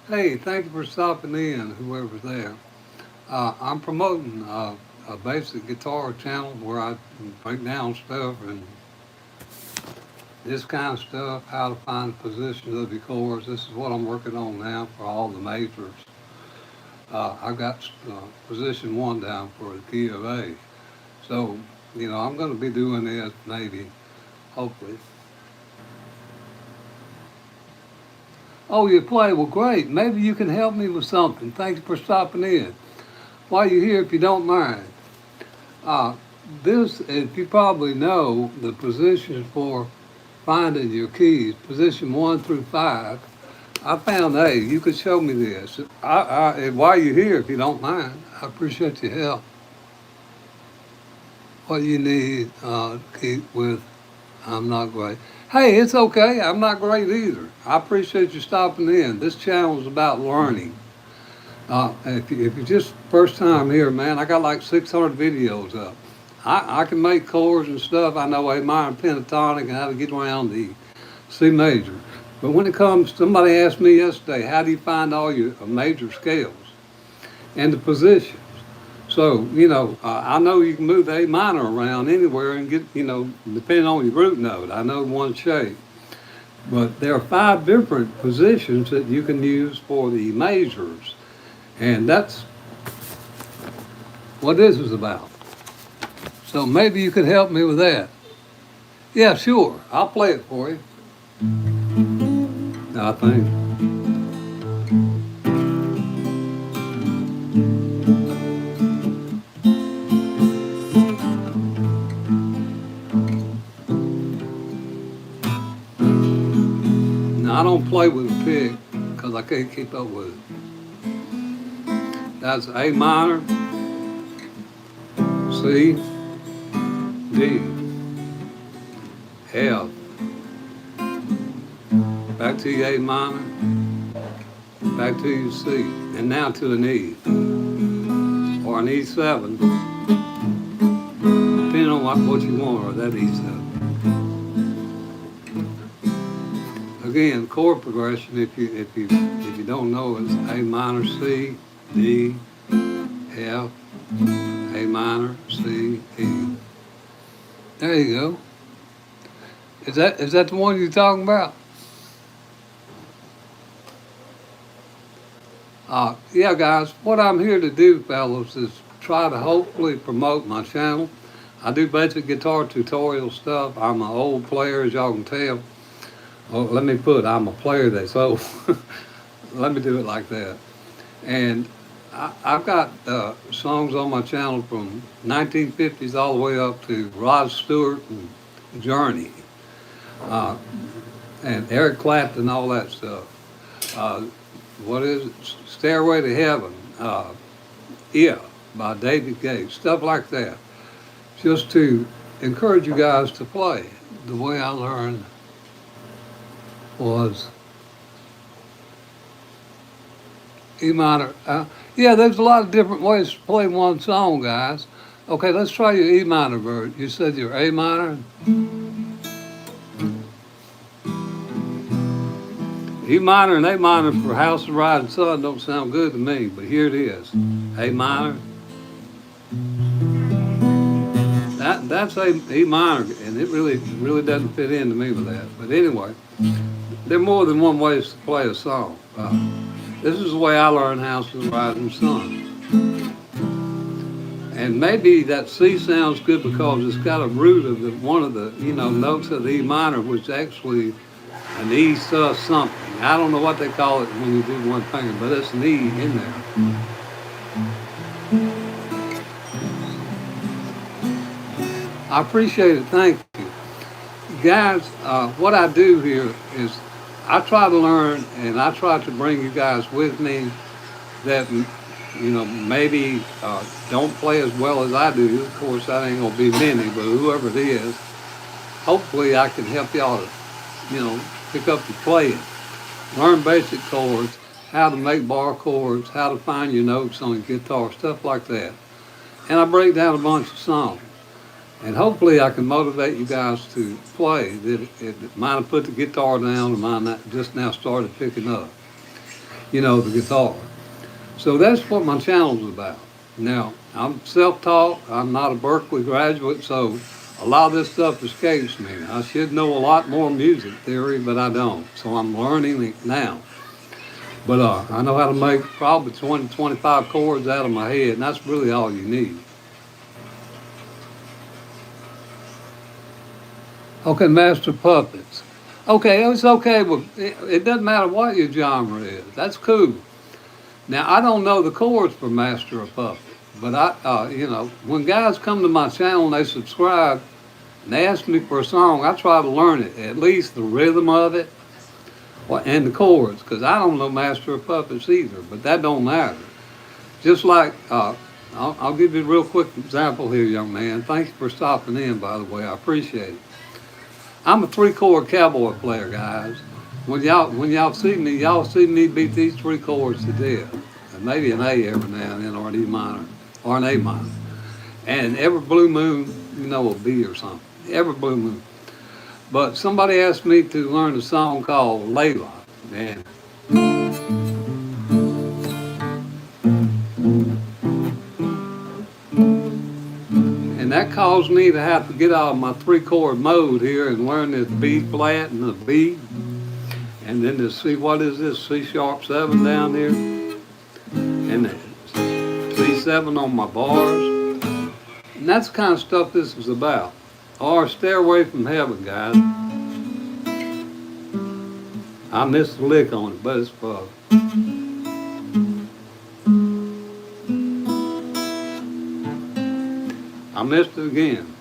Hey, thank you for stopping in, whoever's there. I'm promoting a basic guitar channel where I break down stuff and this kind of stuff, how to find positions of your chords. This is what I'm working on now for all the majors. I've got position one down for the key of A. So, I'm going to be doing this maybe, hopefully. Oh, you play? Well, great. Maybe you can help me with something. Thanks for stopping in. While you're here, if you don't mind, uh, if you probably know, the positions for finding your keys, position 1 through 5. I found A. You could show me this. While you're here, if you don't mind, I appreciate your help. What you need to keep with, I'm not great. Hey, it's okay. I'm not great either. I appreciate you stopping in. This channel is about learning. If you're just first time here, man, I got like 600 videos up. I can make chords and stuff. I know A minor, pentatonic, and how to get around the C major. But when it comes, somebody asked me yesterday, how do you find all your major scales and the positions? So, I know you can move the A minor around anywhere and get, depending on your root note. I know one shape. But there are 5 different positions that you can use for the majors. And that's what this is about. So maybe you could help me with that. Yeah, sure. I'll play it for you. I think. Now, I don't play with a pick because I can't keep up with it. That's A minor, C, D, F, back to your A minor, back to your C, and now to an E, or an E7, depending on what you want, or that E7. Again, chord progression, if you don't know, it's A minor, C, D, F, A minor, C, E. There you go. Is that the one you're talking about? Yeah, guys, what I'm here to do, fellas, is try to hopefully promote my channel. I do basic guitar tutorial stuff. I'm an old player, as y'all can tell. Well, let me put, I'm a player that's old. Let me do it like that. And I've got songs on my channel from 1950s all the way up to Rod Stewart and Journey, and Eric Clapton, all that stuff. What is it? Stairway to Heaven, Yeah, by David Gates, stuff like that. Just to encourage you guys to play. The way I learned was E minor. Yeah, there's a lot of different ways to play one song, guys. Okay, let's try your E minor version. You said your A minor. E minor and A minor for House of Rising Sun don't sound good to me, but here it is. A minor. That's a E minor, and it really doesn't fit into me with that. But anyway, there are more than one way to play a song. This is the way I learned House of Rising Sun. And maybe that C sounds good because it's got a root of one of the notes of the E minor, which actually an E sus something. I don't know what they call it when you do one finger, but it's an E in there. I appreciate it. Thank you. Guys, what I do here is I try to learn and I try to bring you guys with me that, maybe don't play as well as I do. Of course, that ain't going to be many, but whoever it is, hopefully I can help y'all to, pick up your playing. Learn basic chords, how to make bar chords, how to find your notes on your guitar, stuff like that. And I break down a bunch of songs. And hopefully I can motivate you guys to play. That might have put the guitar down and might not just now started picking up, the guitar. So that's what my channel's about. Now, I'm self-taught. I'm not a Berkeley graduate, so a lot of this stuff escapes me. I should know a lot more music theory, but I don't. So I'm learning it now. But I know how to make probably 20, 25 chords out of my head, and that's really all you need. Okay, Master Puppets. Okay, it's okay. Well, it doesn't matter what your genre is. That's cool. Now, I don't know the chords for Master of Puppets, but when guys come to my channel and they subscribe and they ask me for a song, I try to learn it, at least the rhythm of it and the chords, because I don't know Master of Puppets either, but that don't matter. Just like, I'll give you a real quick example here, young man. Thank you for stopping in, by the way. I appreciate it. I'm a 3-chord cowboy player, guys. When y'all see me beat these 3 chords to death, and maybe an A every now and then, or an E minor, or an A minor. And every blue moon, a B or something. Every blue moon. But somebody asked me to learn a song called Layla, and that caused me to have to get out of my 3-chord mode here and learn this B flat and the B. And then to see what is this C sharp 7 down here. And the C7 on my bars. And that's the kind of stuff this is about. Or Stairway from Heaven, guys. I missed the lick on it, but it's fun. I missed it again.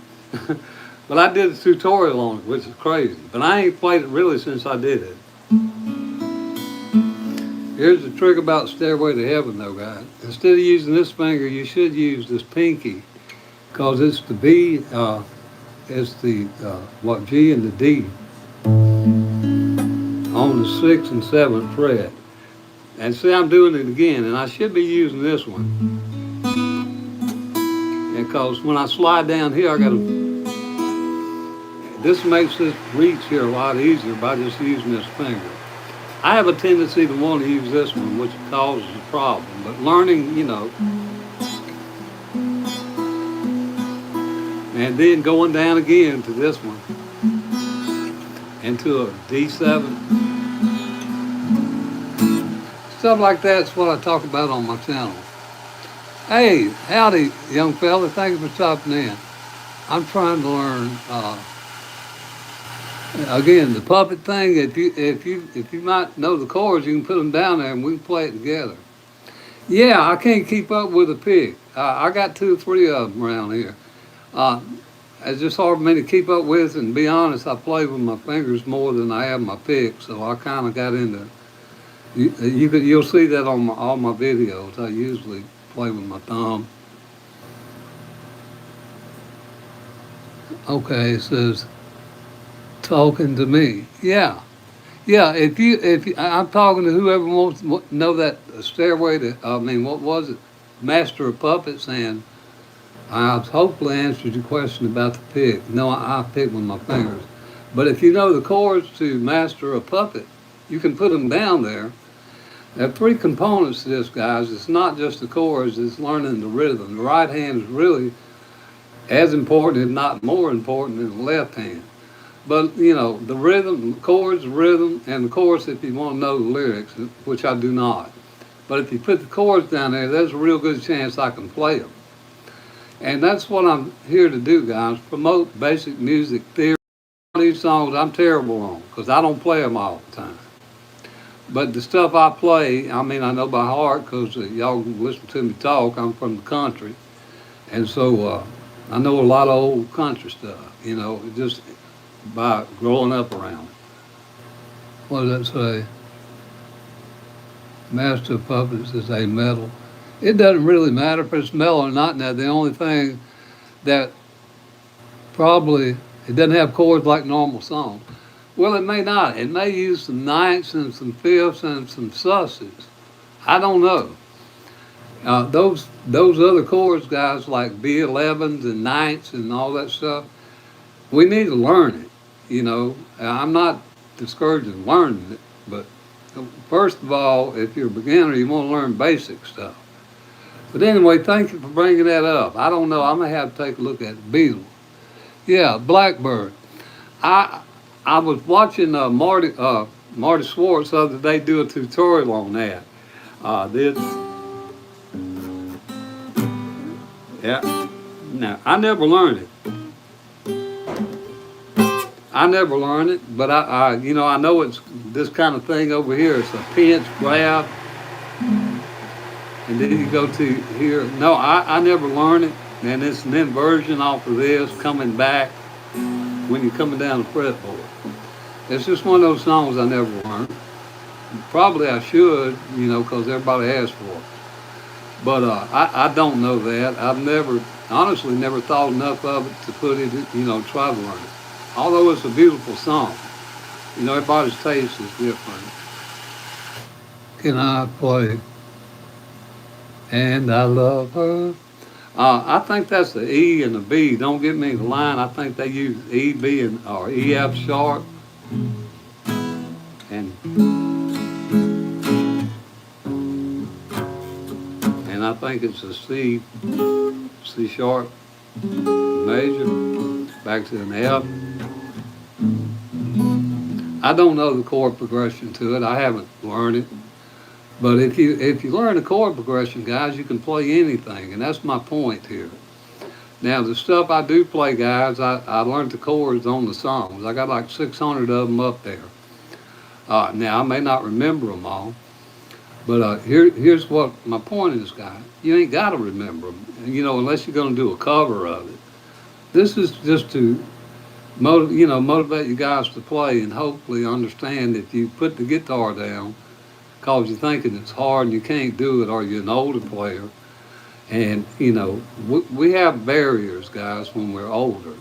But I did a tutorial on it, which is crazy. But I ain't played it really since I did it. Here's the trick about Stairway to Heaven, though, guys. Instead of using this finger, you should use this pinky, because it's the B, it's the G and the D on the 6th and 7th fret. And see, I'm doing it again, and I should be using this one. Because when I slide down here, this makes this reach here a lot easier by just using this finger. I have a tendency to want to use this one, which causes a problem. But learning, and then going down again to this one, and to a D7. Stuff like that's what I talk about on my channel. Hey, howdy, young fella. Thank you for stopping in. I'm trying to learn, again, the puppet thing. If you might know the chords, you can put them down there and we can play it together. Yeah, I can't keep up with a pick. I got 2 or 3 of them around here. It's just hard for me to keep up with, and to be honest, I play with my fingers more than I have my pick, so I kind of got into. You'll see that on all my videos. I usually play with my thumb. Okay, it says talking to me. Yeah. If you, I'm talking to whoever wants to know that Stairway to, what was it? Master of Puppets, and I've hopefully answered your question about the pick. No, I pick with my fingers. But if you know the chords to master a puppet, you can put them down there. There are three components to this, guys. It's not just the chords, it's learning the rhythm. The right hand is really as important, if not more important, than the left hand. But, you know, the rhythm, the chords, rhythm, and of course, if you want to know the lyrics, which I do not. But if you put the chords down there, there's a real good chance I can play them. And that's what I'm here to do, guys, promote basic music theory. These songs I'm terrible on because I don't play them all the time. But the stuff I play, I mean, I know by heart because y'all listen to me talk. I'm from the country. And so I know a lot of old country stuff, you know, just by growing up around it. What does that say? Master of Puppets is a metal. It doesn't really matter if it's metal or not now. The only thing that probably, it doesn't have chords like normal songs. Well, it may not. It may use some ninths and some fifths and some susses. I don't know. Those other chords, guys, like B11s and ninths and all that stuff, we need to learn it. You know, I'm not discouraging learning it, but first of all, if you're a beginner, you want to learn basic stuff. But anyway, thank you for bringing that up. I don't know. I may have to take a look at the Beatles. Yeah, Blackbird. I was watching Marty Schwartz the other day do a tutorial on that. This. Yeah. Now, I never learned it. I never learned it, but I you know, I know it's this kind of thing over here. It's a pinch, grab, and then you go to here. No, I never learned it, and it's an inversion off of this coming back when you're coming down the fretboard. It's just one of those songs I never learned. Probably I should, you know, because everybody asks for it. But I don't know that. I've never, honestly, never thought enough of it to put it, you know, try to learn it. Although it's a beautiful song. You know, everybody's taste is different. Can I play? And I love her. I think that's the E and the B. Don't get me the line. I think they use E, B, and or E, F sharp. And I think it's a C sharp major, back to an F. I don't know the chord progression to it. I haven't learned it. But if you learn the chord progression, guys, you can play anything, and that's my point here. Now, the stuff I do play, guys, I learned the chords on the songs. I got like 600 of them up there. Now, I may not remember them all, but here's what my point is, guys. You ain't got to remember them, you know, unless you're going to do a cover of it. This is just to motivate you guys to play and hopefully understand if you put the guitar down because you're thinking it's hard and you can't do it, or you're an older player. And, you know, we have barriers, guys, when we're older.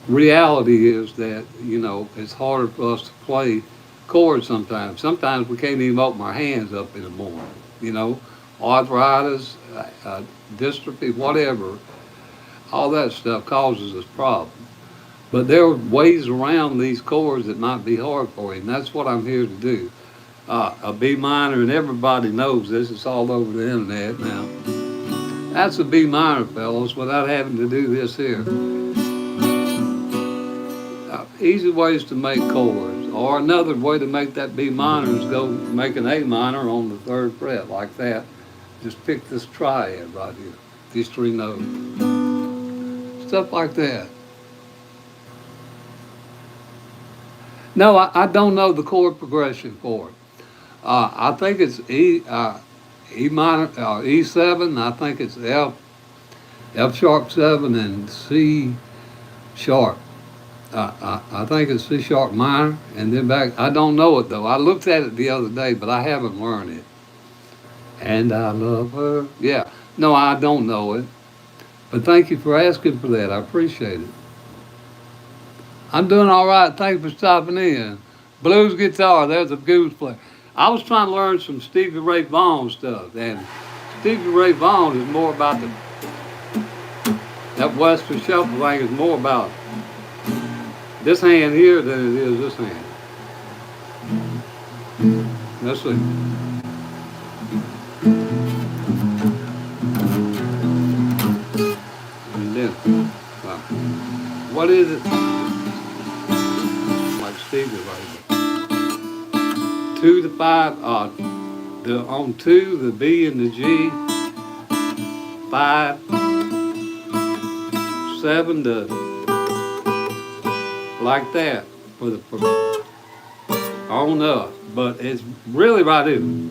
Reality is that, you know, it's harder for us to play chords sometimes. Sometimes we can't even open our hands up in the morning, you know, arthritis, dystrophy, whatever. All that stuff causes us problems. But there are ways around these chords that might be hard for you, and that's what I'm here to do. A B minor, and everybody knows this, it's all over the internet now. That's a B minor, fellas, without having to do this here. Easy ways to make chords, or another way to make that B minor is go make an A minor on the 3rd fret, like that. Just pick this triad right here, these 3 notes. Stuff like that. No, I don't know the chord progression for it. I think it's E minor, E7. I think it's F sharp 7, and C sharp. I think it's C sharp minor, and then back. I don't know it though. I looked at it the other day, but I haven't learned it. And I love her. Yeah. No, I don't know it. But thank you for asking for that. I appreciate it. I'm doing all right. Thanks for stopping in. Blues guitar. There's a blues player. I was trying to learn some Stevie Ray Vaughan stuff, and Stevie Ray Vaughan is more about That Western Shuffle thing is more about this hand here than it is this hand. Let's see. And then, what is it? Like Stevie right here. 2 to 5, on 2, the B and the G, 5, 7 to, like that, for on up, but it's really right here. And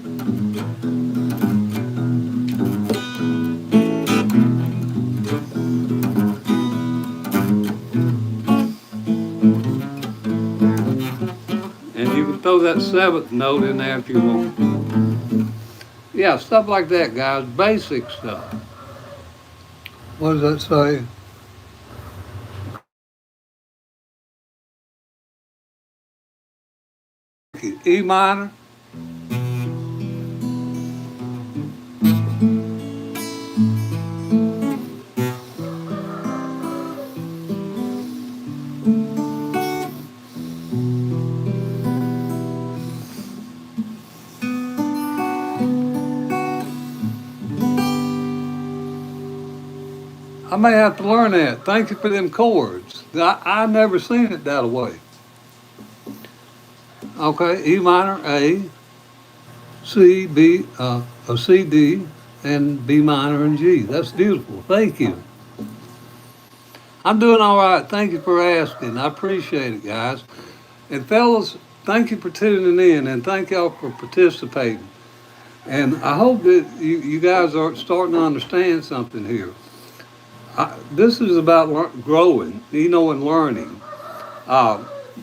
you can throw that 7th note in there if you want. Yeah, stuff like that, guys, basic stuff. What does that say? E minor. I may have to learn that. Thank you for them chords. I never seen it that way. Okay, E minor, A, C, B, a C, D, and B minor and G. That's beautiful. Thank you. I'm doing all right. Thank you for asking. I appreciate it, guys. And fellas, thank you for tuning in, and thank y'all for participating. And I hope that you guys are starting to understand something here. This is about growing, and learning.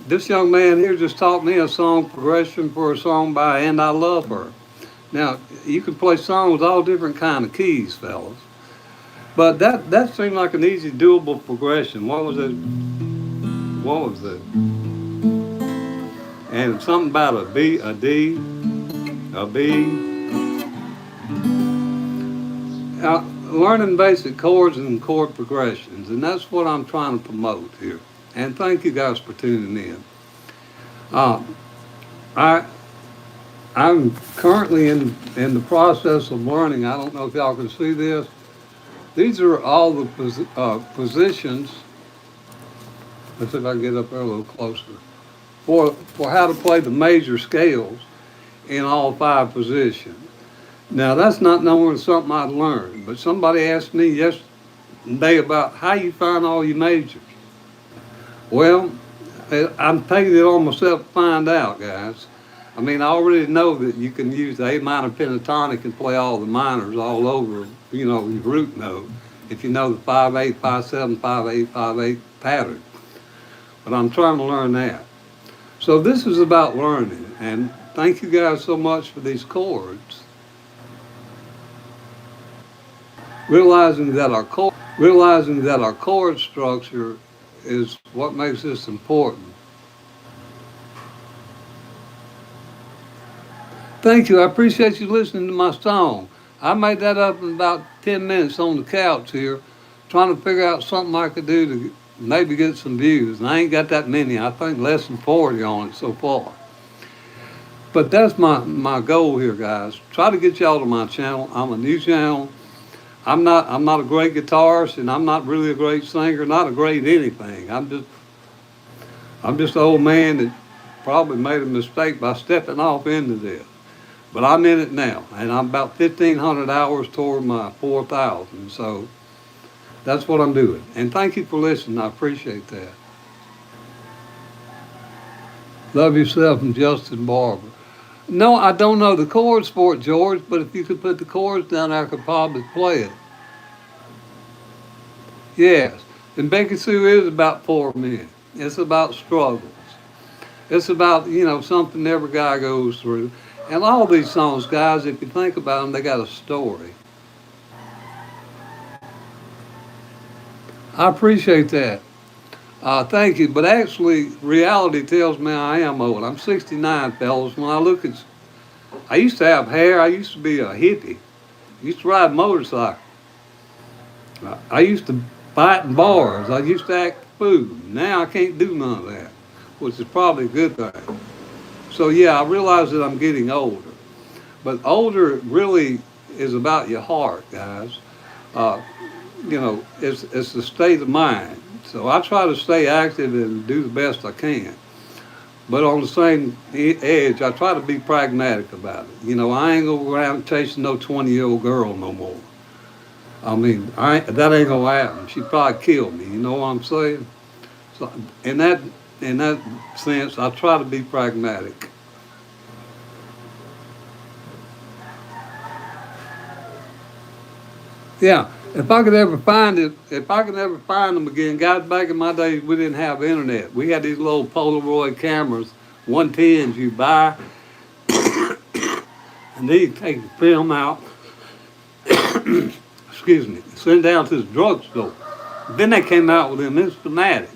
This young man here just taught me a song progression for a song by And I Love Her. Now, you can play songs with all different kind of keys, fellas. But that seemed like an easy, doable progression. What was it? And something about a B, a D, a B. Learning basic chords and chord progressions, and that's what I'm trying to promote here. And thank you guys for tuning in. I'm currently in the process of learning. I don't know if y'all can see this. These are all the positions. Let's see if I can get up there a little closer. For how to play the major scales in all 5 positions. Now, that's not knowing something I'd learned, but somebody asked me yesterday about how you find all your majors. Well, I'm taking it on myself to find out, guys. I mean, I already know that you can use the A minor pentatonic and play all the minors all over, your root note, if you know the 5/8, 5/7, 5/8, 5/8 pattern. But I'm trying to learn that. So this is about learning, and thank you guys so much for these chords. Realizing that our chord structure is what makes this important. Thank you. I appreciate you listening to my song. I made that up in about 10 minutes on the couch here, trying to figure out something I could do to maybe get some views. And I ain't got that many. I think less than 40 on it so far. But that's my goal here, guys. Try to get y'all to my channel. I'm a new channel. I'm not a great guitarist, and I'm not really a great singer, not a great anything. I'm just an old man that probably made a mistake by stepping off into this. But I'm in it now, and I'm about 1,500 hours toward my 4,000. So that's what I'm doing. And thank you for listening. I appreciate that. Love yourself and Justin Barber. No, I don't know the chords for it, George, but if you could put the chords down there, I could probably play it. Yes, and Becky Sue is about 4 men. It's about struggles. It's about, something every guy goes through. And all these songs, guys, if you think about them, they got a story. I appreciate that. Thank you. But actually, reality tells me I am old. I'm 69, fellas. When I look at, I used to have hair. I used to be a hippie. I used to ride a motorcycle. I used to fighting bars. I used to act a fool. Now I can't do none of that, which is probably a good thing. So yeah, I realize that I'm getting older. But older really is about your heart, guys. Uh, it's the state of mind. So I try to stay active and do the best I can. But on the same edge, I try to be pragmatic about it. I ain't going around chasing no 20-year-old girl no more. I mean, that ain't gonna happen. She'd probably kill me. You know what I'm saying? So in that sense, I try to be pragmatic. Yeah, if I could ever find them again, guys, back in my days, we didn't have internet. We had these little Polaroid cameras, 110s you buy, and then you take the film out, excuse me, send down to the drugstore. Then they came out with them Instamatic.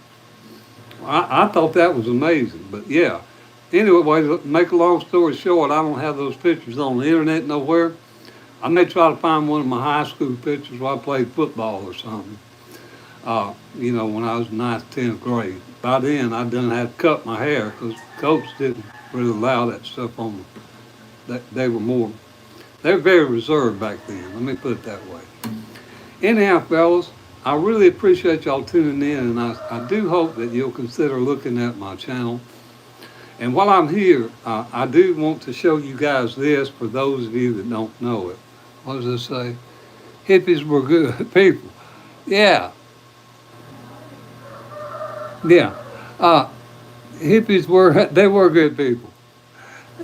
I thought that was amazing, but yeah. Anyway, to make a long story short, I don't have those pictures on the internet nowhere. I may try to find one of my high school pictures where I played football or something. When I was ninth, 10th grade. By then, I done had to cut my hair because coach didn't really allow that stuff on them. They were very reserved back then. Let me put it that way. Anyhow, fellas, I really appreciate y'all tuning in, and I do hope that you'll consider looking at my channel. And while I'm here, I do want to show you guys this for those of you that don't know it. What does it say? Hippies were good people. Yeah, yeah. Uh, they were good people.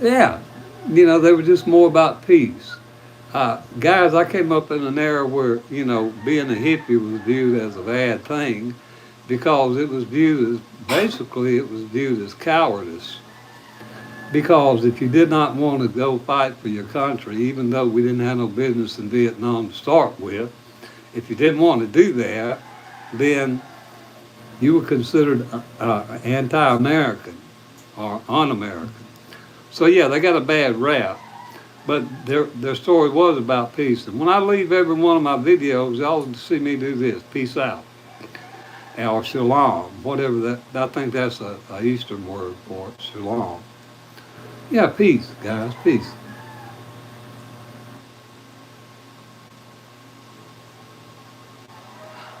Yeah, they were just more about peace. Guys, I came up in an era where, being a hippie was viewed as a bad thing because it was viewed as cowardice. Because if you did not want to go fight for your country, even though we didn't have no business in Vietnam to start with, if you didn't want to do that, then you were considered anti-American or un-American. So yeah, they got a bad rap. But their story was about peace. And when I leave every one of my videos, y'all see me do this, peace out, or shalom, whatever that, I think that's a Eastern word for it, shalom. Yeah, peace, guys, peace.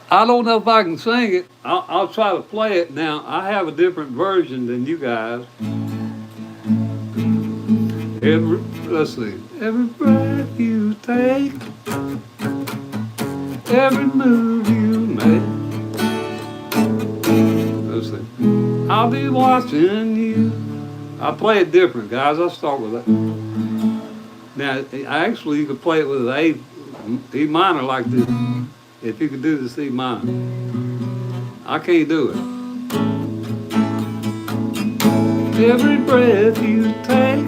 I don't know if I can sing it. I'll try to play it now. I have a different version than you guys. Let's see. Every breath you take, every move you make. Let's see. I'll be watching you. I play it different, guys. I'll start with that. Now, actually, you could play it with an E minor like this. If you could do the C minor. I can't do it. Every breath you take,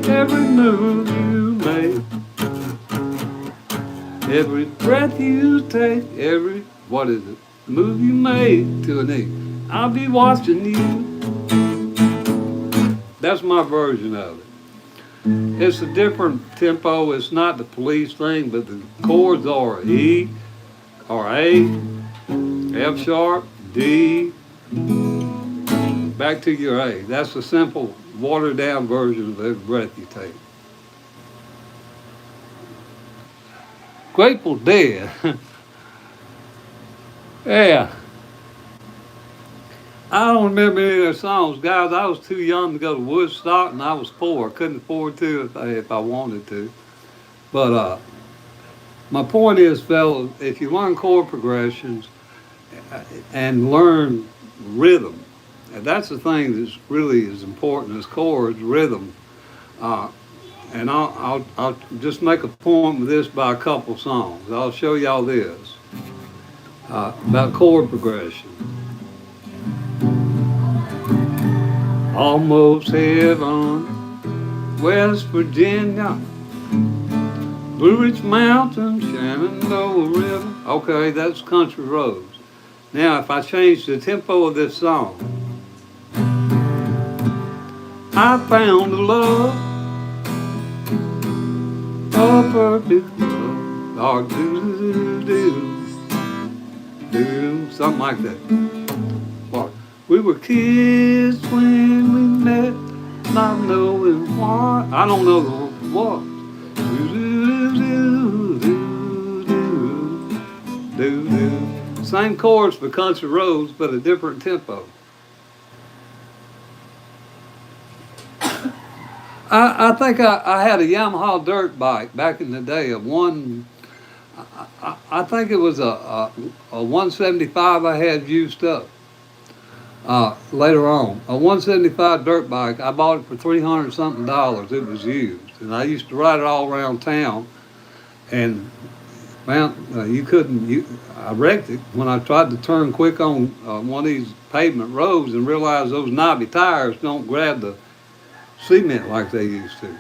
every move you make, every breath you take, move you make to an E. I'll be watching you. That's my version of it. It's a different tempo. It's not the Police thing, but the chords are E, or A, F sharp, D, back to your A. That's a simple, watered down version of every breath you take. Grateful Dead. Yeah. I don't remember any of their songs. Guys, I was too young to go to Woodstock, and I was poor. I couldn't afford to if I wanted to. But my point is, fellas, if you learn chord progressions and learn rhythm, and that's the thing that's really as important as chords, rhythm. And I'll just make a point with this by a couple songs. I'll show y'all this about chord progression. Almost heaven, West Virginia, Blue Ridge Mountain, Shenandoah River. Okay, that's country roads. Now, if I change the tempo of this song, I found a love, a perfect love, or do-do-do-do. something like that. Or, we were kids when we met, not knowing why. I don't know the what. Same chords for country roads, but a different tempo. I think I had a Yamaha dirt bike back in the day. I think it was a 175 I had used up. Later on, a 175 dirt bike. I bought it for $300 something. It was used, and I used to ride it all around town. And man, you couldn't. I wrecked it when I tried to turn quick on one of these pavement roads and realized those knobby tires don't grab the cement like they used to.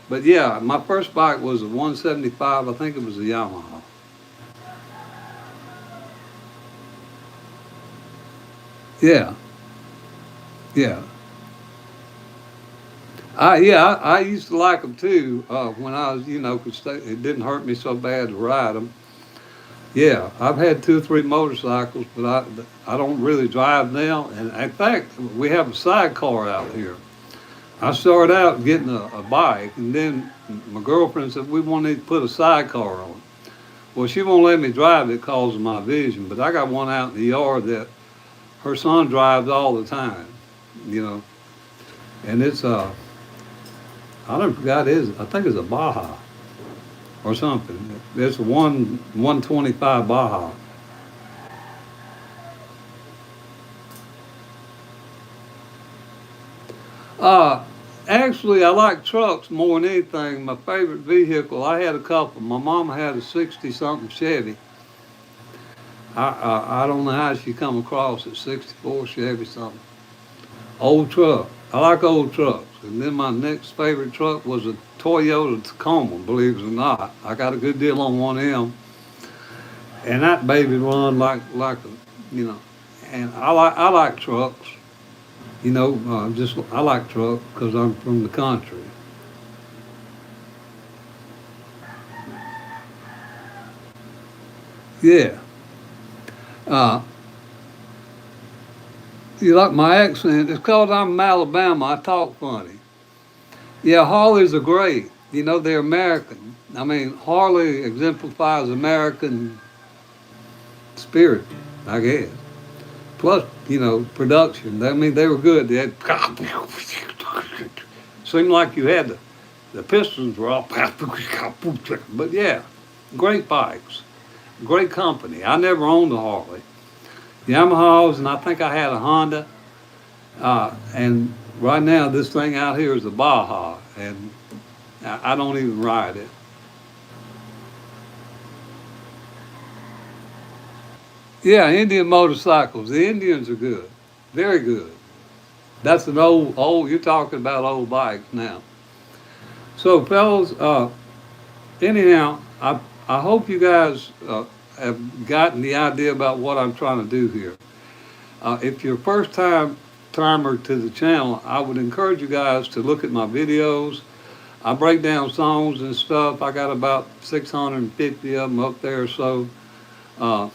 But yeah, my first bike was a 175. I think it was a Yamaha. Yeah, yeah. I used to like them too when I was, 'cause it didn't hurt me so bad to ride them. Yeah, I've had two or three motorcycles, but I don't really drive now. And in fact, we have a sidecar out here. I started out getting a bike, and then my girlfriend said we wanted to put a sidecar on it. Well, she won't let me drive it because of my vision, but I got one out in the yard that her son drives all the time, you know, and it's I don't forgot it is. I think it's a Baja or something. It's a 125 Baja. Uh, Actually, I like trucks more than anything. My favorite vehicle, I had a couple. My mom had a 60 something Chevy. I don't know how she come across it, 64 Chevy something. Old truck. I like old trucks. And then my next favorite truck was a Toyota Tacoma, believe it or not. I got a good deal on one of them. And that baby run like a, and I like trucks. Just I like trucks because I'm from the country. Yeah. Uh, you like my accent? It's because I'm from Alabama. I talk funny. Yeah, Harleys are great. They're American. I mean, Harley exemplifies American spirit, I guess. Plus, production. I mean, they were good. They had seemed like you had the pistons were all, but yeah, great bikes, great company. I never owned a Harley. Yamahas, and I think I had a Honda. And right now, this thing out here is a Baja, and I don't even ride it. Yeah, Indian motorcycles. The Indians are good, very good. That's an old. You're talking about old bikes now. So, fellas, anyhow, I hope you guys have gotten the idea about what I'm trying to do here. If you're a first timer to the channel, I would encourage you guys to look at my videos. I break down songs and stuff. I got about 650 of them up there, so uh,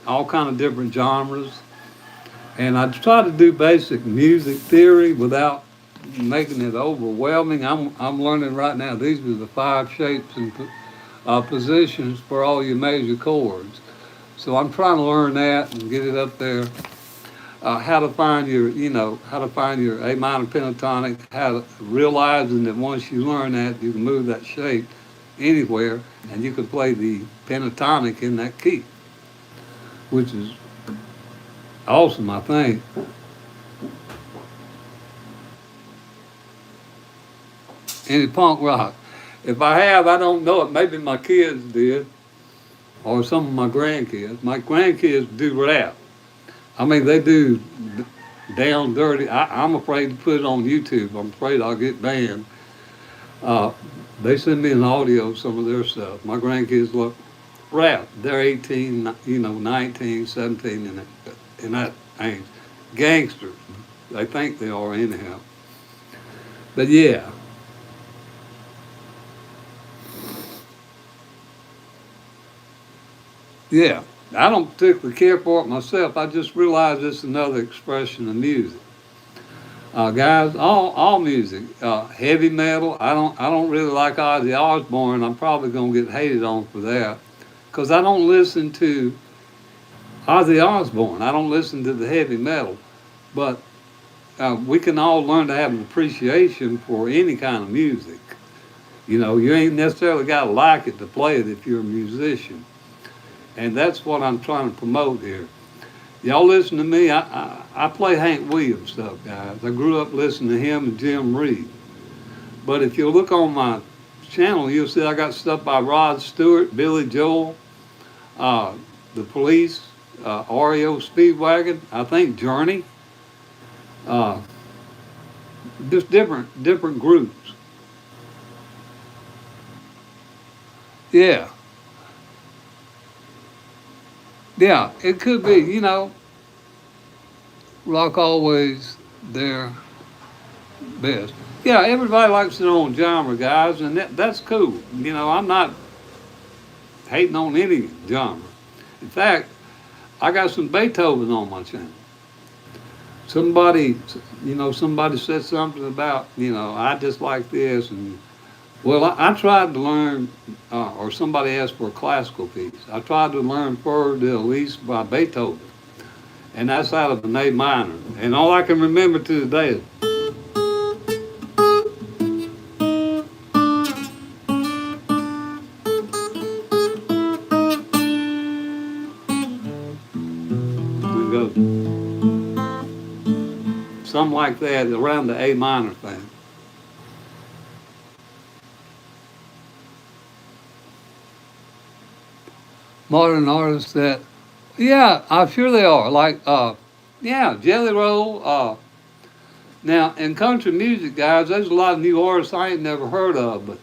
all kind of different genres. And I try to do basic music theory without making it overwhelming. I'm learning right now. These are the five shapes and positions for all your major chords. So I'm trying to learn that and get it up there. How to find how to find your A minor pentatonic, how to realizing that once you learn that, you can move that shape anywhere and you can play the pentatonic in that key, which is awesome, I think. Any punk rock. If I have, I don't know it. Maybe my kids did, or some of my grandkids. My grandkids do rap. I mean, they do down dirty. I'm afraid to put it on YouTube. I'm afraid I'll get banned. Uh, they send me an audio of some of their stuff. My grandkids look rap. They're 18, 19, 17, in that age. Gangsters. They think they are anyhow. But yeah. Yeah. I don't particularly care for it myself. I just realize it's another expression of music. Guys, all music, heavy metal. I don't really like Ozzy Osbourne. I'm probably gonna get hated on for that, because I don't listen to Ozzy Osbourne. I don't listen to the heavy metal. But we can all learn to have an appreciation for any kind of music. You know, you ain't necessarily got to like it to play it if you're a musician. And that's what I'm trying to promote here. Y'all listen to me. I play Hank Williams stuff, guys. I grew up listening to him and Jim Reed. But if you look on my channel, you'll see I got stuff by Rod Stewart, Billy Joel, The Police, REO Speedwagon, I think Journey, uh, just different groups. Yeah, yeah, it could be. You know, rock always their best. Yeah, everybody likes their own genre, guys, and that's cool. You know, I'm not hating on any genre. In fact, I got some Beethoven on my channel. Somebody, somebody said something about, I just like this, and well, I tried to learn, or somebody asked for a classical piece. I tried to learn Fleur de Lis by Beethoven, and that's out of an A minor. And all I can remember to today is, we go something like that around the A minor thing. Modern artists that, yeah, I'm sure they are. Like, yeah, Jelly Roll. Now, in country music, guys, there's a lot of new artists I ain't never heard of, but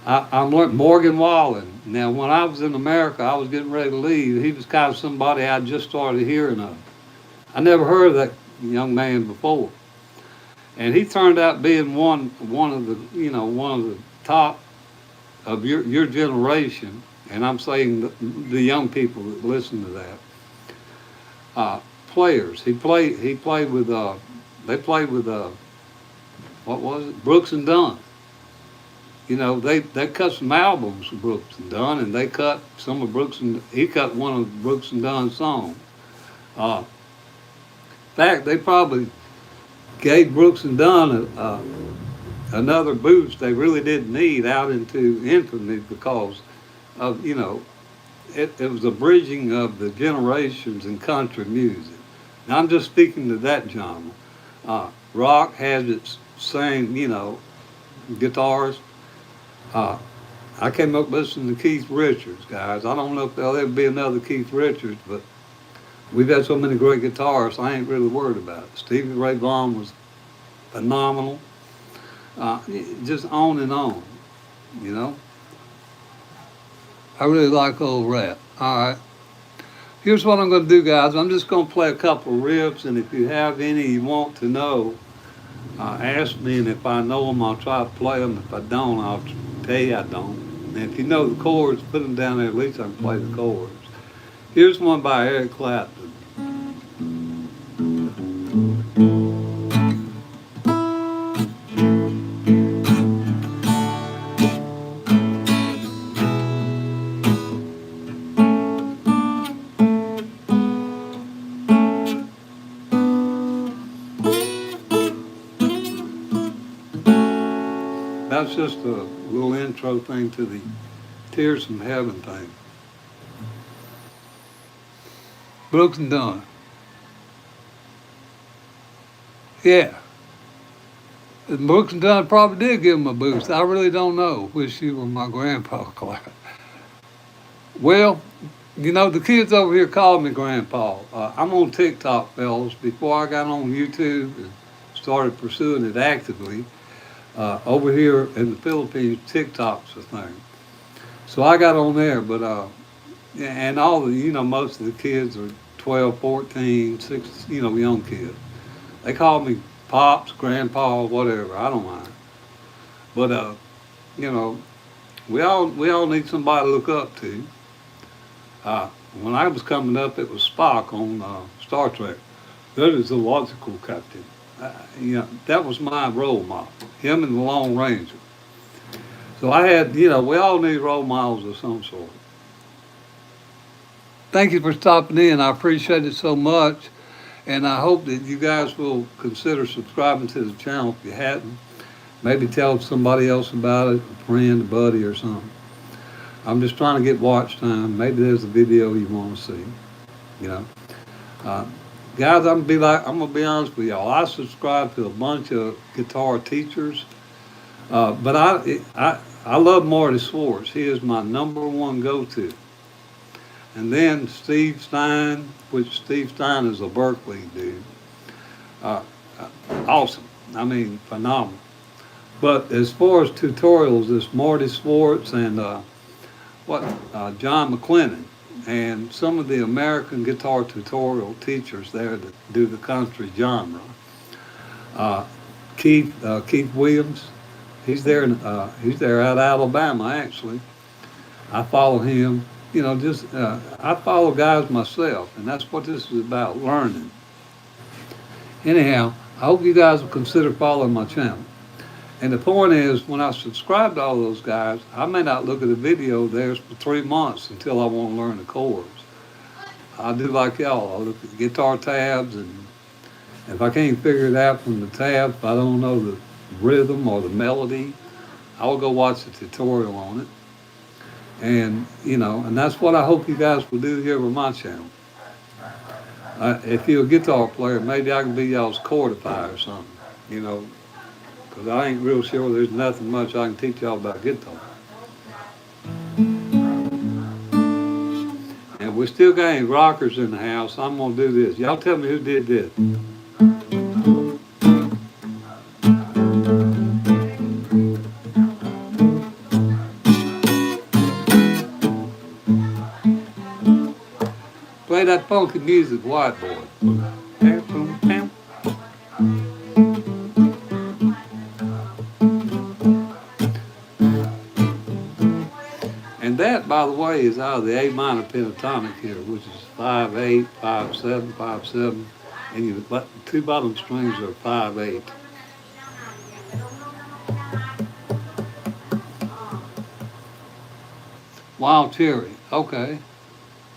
I'm learning Morgan Wallen. Now, when I was in America, I was getting ready to leave. He was kind of somebody I just started hearing of. I never heard of that young man before, and he turned out being one of the top of your generation. And I'm saying the young people that listen to that, players. He played with they played with what was it, Brooks and Dunn. You know, they cut some albums with Brooks and Dunn, and they cut some of he cut one of Brooks and Dunn's songs. In fact, they probably gave Brooks and Dunn another boost they really didn't need out into infamy, because of, it was a bridging of the generations in country music. Now, I'm just speaking to that genre. Rock has its same, guitars. Uh, I came up listening to Keith Richards, guys. I don't know if there'll ever be another Keith Richards, but we've had so many great guitarists, I ain't really worried about it. Stevie Ray Vaughan was phenomenal. Just on and on, you know. I really like old rap. All right. Here's what I'm going to do, guys. I'm just going to play a couple of riffs, and if you have any you want to know, ask me, and if I know them, I'll try to play them. If I don't, I'll tell you I don't. And if you know the chords, put them down there. At least I can play the chords. Here's one by Eric Clapton. That's just a little intro thing to the Tears from Heaven thing. Brooks and Dunn. Yeah. And Brooks and Dunn probably did give him a boost. I really don't know. Wish you were my grandpa, Clyde. Well, the kids over here call me Grandpa. I'm on TikTok, fellas. Before I got on YouTube and started pursuing it actively, over here in the Philippines, TikTok's a thing. So I got on there, but and all the, most of the kids are 12, 14, 16, young kids. They call me Pops, Grandpa, whatever. I don't mind. But we all need somebody to look up to. When I was coming up, it was Spock on Star Trek. That is the logical captain. That was my role model. Him and the Lone Ranger. So I had, we all need role models of some sort. Thank you for stopping in. I appreciate it so much. And I hope that you guys will consider subscribing to the channel if you hadn't. Maybe tell somebody else about it, a friend, a buddy, or something. I'm just trying to get watch time. Maybe there's a video you want to see. You know, guys, I'm gonna be honest with y'all. I subscribe to a bunch of guitar teachers, but I love Marty Swartz. He is my #1 go-to. And then Steve Stein, which Steve Stein is a Berkeley dude. Awesome. I mean, phenomenal. But as far as tutorials, it's Marty Swartz and John McLennan and some of the American guitar tutorial teachers there that do the country genre. Keith Williams, he's there out of Alabama actually. I follow him. I follow guys myself, and that's what this is about, learning. Anyhow, I hope you guys will consider following my channel. And the point is, when I subscribe to all those guys, I may not look at a video of theirs for 3 months until I want to learn the chords. I do like y'all. I look at guitar tabs, and if I can't figure it out from the tabs, if I don't know the rhythm or the melody, I will go watch a tutorial on it. And, and that's what I hope you guys will do here with my channel. If you're a guitar player, maybe I can be y'all's chordifier or something, because I ain't real sure there's nothing much I can teach y'all about guitar. And we still got any rockers in the house. I'm going to do this. Y'all tell me who did this. Play that funky music, white boy. And that, by the way, is out of the A minor pentatonic here, which is 5/8, 5/7, 5/7, and the 2 bottom strings are 5/8. Wild Cherry, okay.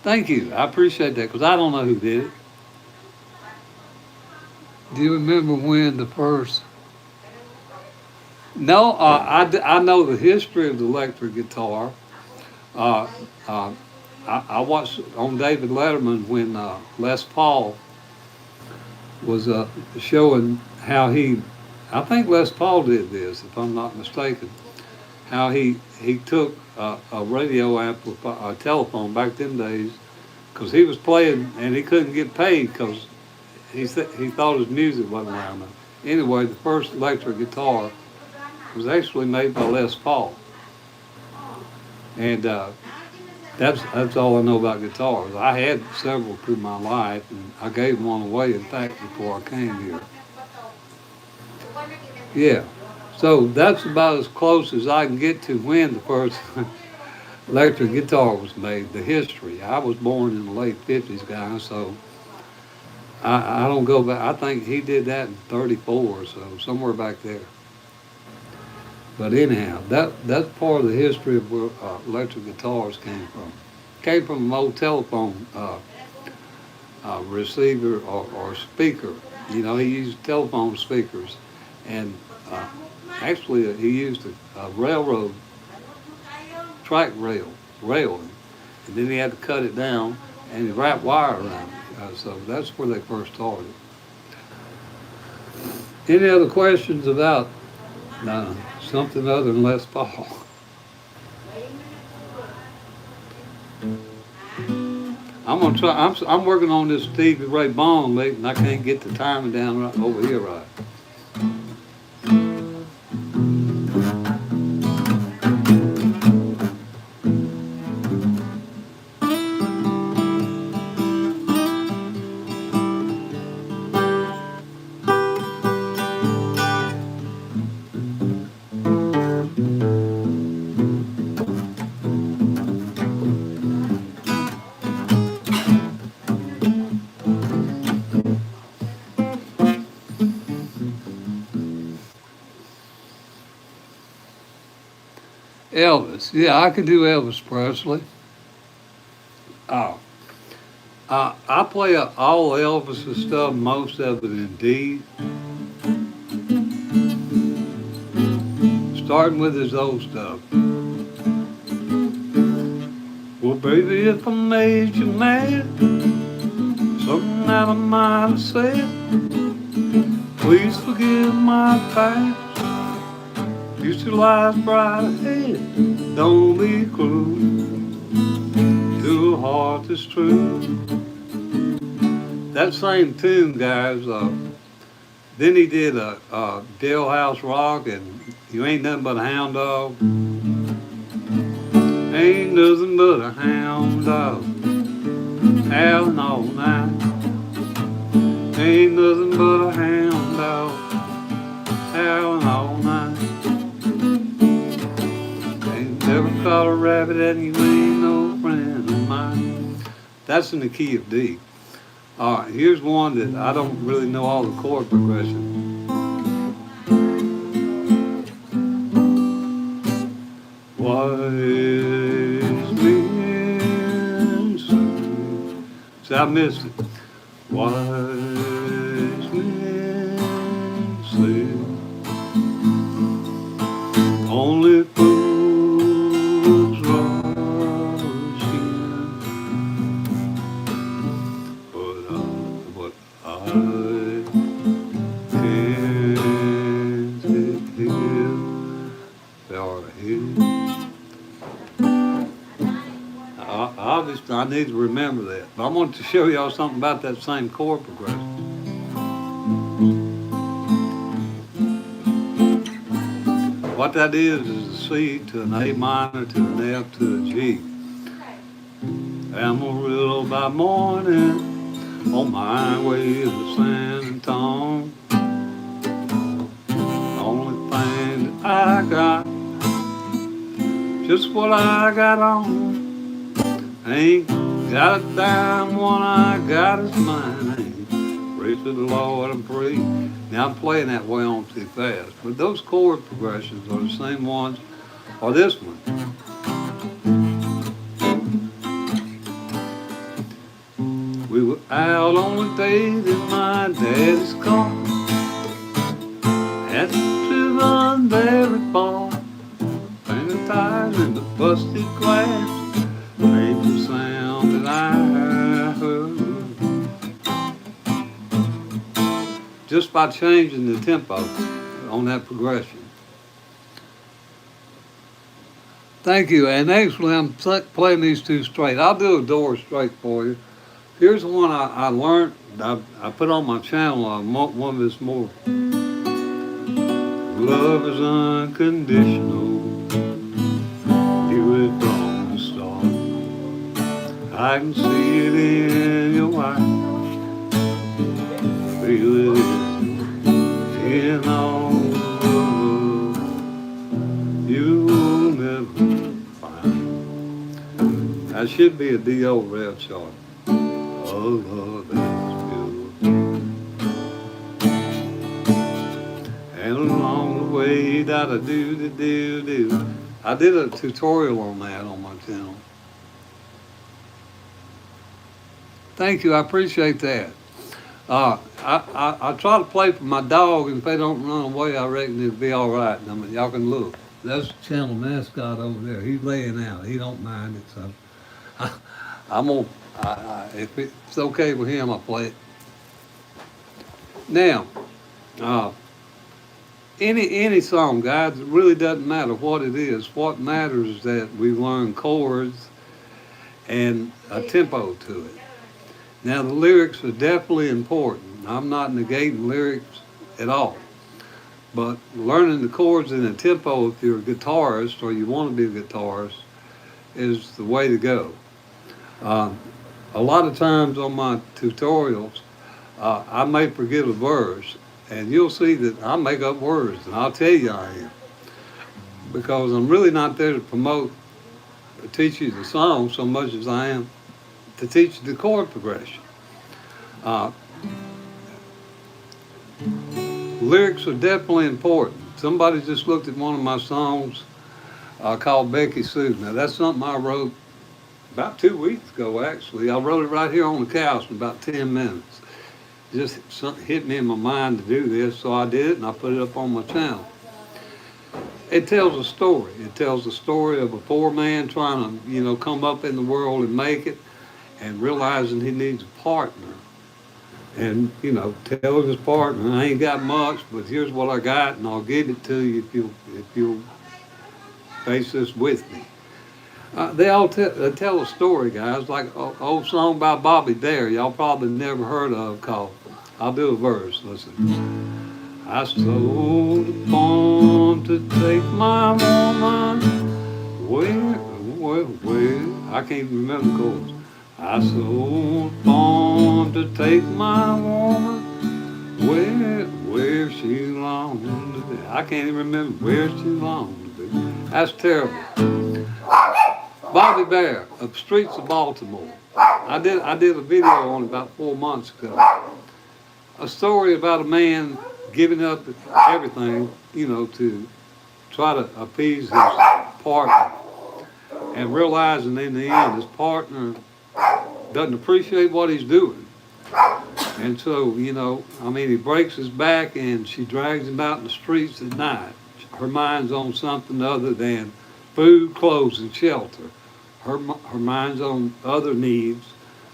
Thank you. I appreciate that because I don't know who did it. Do you remember when the first? No, I know the history of the electric guitar. I watched on David Letterman when Les Paul was showing how I think Les Paul did this, if I'm not mistaken, how he took a radio amplifier, a telephone back them days, because he was playing and he couldn't get paid because he thought his music wasn't loud enough. Anyway, the first electric guitar was actually made by Les Paul, and that's all I know about guitars. I had several through my life, and I gave one away, in fact, before I came here. Yeah. So that's about as close as I can get to when the first electric guitar was made, the history. I was born in the late 50s, guys, so I don't go back. I think he did that in 34, so somewhere back there. But anyhow, that's part of the history of where electric guitars came from. Came from an old telephone receiver or speaker. He used telephone speakers, and actually, he used a railroad track rail, and then he had to cut it down, and he wrapped wire around it. So that's where they first started. Any other questions about something other than Les Paul? I'm gonna try. I'm working on this Stevie Ray Vaughan late, and I can't get the timing down right over here right. Elvis. Yeah, I could do Elvis Presley. Oh, I play all Elvis's stuff, most of it in D, starting with his old stuff. Well, baby, if I made you mad, something that I might have said, please forgive my past. Future lies bright ahead. Don't be cruel to a heart that's true. That same tune, guys. Then he did a Jailhouse Rock and You Ain't Nothing But a Hound Dog. Ain't nothing but a hound dog howling all night. Ain't nothing but a hound dog howling all night. Ain't never caught a rabbit and you ain't no friend of mine. That's in the key of D. All right, here's one that I don't really know all the chord progression. Wise men say, see, I missed it. Wise men say, only fools rush in, but I can't help our head. Obviously, I need to remember that. But I want to show y'all something about that same chord progression. What that is a C to an A minor to an F to a G. Amarillo by morning, on my way to San Antonio. Only thing that I got, just what I got on. Ain't got a dime, one I got is mine. Ain't praise to the Lord and pray. Now I'm playing that way on too fast, but those chord progressions are the same ones, or this one. We were out on a date in my daddy's car. Had to run very far. Finger ties in the busted glass. Made the sound that I heard. Just by changing the tempo on that progression. Thank you, and actually I'm playing these two straight. I'll do a door straight for you. Here's the one I learned, I put on my channel, one of his more. Love is unconditional, do it from the start. I can see it in your eyes, feel it in all the love you'll never find. That should be a D.O. rev chart. Oh, love that's beautiful. And along the way, da-da-do-da-do-do. I did a tutorial on that on my channel. Thank you, I appreciate that. I try to play for my dog, and if they don't run away, I reckon it'll be all right. I mean, y'all can look. That's the channel mascot over there. He's laying out. He don't mind it, so I'm gonna. If it's okay with him, I'll play it. Now, any song, guys, it really doesn't matter what it is. What matters is that we learn chords and a tempo to it. Now, the lyrics are definitely important. I'm not negating lyrics at all. But learning the chords and the tempo, if you're a guitarist or you want to be a guitarist, is the way to go. A lot of times on my tutorials, I may forget a verse, and you'll see that I make up words, and I'll tell you I am. Because I'm really not there to promote or teach you the song so much as I am to teach the chord progression. Lyrics are definitely important. Somebody just looked at one of my songs called Becky Sue. Now that's something I wrote about 2 weeks ago, actually. I wrote it right here on the couch in about 10 minutes. Just hit me in my mind to do this, so I did it and I put it up on my channel. It tells a story. It tells the story of a poor man trying to, come up in the world and make it, and realizing he needs a partner. And, tells his partner, I ain't got much, but here's what I got, and I'll give it to you if you'll face this with me. They all tell a story, guys, like an old song by Bobby Darin, y'all probably never heard of, called, I'll do a verse, listen. I sold a farm to take my woman where, I can't remember the chords. I sold a farm to take my woman where she longed to be. I can't even remember where she longed to be. That's terrible. Bobby Darin, of the streets of Baltimore. I did a video on it about 4 months ago. A story about a man giving up everything, to try to appease his partner, and realizing in the end his partner doesn't appreciate what he's doing. And so, he breaks his back and she drags him out in the streets at night. Her mind's on something other than food, clothes, and shelter. Her mind's on other needs,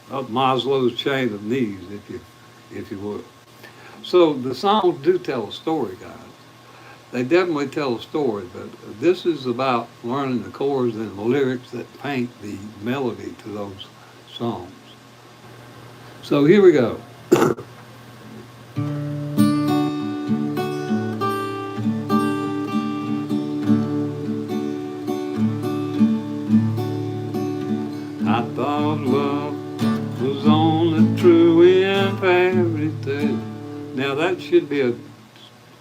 up Maslow's chain of needs, if you will. So the songs do tell a story, guys. They definitely tell a story, but this is about learning the chords and the lyrics that paint the melody to those songs. So here we go. I thought love was only true in fairy tales. Now that should be a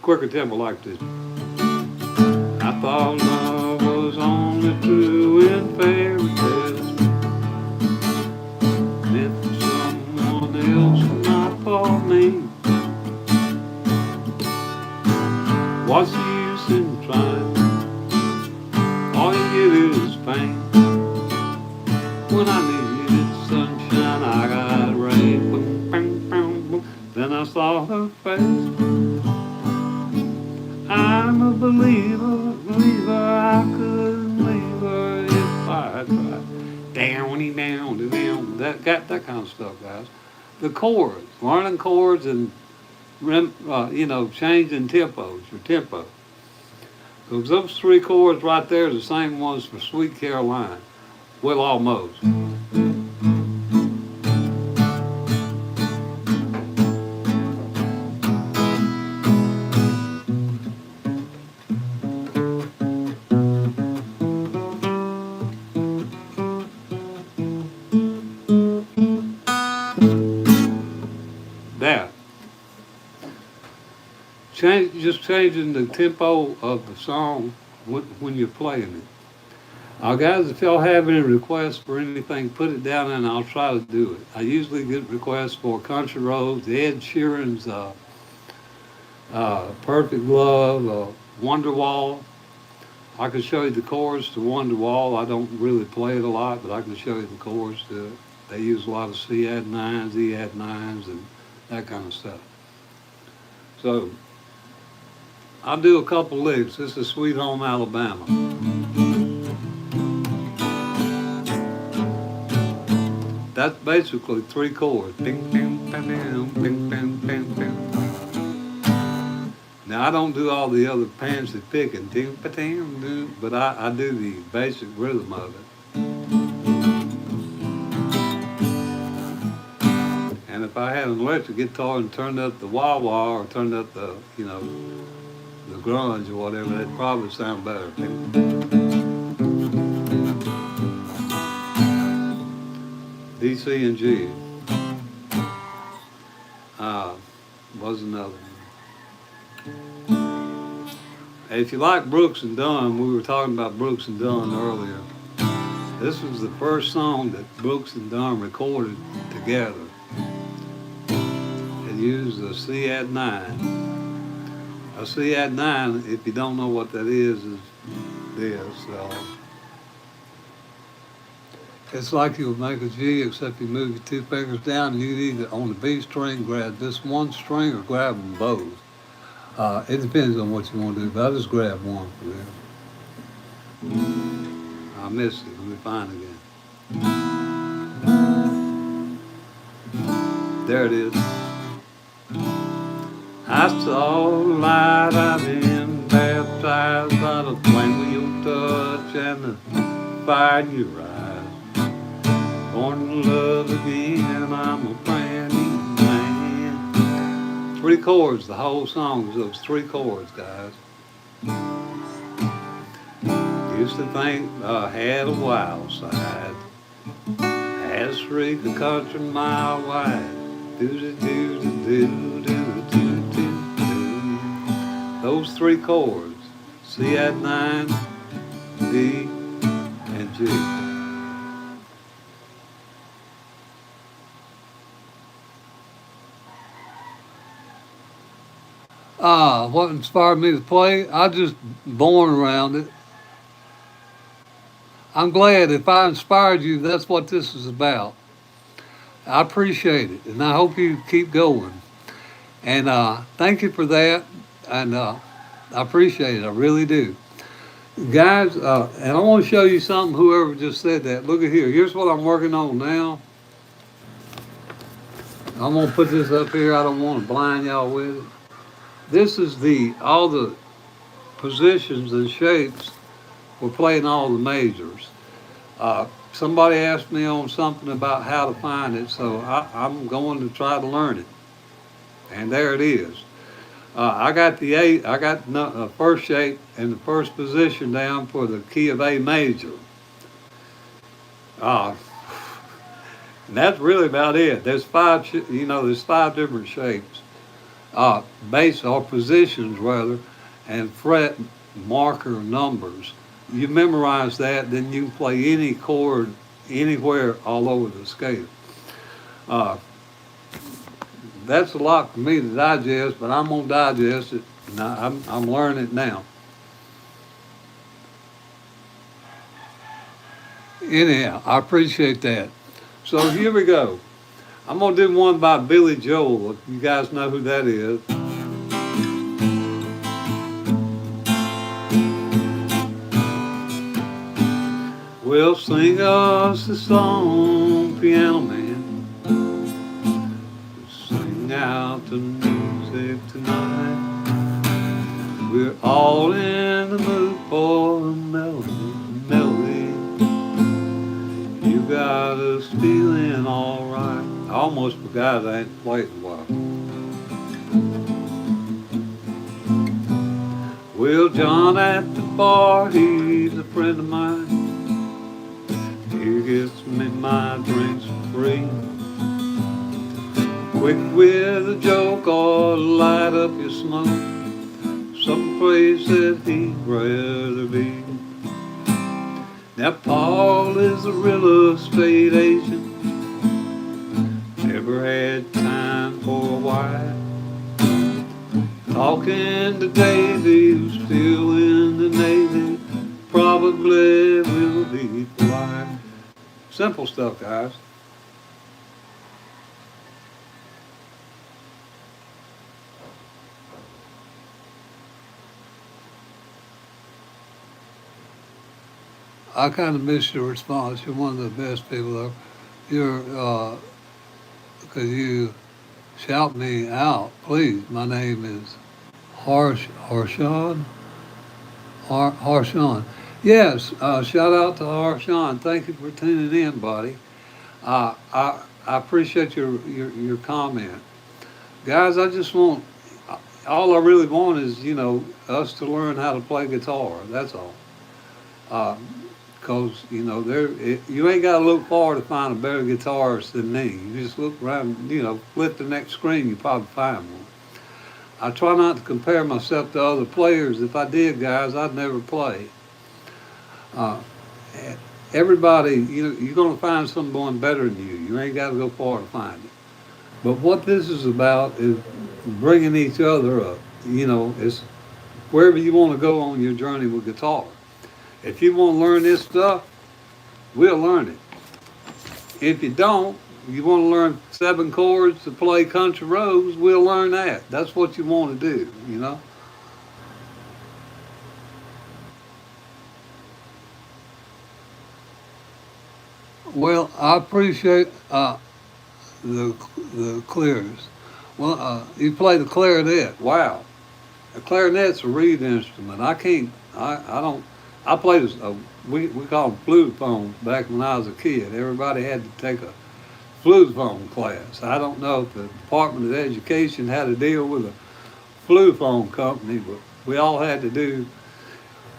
quicker tempo like this. I thought love was only true in fairy tales, meant for someone else, not for me. What's the use in trying? All you get is pain. When I needed sunshine, I got rain. Boom, boom, boom, boom. Then I saw her face. I'm a believer, I couldn't leave her if I tried. Downy, down, down. That kind of stuff, guys. The chords, learning chords and changing tempos, your tempo. Because those three chords right there are the same ones for Sweet Caroline. Well, almost. That. Just changing the tempo of the song when you're playing it. Guys, if y'all have any requests for anything, put it down and I'll try to do it. I usually get requests for Country Roads, Ed Sheeran's Perfect Love, Wonderwall. I can show you the chords to Wonderwall. I don't really play it a lot, but I can show you the chords to it. They use a lot of C add 9s, E add 9s, and that kind of stuff. So, I'll do a couple licks. This is Sweet Home Alabama. That's basically three chords. Bing, bing, bing, bing, bing, bing, bing. Now I don't do all the other fancy picking, but I do the basic rhythm of it. And if I had an electric guitar and turned up the wah-wah or turned up the, the grunge or whatever, that'd probably sound better. D, C, and G. Was another one. If you like Brooks and Dunn, we were talking about Brooks and Dunn earlier. This was the first song that Brooks and Dunn recorded together. It used a C add 9. A C add 9, if you don't know what that is this. It's like you would make a G, except you move your two fingers down, and you either on the B string grab this one string or grab them both. It depends on what you want to do, but I just grab one for this. I missed it. Let me find it again. There it is. I saw the light, I've been baptized by the flame of your touch and the fire in your eyes. Born to love again, I'm a brand new man. 3 chords, the whole song is those 3 chords, guys. Used to think I had a wild side, had a streak a country mile wide. Those 3 chords, C add 9, D, and G. What inspired me to play? I just born around it. I'm glad if I inspired you, that's what this is about. I appreciate it, and I hope you keep going. And thank you for that, and I appreciate it. I really do. Guys, and I want to show you something, whoever just said that. Look at here. Here's what I'm working on now. I'm going to put this up here. I don't want to blind y'all with it. This is all the positions and shapes we're playing all the majors. Somebody asked me on something about how to find it, so I'm going to try to learn it. And there it is. I got the first shape and the first position down for the key of A major. And that's really about it. There's 5, there's 5 different shapes, bass or positions rather, and fret marker numbers. You memorize that, then you can play any chord anywhere all over the scale. That's a lot for me to digest, but I'm gonna digest it, and I'm learning it now. Anyhow, I appreciate that. So here we go. I'm gonna do one by Billy Joel. If you guys know who that is. Well, sing us a song, piano man. Sing out the music tonight. We're all in the mood for a melody. You got us feeling alright. I almost forgot I ain't played in a while. Well, John at the bar, he's a friend of mine. He gets me my drinks for free. Quick with a joke or light up your smoke. Someplace that he'd rather be. Now Paul is a real estate agent. Never had time for a wife. Talking to Davey, who's still in the Navy. Probably will be for life. Simple stuff, guys. I kind of missed your response. You're one of the best people ever. Because you shout me out, please. My name is Harshawn. Harshawn. Yes, shout out to Harshawn. Thank you for tuning in, buddy. I appreciate your comment. Guys, all I really want is, us to learn how to play guitar. That's all. Because, you ain't got to look far to find a better guitarist than me. You just look around, flip the next screen, you probably find one. I try not to compare myself to other players. If I did, guys, I'd never play. Everybody, you're going to find someone better than you. You ain't got to go far to find it. But what this is about is bringing each other up. It's wherever you want to go on your journey with guitar. If you want to learn this stuff, we'll learn it. If you don't, you want to learn 7 chords to play country roads, we'll learn that. That's what you want to do, you know? Well, I appreciate the the clears. Well, you play the clarinet. Wow, the clarinet's a reed instrument. I can't. I don't. I played we called them flutophone back when I was a kid. Everybody had to take a flutophone class. I don't know if the Department of Education had to deal with a flutophone company, but we all had to do.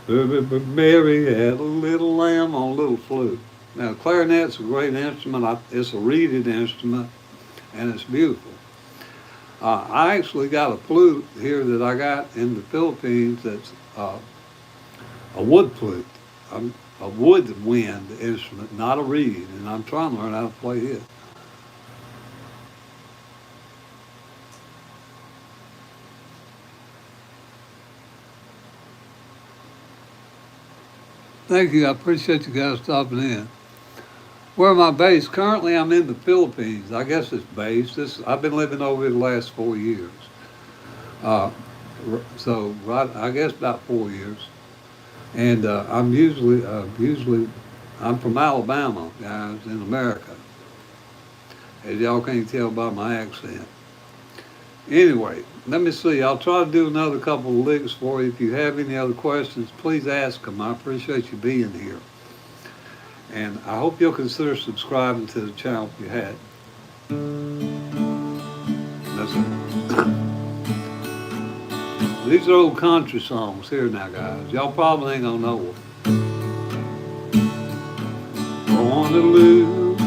Mary had a little lamb on a little flute. Now, clarinet's a great instrument. It's a reeded instrument, and it's beautiful. I actually got a flute here that I got in the Philippines that's a wood flute, a woodwind instrument, not a reed, and I'm trying to learn how to play it. Thank you. I appreciate you guys stopping in. Where am I based? Currently, I'm in the Philippines. I guess it's based. I've been living over here the last 4 years. Uh, so right, I guess about 4 years. And I'm usually I'm from Alabama, guys, in America, as y'all can't tell by my accent. Anyway, let me see. I'll try to do another couple of licks for you. If you have any other questions, please ask them. I appreciate you being here. And I hope you'll consider subscribing to the channel if you had. That's it. These are old country songs here now, guys. Y'all probably ain't gonna know them. Born to lose,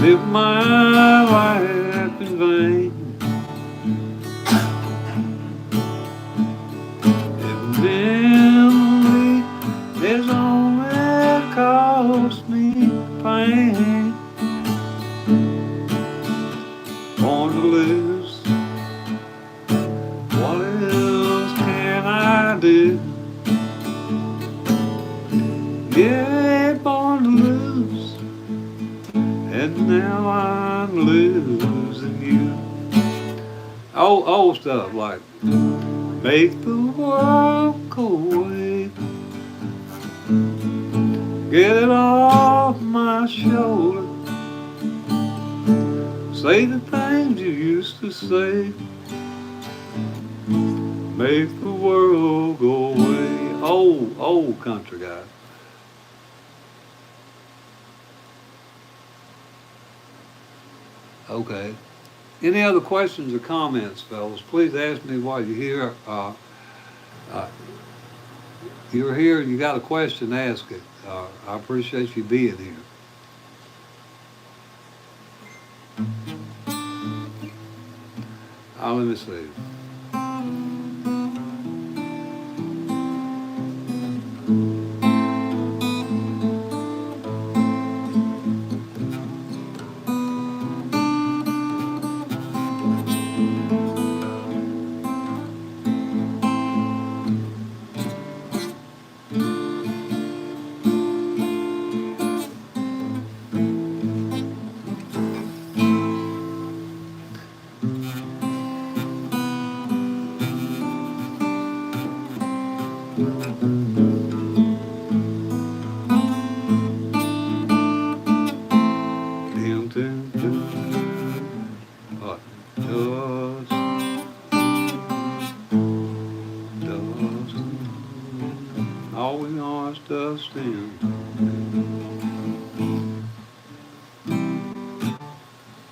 live my life in vain. And memory is only cost me pain. Born to lose, what else can I do? Yeah, born to lose, and now I'm losing you. Old stuff like make the world go away, get it off my shoulder, say the things you used to say, make the world go away. Old country guy. Okay. Any other questions or comments, fellas? Please ask me while you're here. Uh, you're here, you got a question, ask it. I appreciate you being here. Let me see. What? Dust, all we are is dust in.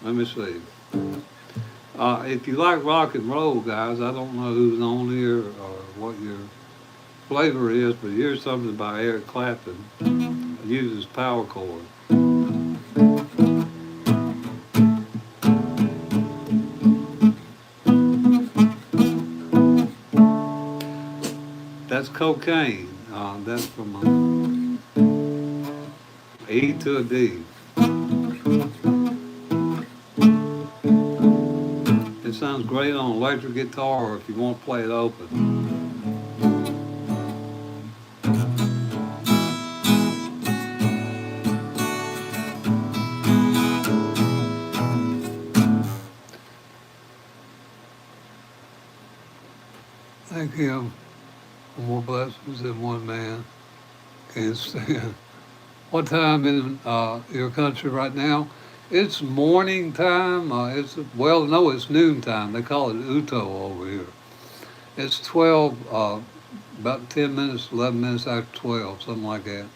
Let me see. If you like rock and roll, guys, I don't know who's on here or what your flavor is, but here's something by Eric Clapton. It uses power chord. That's cocaine. That's from a E to a D. It sounds great on electric guitar or if you want to play it open. Thank Him for more blessings than one man can stand. What time in your country right now? It's morning time. No, it's noon time. They call it Uto over here. It's 12, about 10 minutes, 11 minutes after 12, something like that.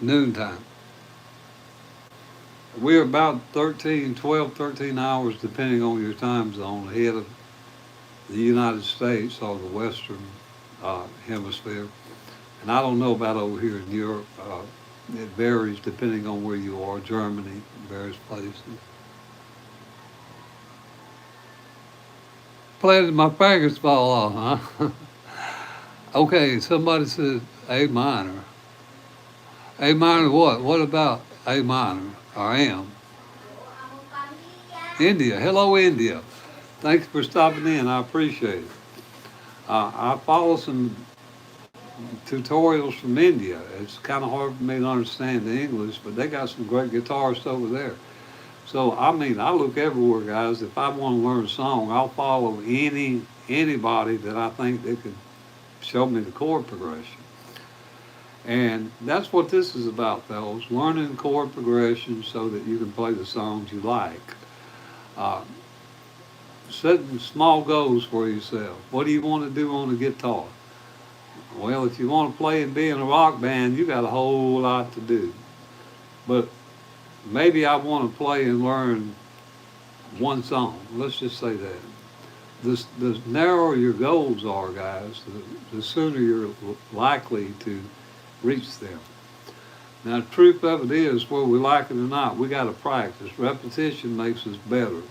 Noon time. We're about 13 hours, depending on your time zone, ahead of the United States or the Western hemisphere. And I don't know about over here in Europe. It varies depending on where you are, Germany, various places. Playing my fingers fall off, huh? Okay, somebody said A minor. A minor what? What about A minor or am? India. Hello, India. Thanks for stopping in. I appreciate it. I follow some tutorials from India. It's kind of hard for me to understand the English, but they got some great guitarists over there. So I mean, I look everywhere, guys. If I want to learn a song, I'll follow anybody that I think they could show me the chord progression. And that's what this is about, fellas. Learning chord progression so that you can play the songs you like. Uh, Setting small goals for yourself. What do you want to do on the guitar? Well, if you want to play and be in a rock band, you got a whole lot to do. But maybe I want to play and learn one song. Let's just say that. The narrower your goals are, guys, the sooner you're likely to reach them. Now, the truth of it is, whether we like it or not, we got to practice. Repetition makes us better.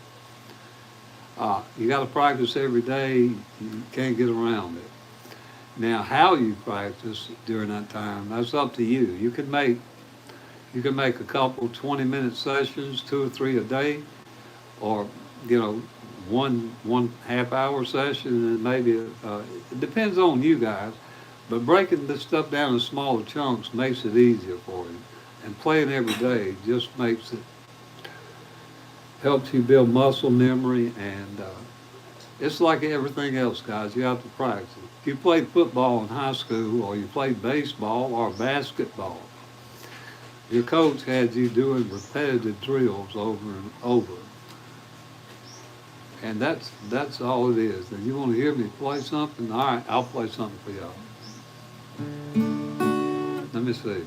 You got to practice every day. You can't get around it. Now, how you practice during that time, that's up to you. You can make a couple 20-minute sessions, 2 or 3 a day, or one half-hour session, and maybe it depends on you guys. But breaking this stuff down in smaller chunks makes it easier for you, and playing every day just helps you build muscle memory, and it's like everything else, guys. You have to practice. If you played football in high school, or you played baseball or basketball, your coach had you doing repetitive drills over and over. And that's all it is. And you want to hear me play something? All right, I'll play something for y'all. Let me see.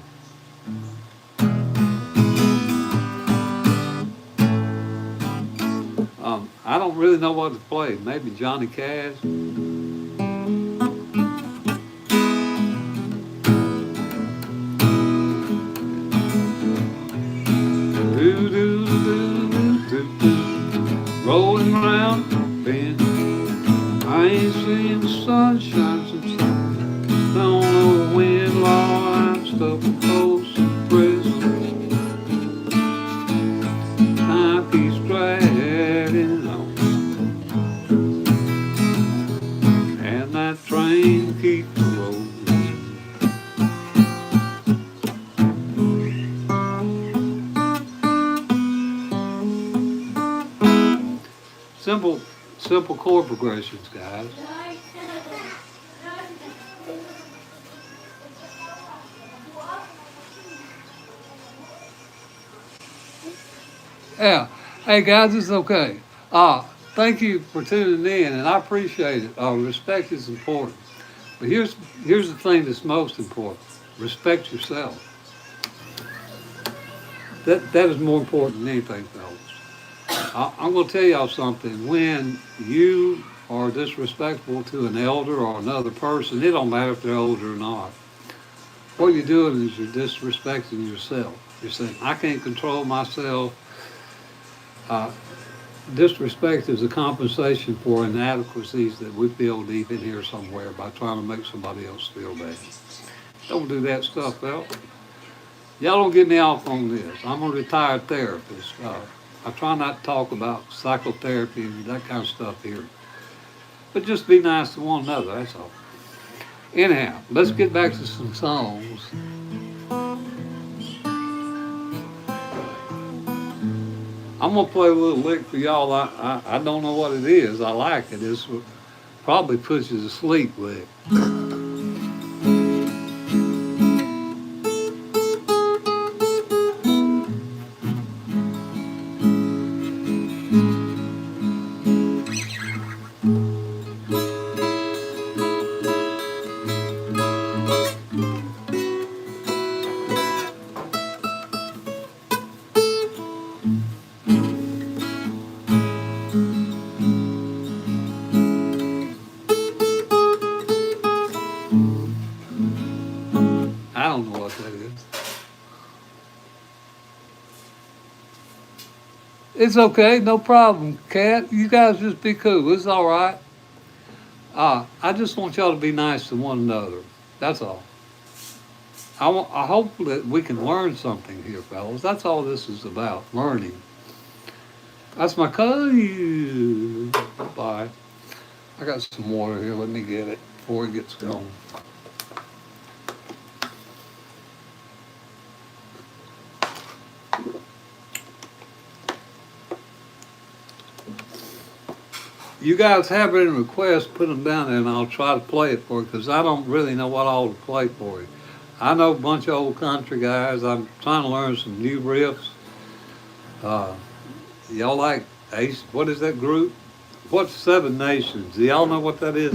I don't really know what to play. Maybe Johnny Cash. Rolling around the bend. I ain't seen the sunshine since don't know when, Lord, I'm stuck close to prison. Time keeps dragging on, and that train keeps rolling. Simple chord progressions, guys. Yeah. Hey, guys, it's okay. Thank you for tuning in, and I appreciate it. Respect is important. But here's the thing that's most important. Respect yourself. That is more important than anything, fellas. I'm going to tell y'all something. When you are disrespectful to an elder or another person, it don't matter if they're older or not. What you're doing is you're disrespecting yourself. You're saying, I can't control myself. Disrespect is a compensation for inadequacies that we feel deep in here somewhere by trying to make somebody else feel bad. Don't do that stuff, fellas. Y'all don't get me off on this. I'm a retired therapist. I try not to talk about psychotherapy and that kind of stuff here. But just be nice to one another, that's all. Anyhow, let's get back to some songs. I'm going to play a little lick for y'all. I don't know what it is. I like it. It's Probably puts you to sleep with it. I don't know what that is. It's okay, no problem, Cat. You guys just be cool. It's all right. I just want y'all to be nice to one another. That's all. I hope that we can learn something here, fellas. That's all this is about, learning. That's my cousin. Bye. I got some water here. Let me get it before it gets going. You guys have any requests, put them down there and I'll try to play it for you because I don't really know what all to play for you. I know a bunch of old country guys. I'm trying to learn some new riffs. Y'all like Ace? What is that group? What's Seven Nations? Do y'all know what that is?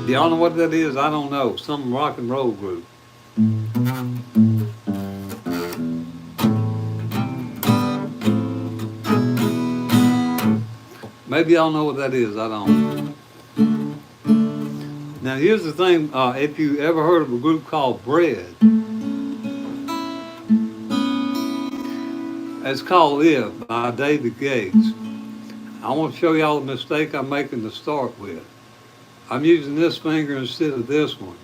Do y'all know what that is? I don't know. Some rock and roll group. Maybe y'all know what that is. I don't. Now here's the thing. If you ever heard of a group called Bread, it's called If by David Gates. I want to show y'all the mistake I'm making to start with. I'm using this finger instead of this one.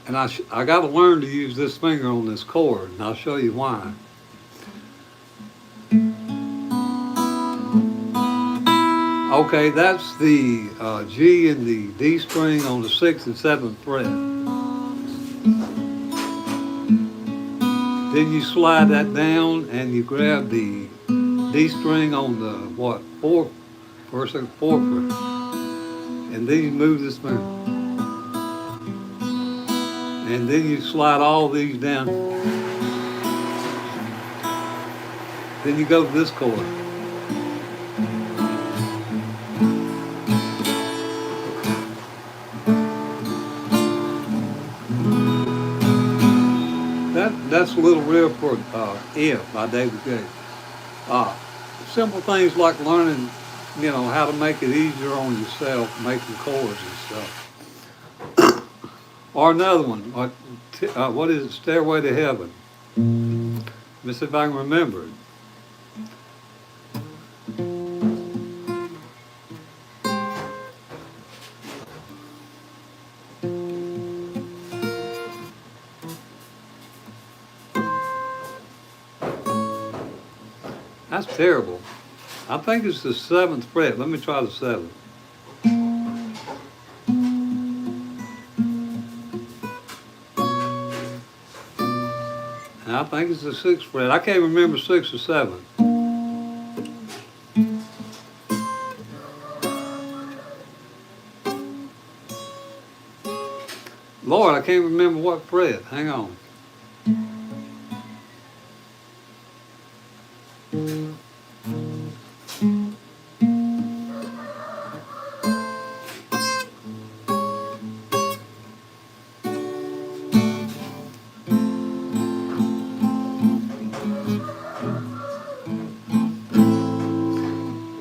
And I got to learn to use this finger on this chord, and I'll show you why. Okay, that's the G and the D string on the 6th and 7th fret. Then you slide that down and you grab the D string on the, what, 4th, first and 4th fret. And then you move this finger. And then you slide all these down. Then you go to this chord. That's a little riff for If by David Gates. Simple things like learning, how to make it easier on yourself, making chords and stuff. Or another one, what is it? Stairway to Heaven. Let me see if I can remember it. That's terrible. I think it's the 7th fret. Let me try the 7th. And I think it's the 6th fret. I can't remember 6 or 7. Lord, I can't remember what fret. Hang on.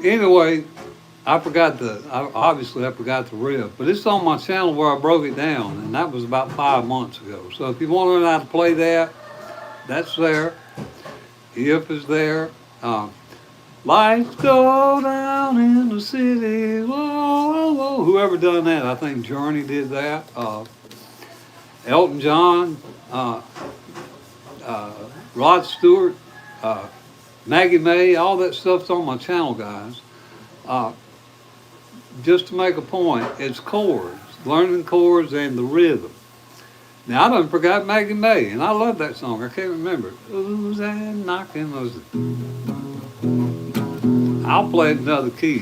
Anyway, I forgot the riff, but it's on my channel where I broke it down, and that was about 5 months ago. So if you want to learn how to play that, that's there. If is there. Lights go down in the city, whoa, whoa, whoa. Whoever done that, I think Journey did that. Elton John, Rod Stewart, Maggie May, all that stuff's on my channel, guys. Just to make a point, it's chords, learning chords and the rhythm. Now I done forgot Maggie May, and I love that song. I can't remember it. Who's that knocking? Was it? I'll play it in another key.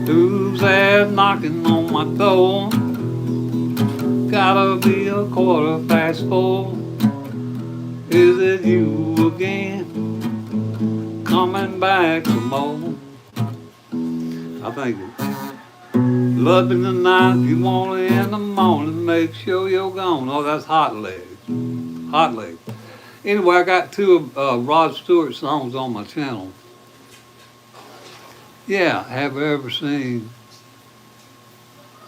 Who's that knocking on my door? Gotta be 4:15. Is it you again? Coming back for more? I think it. Love in the night, you want it in the morning, make sure you're gone. Oh, that's Hot Legs. Hot Legs. Anyway, I got two of Rod Stewart's songs on my channel. Yeah, have you ever seen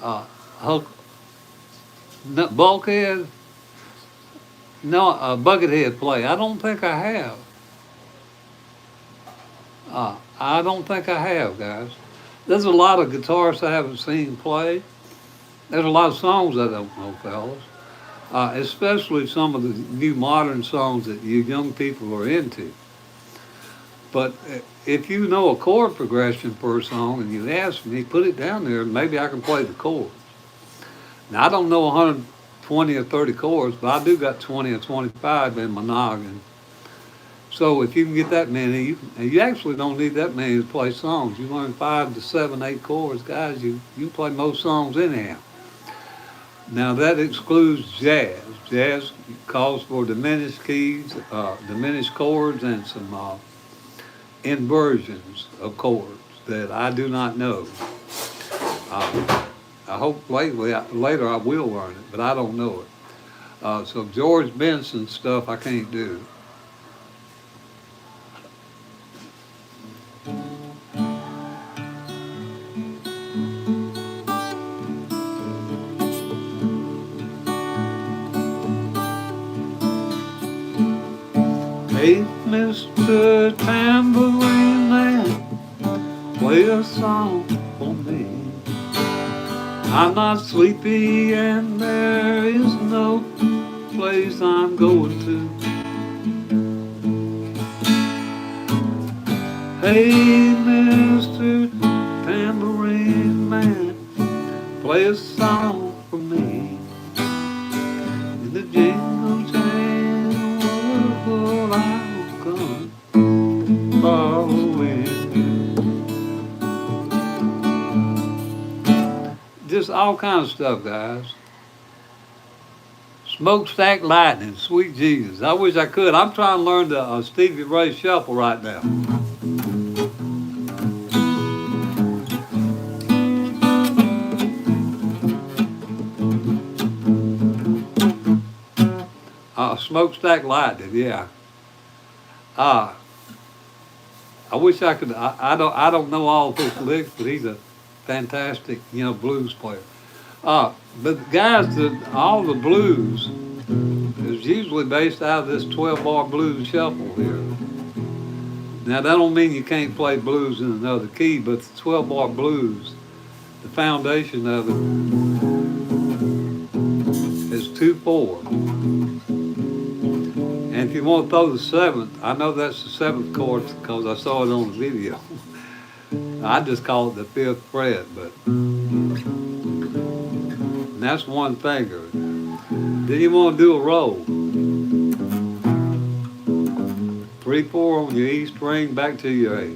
Hulk, Bulkhead? No, Buckethead play? I don't think I have. I don't think I have, guys. There's a lot of guitarists I haven't seen play. There's a lot of songs I don't know, fellas. Especially some of the new modern songs that you young people are into. But if you know a chord progression for a song and you ask me, put it down there, and maybe I can play the chords. Now, I don't know 120 or 30 chords, but I do got 20 or 25 in my noggin. So if you can get that many, you actually don't need that many to play songs. You learn 5 to 7, 8 chords, guys, you can play most songs anyhow. Now that excludes jazz. Jazz calls for diminished keys, diminished chords, and some inversions of chords that I do not know. I hope later I will learn it, but I don't know it. So George Benson stuff I can't do. Hey, Mr. Tambourine Man, play a song for me. I'm not sleepy and there is no place I'm going to. Hey, Mr. Tambourine Man, play a song for me. In the jingle jangle world, I'll come following you. Just all kinds of stuff, guys. Smokestack Lightning, sweet Jesus. I wish I could. I'm trying to learn the Stevie Ray Shuffle right now. Smokestack Lightning, yeah. I wish I could. I don't know all of his licks, but he's a fantastic, blues player. But guys, all the blues is usually based out of this 12-bar blues shuffle here. Now that don't mean you can't play blues in another key, but the 12-bar blues, the foundation of it is 2/4. And if you want to throw the 7th, I know that's the 7th chord because I saw it on the video. I just call it the 5th fret, but and that's one finger. Then you want to do a roll. 3/4 on your E string, back to your A.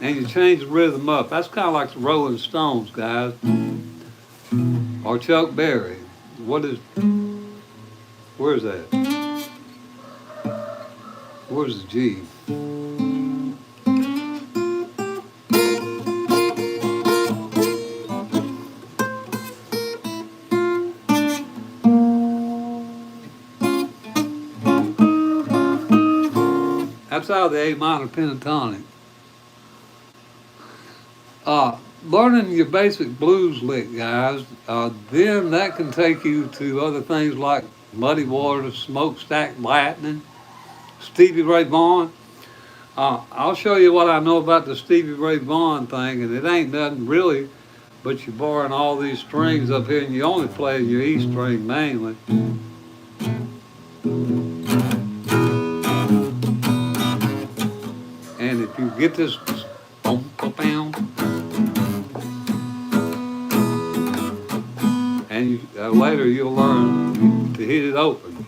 And you change the rhythm up. That's kind of like the Rolling Stones, guys. Or Chuck Berry. Where's that? Where's the G? That's out of the A minor pentatonic. Learning your basic blues lick, guys, then that can take you to other things like Muddy Waters, Smokestack Lightning, Stevie Ray Vaughan. I'll show you what I know about the Stevie Ray Vaughan thing, and it ain't nothing really, but you're borrowing all these strings up here, and you only play your E string mainly. And if you get this, boom, boom, boom, and later you'll learn to hit it open.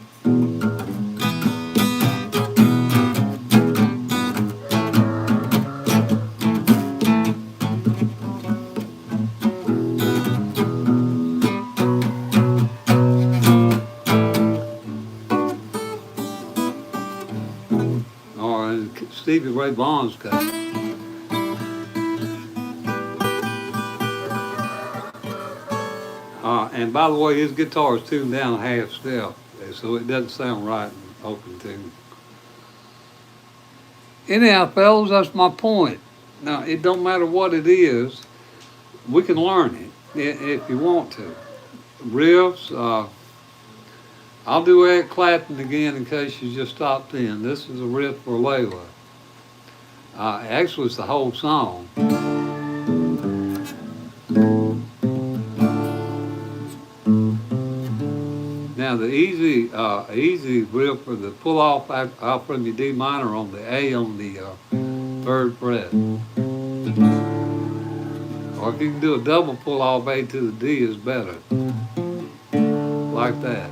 Or Stevie Ray Vaughan's cut. And by the way, his guitar is tuned down half step, so it doesn't sound right in open tune. Anyhow, fellas, that's my point. Now, it don't matter what it is, we can learn it if you want to. Riffs, I'll do Eric Clapton again in case you just stopped in. This is a riff for Layla. Actually, it's the whole song. Now the easy riff for the pull off out from your D minor on the A on the 3rd fret. Or if you can do a double pull off A to the D is better. Like that.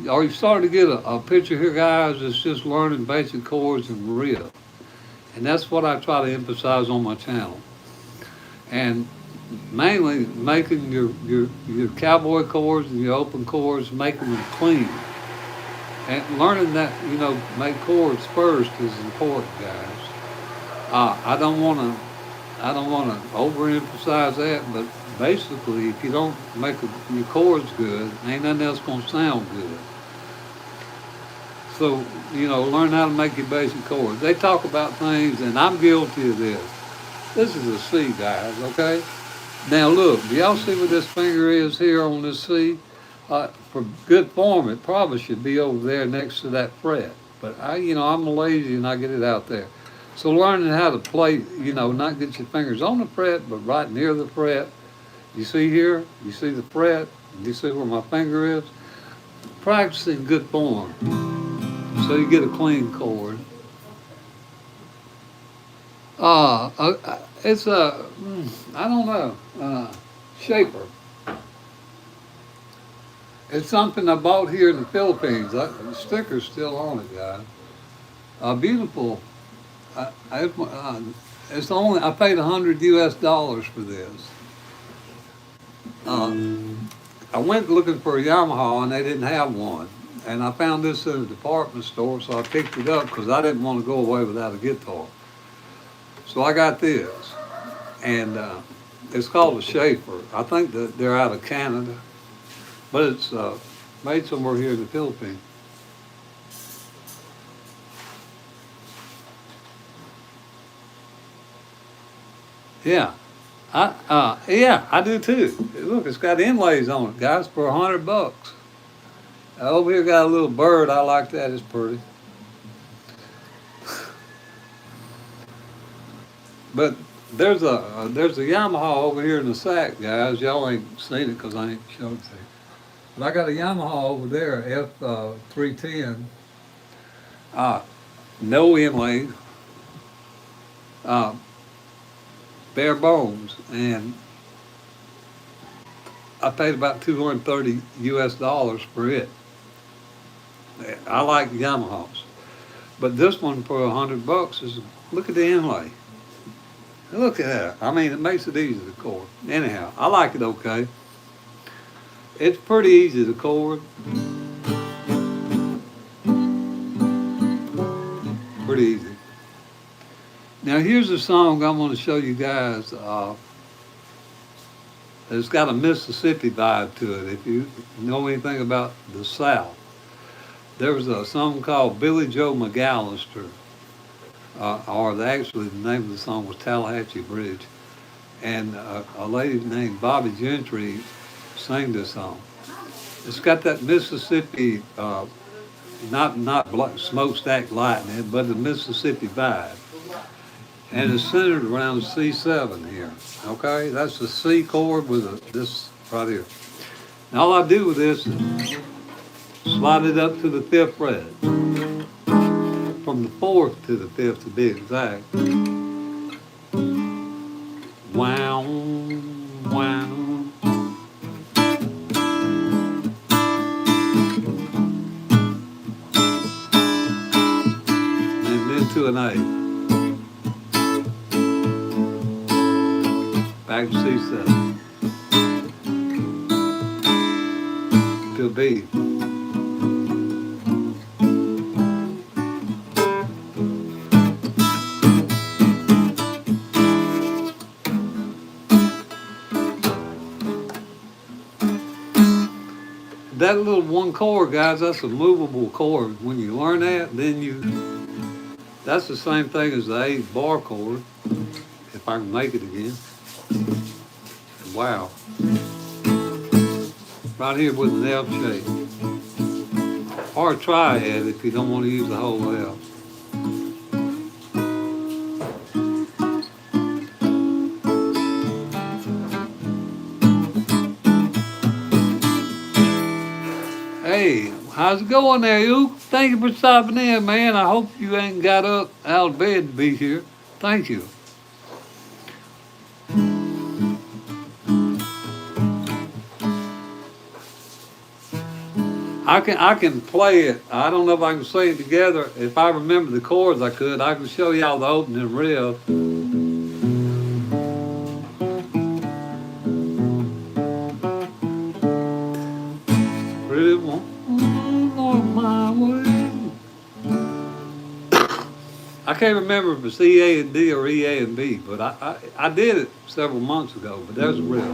Are you starting to get a picture here, guys? It's just learning basic chords and riff. And that's what I try to emphasize on my channel. And mainly making your cowboy chords and your open chords, making them clean. And learning that, make chords first is important, guys. I don't want to overemphasize that, but basically, if you don't make your chords good, ain't nothing else gonna sound good. So, learn how to make your basic chords. They talk about things, and I'm guilty of this. This is a C, guys, okay? Now look, do y'all see what this finger is here on this C? For good form, it probably should be over there next to that fret. But I'm lazy and I get it out there. So learning how to play, not get your fingers on the fret, but right near the fret. You see here? You see the fret? You see where my finger is? Practicing good form so you get a clean chord. It's a, I don't know, shaper. It's something I bought here in the Philippines. The sticker's still on it, guys. Beautiful. It's only, I paid $100 US for this. I went looking for a Yamaha and they didn't have one. And I found this in a department store, so I picked it up because I didn't want to go away without a guitar. So I got this. And it's called a Schaefer. I think that they're out of Canada, but it's made somewhere here in the Philippines. Yeah. I do too. Look, it's got inlays on it, guys, for $100. Over here got a little bird. I like that. It's pretty. But there's a Yamaha over here in the sack, guys. Y'all ain't seen it because I ain't showed it to you. But I got a Yamaha over there, F310. No inlay. Bare bones, and I paid about $230 US for it. I like Yamahas, but this one for $100 is, look at the inlay. Look at that. I mean, it makes it easy to chord. Anyhow, I like it okay. It's pretty easy to chord. Pretty easy. Now here's a song I'm going to show you guys. It's got a Mississippi vibe to it. If you know anything about the South, there was a song called Billy Joe McAllister, actually the name of the song was Tallahatchie Bridge, and a lady named Bobby Gentry sang this song. It's got that Mississippi, not smokestack lightning, but the Mississippi vibe. and it's centered around the C7 here. Okay, that's the C chord with this right here. And all I do with this is slide it up to the 5th fret, from the 4th to the 5th to be exact. Wow, wow. And then to an A. Back to C7. To a B. That little one chord, guys, that's a movable chord. When you learn that, that's the same thing as the A bar chord, if I can make it again. Wow. Right here with an F shape. Or a triad if you don't want to use the whole F. Hey, how's it going there, you? Thank you for stopping in, man. I hope you ain't got up out of bed to be here. Thank you. I can play it. I don't know if I can say it together. If I remember the chords, I could. I can show y'all the opening riff. Really won't go my way. I can't remember if it's E, A, and D or E, A, and B, but I did it several months ago, but there's a riff.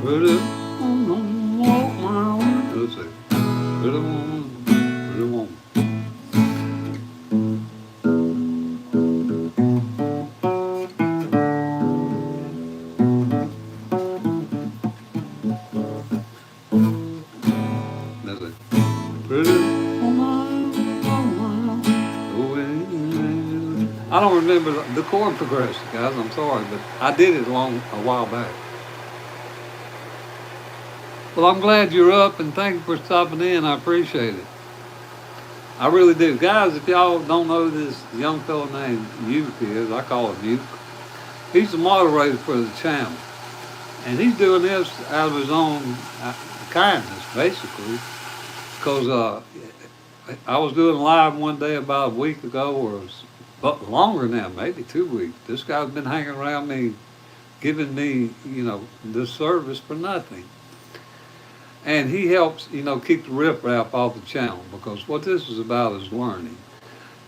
Really won't walk my way. Let's see. Really won't. That's it. I don't remember the chord progression, guys. I'm sorry, but I did it a while back. Well, I'm glad you're up, and thank you for stopping in. I appreciate it. I really do. Guys, if y'all don't know who this young fellow named Uke is, I call him Uke. He's the moderator for the channel. And he's doing this out of his own kindness, basically. Because I was doing live one day about a week ago, or longer now, maybe 2 weeks. This guy's been hanging around me, giving me, this service for nothing. And he helps, keep the riffraff off the channel, because what this is about is learning.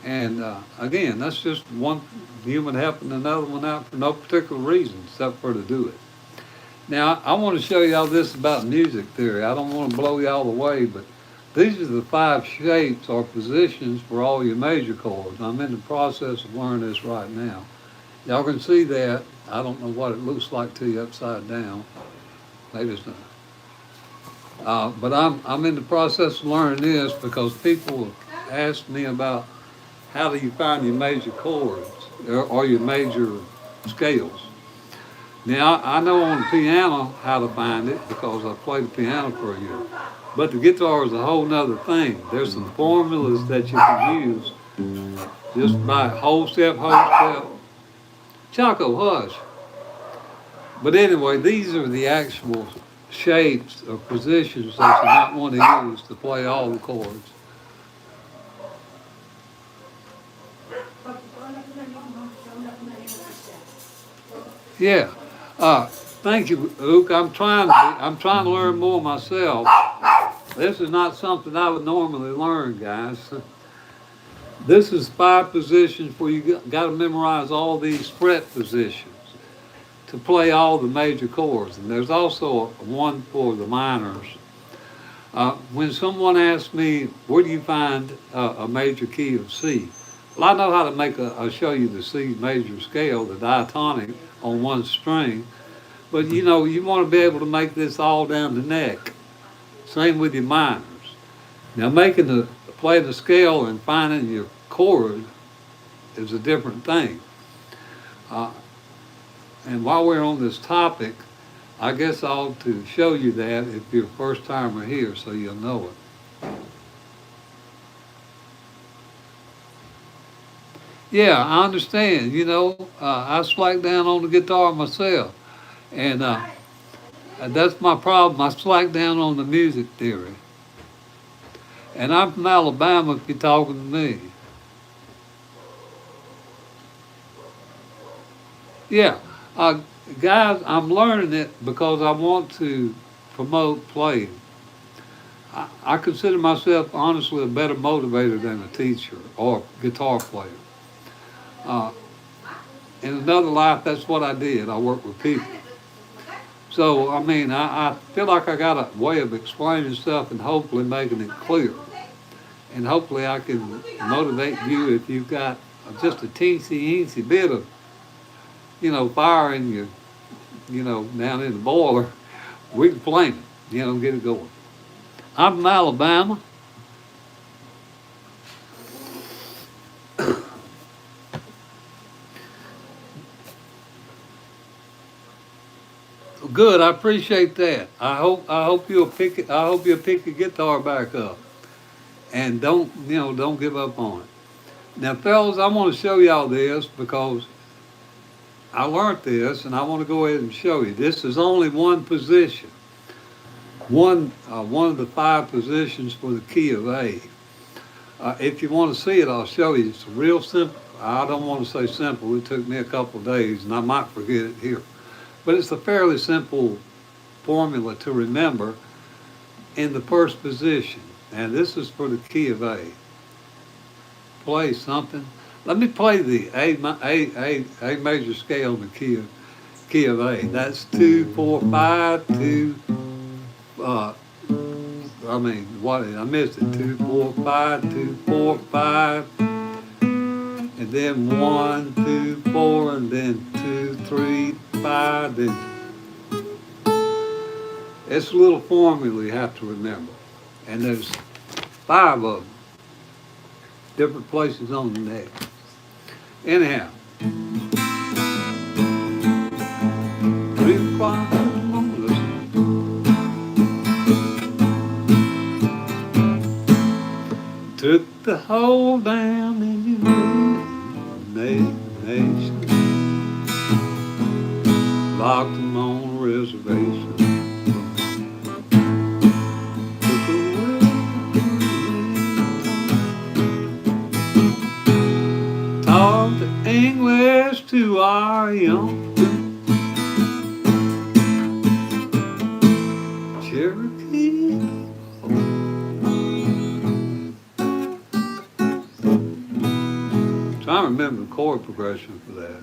And again, that's just one human helping another one out for no particular reason except for to do it. Now, I want to show y'all this about music theory. I don't want to blow y'all away, but these are the 5 shapes or positions for all your major chords. I'm in the process of learning this right now. Y'all can see that. I don't know what it looks like to you upside down. Maybe it's not. But I'm in the process of learning this because people ask me about how do you find your major chords or your major scales. Now, I know on the piano how to find it because I played the piano for a year. But the guitar is a whole nother thing. There's some formulas that you can use just by whole step. Chaco, hush. But anyway, these are the actual shapes or positions that you might want to use to play all the chords. Yeah. Thank you, Luke. I'm trying to learn more myself. This is not something I would normally learn, guys. This is 5 positions where you got to memorize all these fret positions to play all the major chords. And there's also one for the minors. When someone asks me, where do you find a major key of C? Well, I know how to I'll show you the C major scale, the diatonic on one string. But you want to be able to make this all down the neck. Same with your minors. Now playing the scale and finding your chord is a different thing. And while we're on this topic, I guess I ought to show you that if you're a first timer here, so you'll know it. Yeah, I understand. I slack down on the guitar myself, and that's my problem. I slack down on the music theory. And I'm from Alabama if you're talking to me. Yeah, uh, guys, I'm learning it because I want to promote playing. I consider myself honestly a better motivator than a teacher or guitar player. Uh, in another life, that's what I did. I worked with people. So, I mean, I feel like I got a way of explaining stuff and hopefully making it clear. And hopefully I can motivate you if you've got just a teensy bit of, fire in you, down in the boiler. We can flame it, get it going. I'm from Alabama. Good, I appreciate that. I hope you'll pick it. I hope you'll pick your guitar back up, and don't give up on it. Now, fellas, I want to show y'all this because I learned this, and I want to go ahead and show you. This is only one position, one of the five positions for the key of A. If you want to see it, I'll show you. It's real simple. I don't want to say simple. It took me a couple of days, and I might forget it here. But it's a fairly simple formula to remember in the first position. And this is for the key of A. Play something. Let me play the A major scale in the key of A. That's 2, 4, 5, 2. I missed it. 2, 4, 5, 2, 4, 5. And then 1, 2, 4, and then 2, 3, 5. Then it's a little formula you have to remember. And there's 5 of them, different places on the neck. Anyhow, 3 o'clock in the morning. Took the whole down in your nation. Locked them on a reservation. Took away. Taught the English to our young Cherokee. Trying to remember the chord progression for that.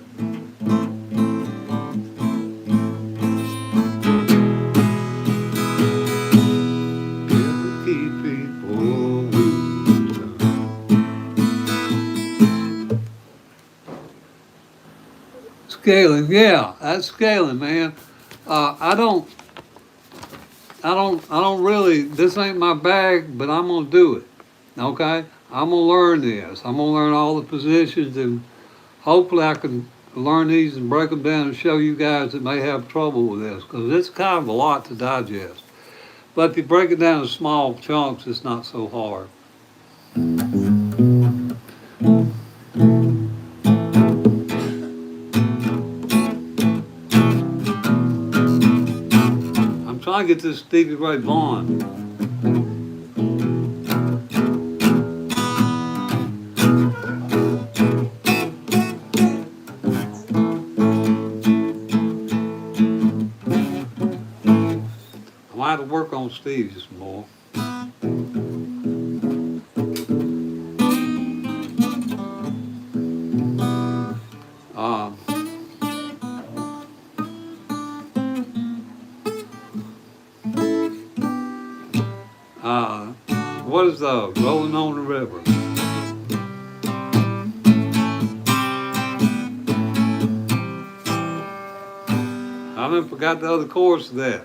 Cherokee people wisdom. Scaling, yeah, that's scaling, man. I don't really. This ain't my bag, but I'm gonna do it. Okay. I'm gonna learn this. I'm gonna learn all the positions, and hopefully I can learn these and break them down and show you guys that may have trouble with this, because it's kind of a lot to digest. But if you break it down in small chunks, it's not so hard. I'm trying to get this Stevie Ray Vaughan. I have to work on Steve's more. What is Rolling on the River? I done forgot the other chorus of that.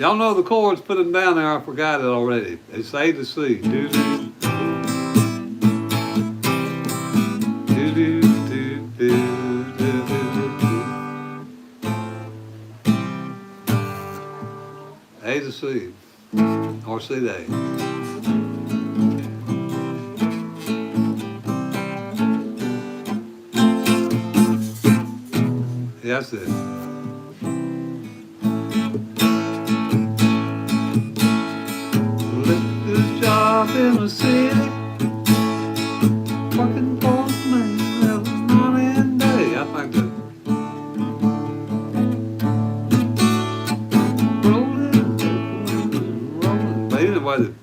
Y'all know the chords, put them down there, I forgot it already. It's A to C. Do, do, do, do, do, do, do, do. A to C, or C to A. That's it. This job in the city, working for me every night and day. I think that rolling. But anyway,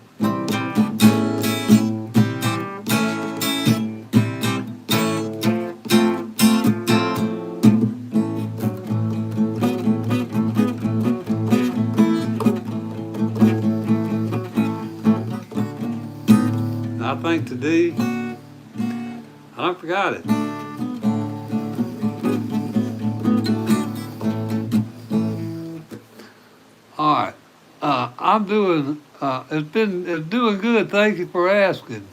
I think to D, I don't forgot it. All right, I'm doing. It's doing good. Thank you for asking.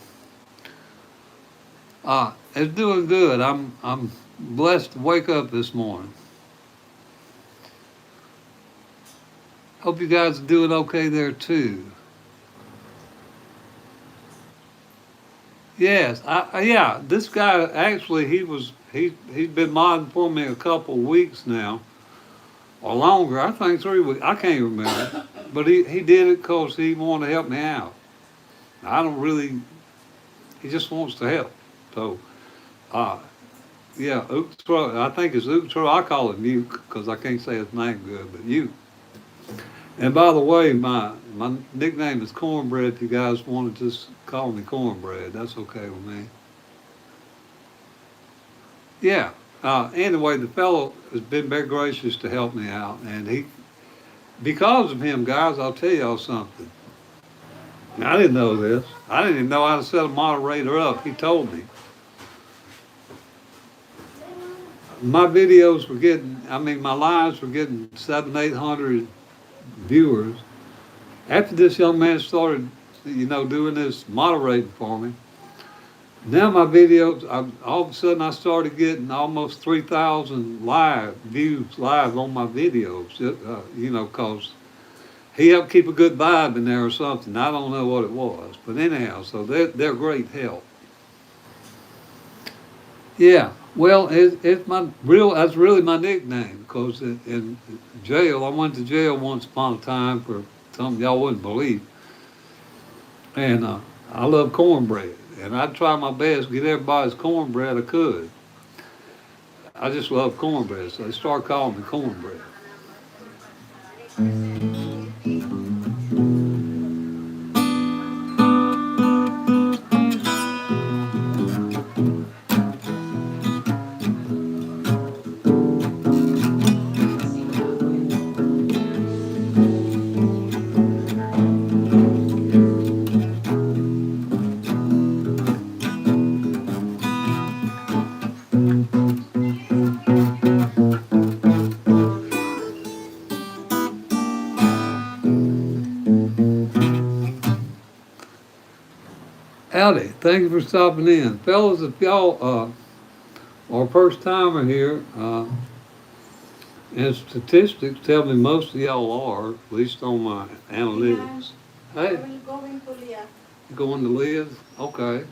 It's doing good. I'm blessed to wake up this morning. Hope you guys are doing okay there too. Yes, yeah. This guy actually, he's been modding for me a couple of weeks now, or longer. I think 3 weeks. I can't remember, but he did it because he wanted to help me out. I don't really. He just wants to help. So, yeah, Uktro. I think it's Uktro. I call him Uke because I can't say his name good, but Uke. And by the way, my nickname is Cornbread. If you guys want to just call me Cornbread, that's okay with me. Yeah. Anyway, the fellow has been very gracious to help me out, and because of him, guys, I'll tell y'all something. Now, I didn't know this. I didn't even know how to set a moderator up. He told me. My videos were getting, my lives were getting 700-800 viewers. After this young man started, doing this moderating for me, now my videos, all of a sudden I started getting almost 3,000 views live on my videos, because he helped keep a good vibe in there or something. I don't know what it was, but anyhow, so they're great help. Yeah, well, that's really my nickname, because in jail, I went to jail once upon a time for something y'all wouldn't believe. And I love cornbread, and I'd try my best to get everybody's cornbread I could. I just love cornbread, so they started calling me Cornbread. Howdy, thank you for stopping in. Fellas, if y'all are first timer here, and statistics tell me most of y'all are, at least on my analytics. Hey, Going to Leah. you going to Liz? Okay.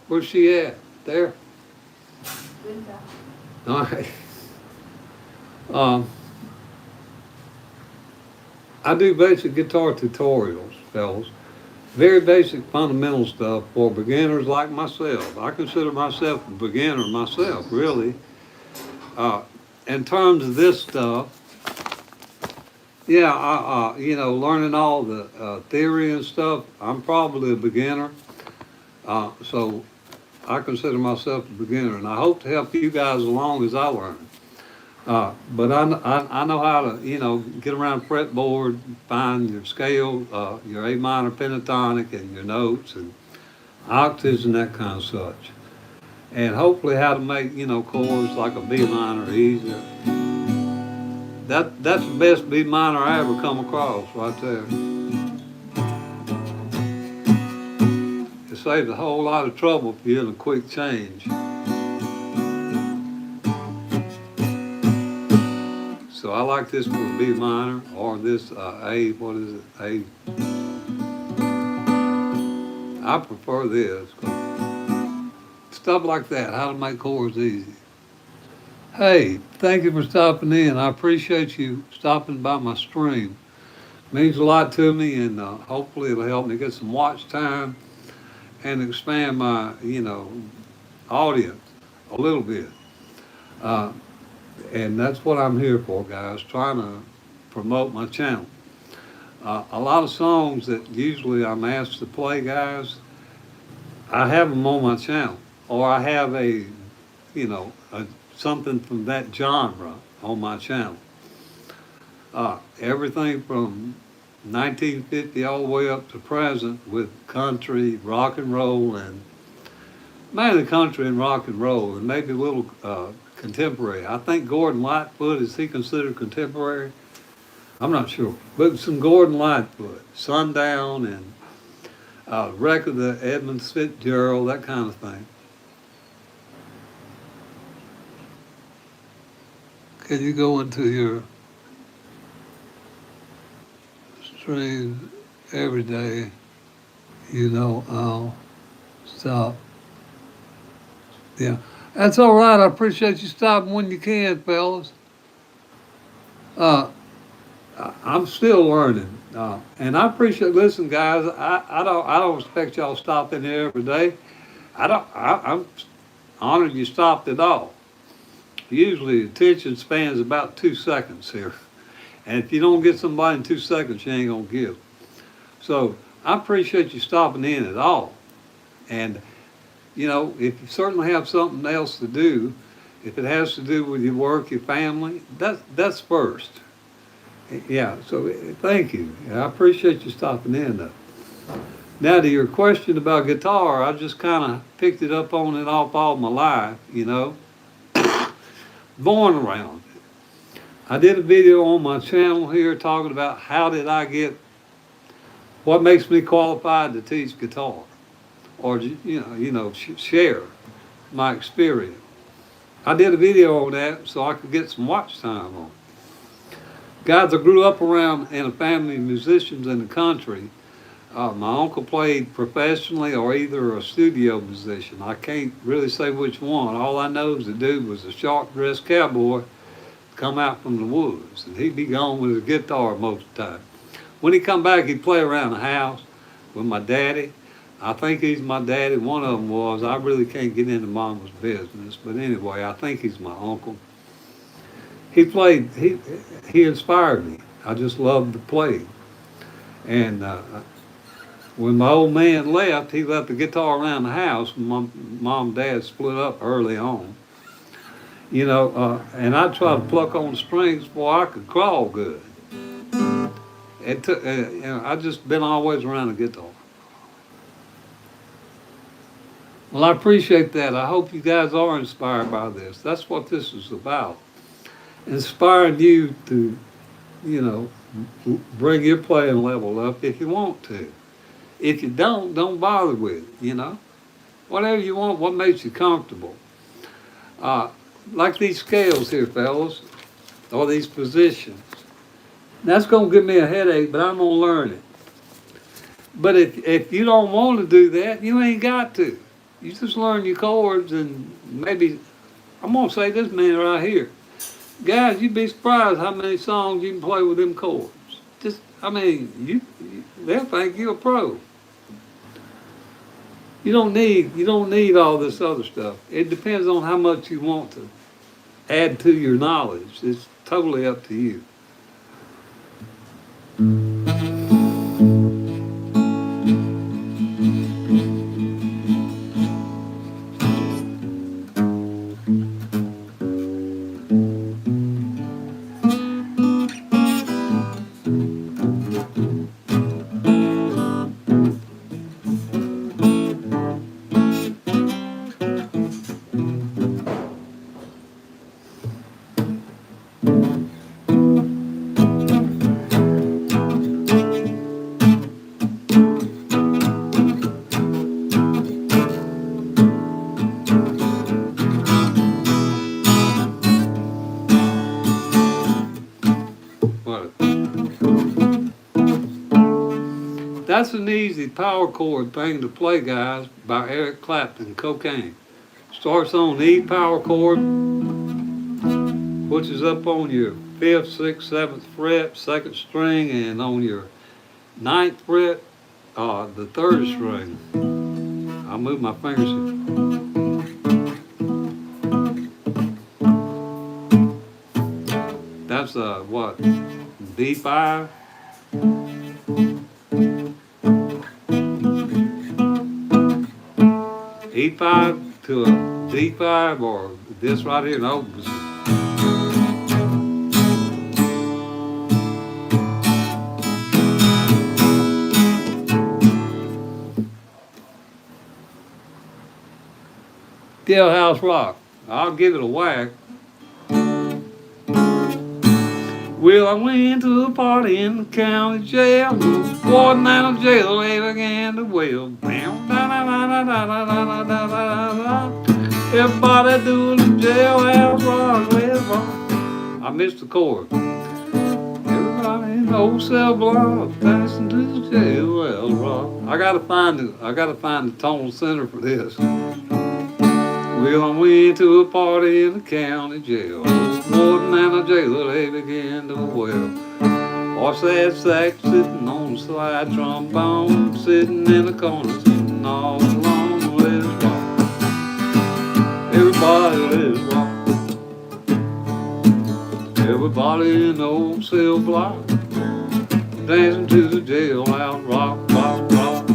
Where's she at? There? Linda. All right. I do basic guitar tutorials, fellas. Very basic fundamental stuff for beginners like myself. I consider myself a beginner myself, really. In terms of this stuff, yeah, learning all the theory and stuff, I'm probably a beginner. So I consider myself a beginner, and I hope to help you guys along as I learn. But I know how to, get around the fretboard, find your scale, your A minor pentatonic and your notes and octaves and that kind of such. And hopefully how to make, chords like a B minor easier. That's the best B minor I ever come across right there. It saves a whole lot of trouble if you're in a quick change. So I like this for B minor or this A, what is it? A. I prefer this. Stuff like that, how to make chords easy. Hey, thank you for stopping in. I appreciate you stopping by my stream. Means a lot to me, and hopefully it'll help me get some watch time and expand my, audience a little bit. Uh, and that's what I'm here for, guys, trying to promote my channel. A lot of songs that usually I'm asked to play, guys, I have them on my channel, or I have something from that genre on my channel. Everything from 1950 all the way up to present with country, rock and roll, and mainly country and rock and roll, and maybe a little contemporary. I think Gordon Lightfoot, is he considered contemporary? I'm not sure. But some Gordon Lightfoot, Sundown, and record of Edmund Fitzgerald, that kind of thing. Can you go into your stream every day? I'll stop. Yeah, that's all right. I appreciate you stopping when you can, fellas. Uh, I'm still learning, and I appreciate. Listen, guys, I don't expect y'all to stop in here every day. I'm honored you stopped at all. Usually, attention span is about 2 seconds here, and if you don't get somebody in 2 seconds, you ain't gonna give. So I appreciate you stopping in at all, and if you certainly have something else to do, if it has to do with your work, your family, that's first. Yeah, so thank you. I appreciate you stopping in, though. Now, to your question about guitar, I just kind of picked it up on and off all my life, born around it. I did a video on my channel here talking about how did I get, what makes me qualified to teach guitar, or share my experience. I did a video on that so I could get some watch time on. Guys, I grew up around in a family of musicians in the country. My uncle played professionally or either a studio musician. I can't really say which one. All I know is the dude was a sharp-dressed cowboy come out from the woods, and he'd be gone with his guitar most of the time. When he come back, he'd play around the house with my daddy. I think he's my daddy. One of them was. I really can't get into mama's business, but anyway, I think he's my uncle. He played. He inspired me. I just loved to play. And when my old man left, he left the guitar around the house. My mom and dad split up early on. And I tried to pluck on the strings before I could crawl good. It took. I just been always around the guitar. Well, I appreciate that. I hope you guys are inspired by this. That's what this is about. Inspiring you to, bring your playing level up if you want to. If you don't bother with it, Whatever you want, what makes you comfortable. Like these scales here, fellas, or these positions. That's going to give me a headache, but I'm going to learn it. But if you don't want to do that, you ain't got to. You just learn your chords, and maybe, I'm going to say this minute right here. Guys, you'd be surprised how many songs you can play with them chords. They'll think you're a pro. You don't need all this other stuff. It depends on how much you want to add to your knowledge. It's totally up to you. What? That's an easy power chord thing to play, guys, by Eric Clapton, Cocaine. Starts on the E power chord, which is up on your 5th, 6th, 7th fret, 2nd string, and on your 9th fret, the 3rd string. I'll move my fingers here. That's what? D5? E5 to a D5 or this right here, no. Jailhouse Rock. I'll give it a whack. Well, I went to a party in the county jail. Warden out of jail, they began to wail. Everybody doing the jailhouse rock, let's rock. I missed the chord. Everybody in the old cell block, dancing to the jailhouse rock. I gotta find the tonal center for this. Well, I went to a party in the county jail. Warden and a jailer, they began to wail. Horse that sack sitting on the slide trombone, sitting in the corner, sitting all alone. Let's rock. Everybody, let's rock. Everybody in the old cell block, dancing to the jailhouse rock, rock, rock.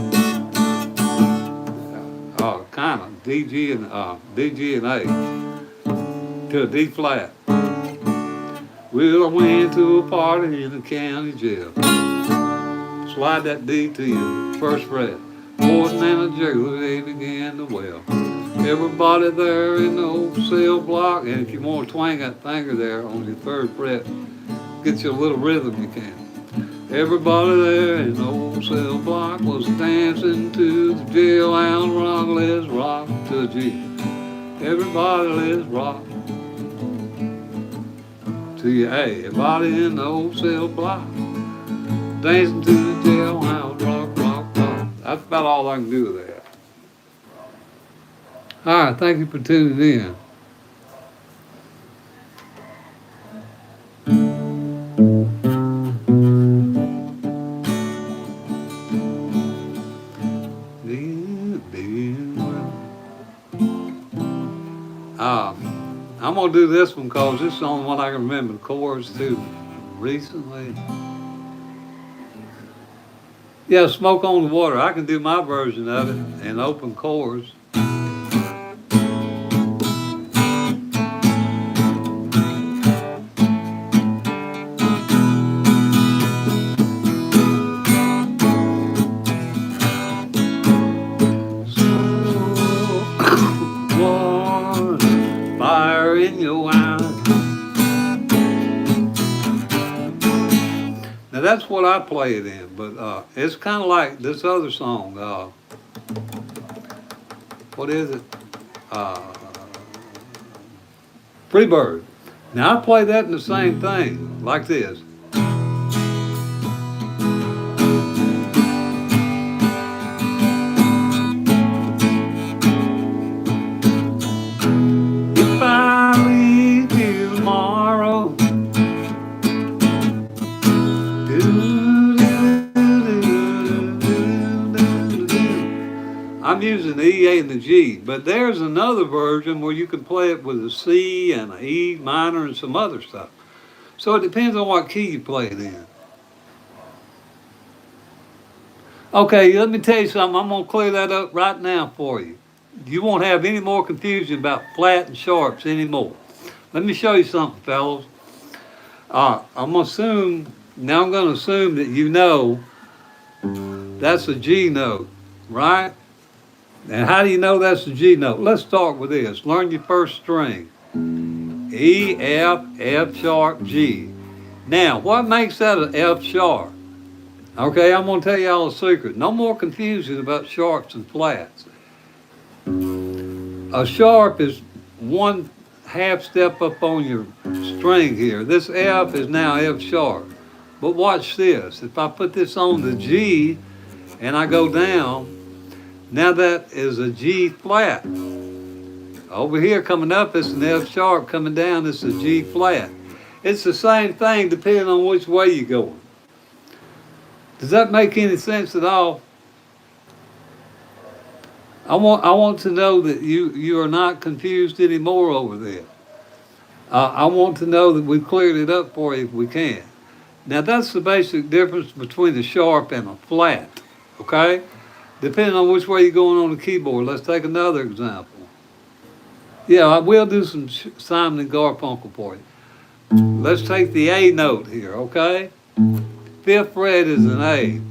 Kind of D, G, and A to a D flat. Well, I went to a party in the county jail. Slide that D to your 1st fret. Warden and a jailer, they began to wail. Everybody there in the old cell block, and if you want to twang that finger there on your 3rd fret, get you a little rhythm you can. Everybody there in the old cell block was dancing to the jailhouse rock, let's rock to a G. Everybody, let's rock to your A. Everybody in the old cell block, dancing to the jailhouse rock, rock, rock. That's about all I can do with that. All right, thank you for tuning in. I'm gonna do this one because this is the only one I can remember the chords to recently. Yeah, Smoke on the Water. I can do my version of it in open chords. In your eyes. Now that's what I play it in, but it's kind of like this other song. What is it? Free Bird. Now I play that in the same thing, like this. I'm using the E, A, and the G, but there's another version where you can play it with a C and an E minor and some other stuff. So it depends on what key you play it in. Okay, let me tell you something. I'm going to clear that up right now for you. You won't have any more confusion about flat and sharps anymore. Let me show you something, fellas. I'm going to assume that you know that's a G note, right? And how do you know that's a G note? Let's start with this. Learn your 1st string. E, F, F sharp, G. Now, what makes that an F sharp? Okay, I'm going to tell y'all a secret. No more confusion about sharps and flats. A sharp is 1/2 step up on your string here. This F is now F sharp. But watch this. If I put this on the G and I go down, now that is a G flat. Over here coming up, it's an F sharp. Coming down, it's a G flat. It's the same thing depending on which way you're going. Does that make any sense at all? I want to know that you are not confused anymore over there. I want to know that we've cleared it up for you if we can. Now that's the basic difference between a sharp and a flat, okay? Depending on which way you're going on the keyboard. Let's take another example. Yeah, I will do some Simon and Garfunkel for you. Let's take the A note here, okay? Fifth fret is an A.